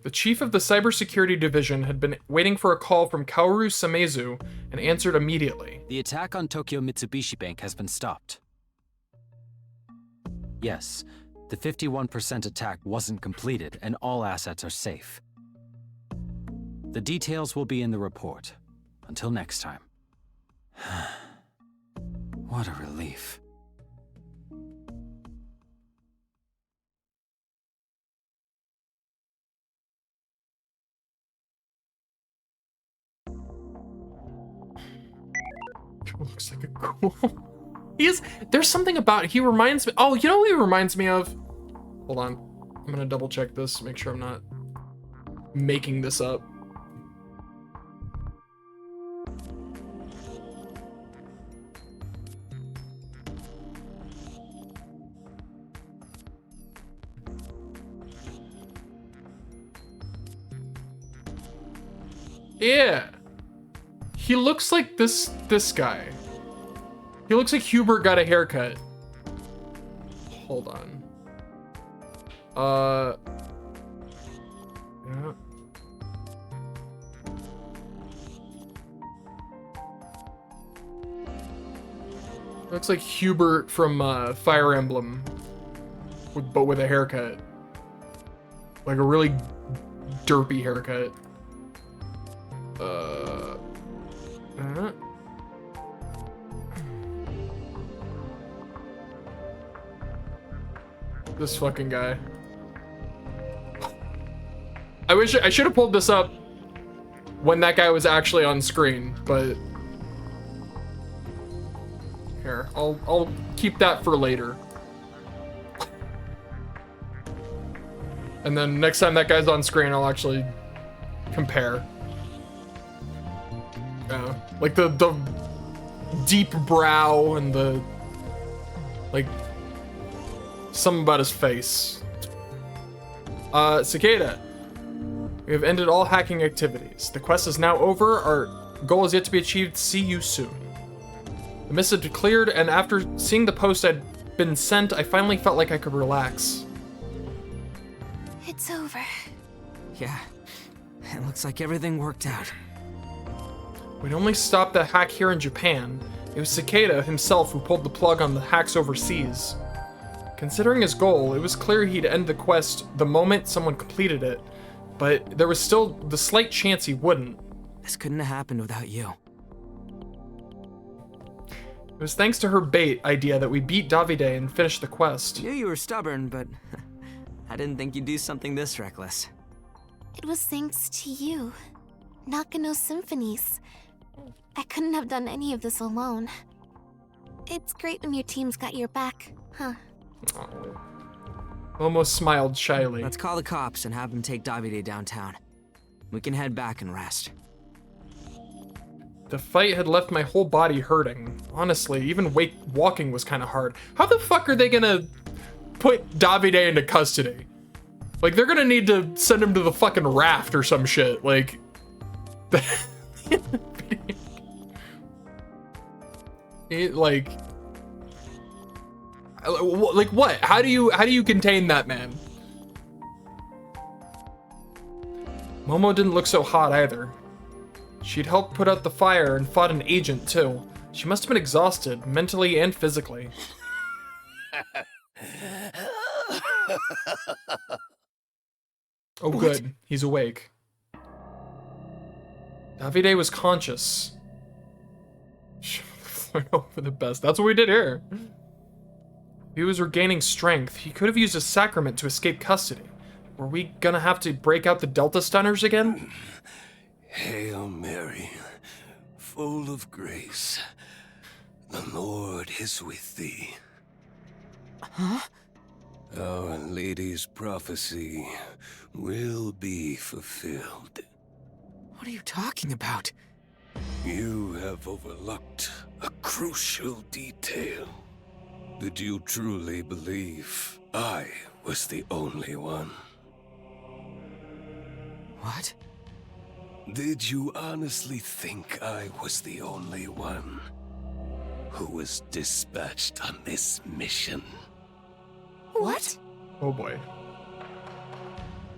The chief of the Cybersecurity Division had been waiting for a call from Kaoru Semezu and answered immediately. The attack on Tokyo Mitsubishi Bank has been stopped. Yes, the 51% attack wasn't completed and all assets are safe. The details will be in the report. Until next time. What a relief. Looks like a cool. There's something about he reminds me. Oh, you know what he reminds me of? Hold on. I'm gonna double check this, make sure I'm not making this up. Yeah. He looks like this guy. He looks like Hubert got a haircut. Hold on. Yeah. Looks like Hubert from Fire Emblem, but with a haircut. Like a really derpy haircut. This fucking guy. I should have pulled this up when that guy was actually on screen, but here, I'll keep that for later. And then next time that guy's on screen, I'll actually compare. Like the deep brow and the like something about his face. Cicada, we have ended all hacking activities. The quest is now over. Our goal is yet to be achieved. See you soon. The mist had cleared, and after seeing the post I'd been sent, I finally felt like I could relax. It's over. Yeah, it looks like everything worked out. We'd only stopped the hack here in Japan. It was Cicada himself who pulled the plug on the hacks overseas. Considering his goal, it was clear he'd end the quest the moment someone completed it, but there was still the slight chance he wouldn't. This couldn't have happened without you. It was thanks to her bait idea that we beat Davide and finished the quest. Knew you were stubborn, but I didn't think you'd do something this reckless. It was thanks to you. Nakano Symphonies. I couldn't have done any of this alone. It's great when your team's got your back, huh? Oh. Almost smiled shyly. Let's call the cops and have them take Davide downtown. We can head back and rest. The fight had left my whole body hurting. Honestly, even walking was kind of hard. How the fuck are they gonna put Davide into custody? Like, they're gonna need to send him to the fucking raft or some shit. Like, like what? How do you contain that man? Momo didn't look so hot either. She'd helped put out the fire and fought an agent too. She must have been exhausted, mentally and physically. Oh, good. He's awake. Davide was conscious. Over the best. That's what we did here. He was regaining strength. He could have used a sacrament to escape custody. Were we gonna have to break out the Delta Stunners again? Hail Mary, full of grace. The Lord is with thee. Huh? Our Lady's prophecy will be fulfilled. What are you talking about? You have overlooked a crucial detail. Did you truly believe I was the only one? What? Did you honestly think I was the only one who was dispatched on this mission? What? Oh boy.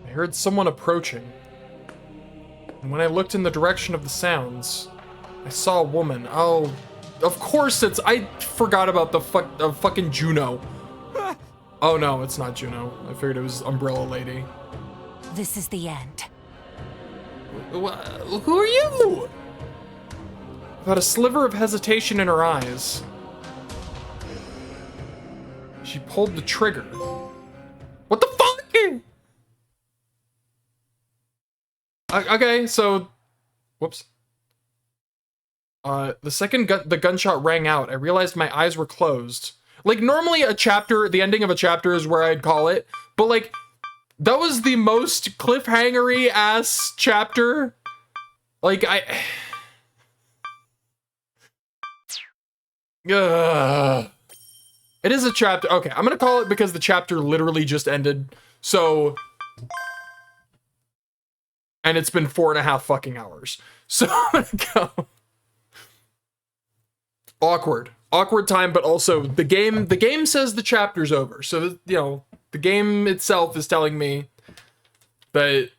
I heard someone approaching. And when I looked in the direction of the sounds, I saw a woman. Oh, of course it's... I forgot about the fucking Juno. Oh no, it's not Juno. I figured it was Umbrella Lady. This is the end. Who are you? Without a sliver of hesitation in her eyes, she pulled the trigger. What the fuck? Okay, so... Whoops. The second the gunshot rang out, I realized my eyes were closed. Like, normally a chapter, the ending of a chapter is where I'd call it, but like, that was the most cliffhangery ass chapter. Like, it is a chapter. Okay, I'm gonna call it because the chapter literally just ended. So, and it's been 4.5 fucking hours. So I'm gonna go. Awkward time, but also the game says the chapter's over. So, you know, the game itself is telling me that,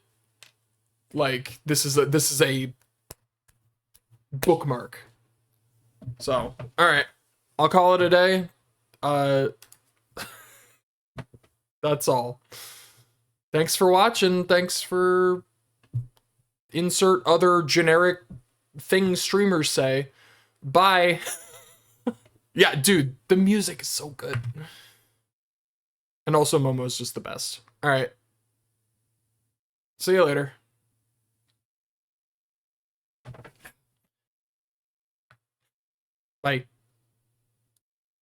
like, this is a bookmark. So, all right, I'll call it a day. That's all. Thanks for watching. Thanks for insert other generic things streamers say. Bye. Yeah, dude, the music is so good. And also Momo's just the best. All right. See you later. Bye.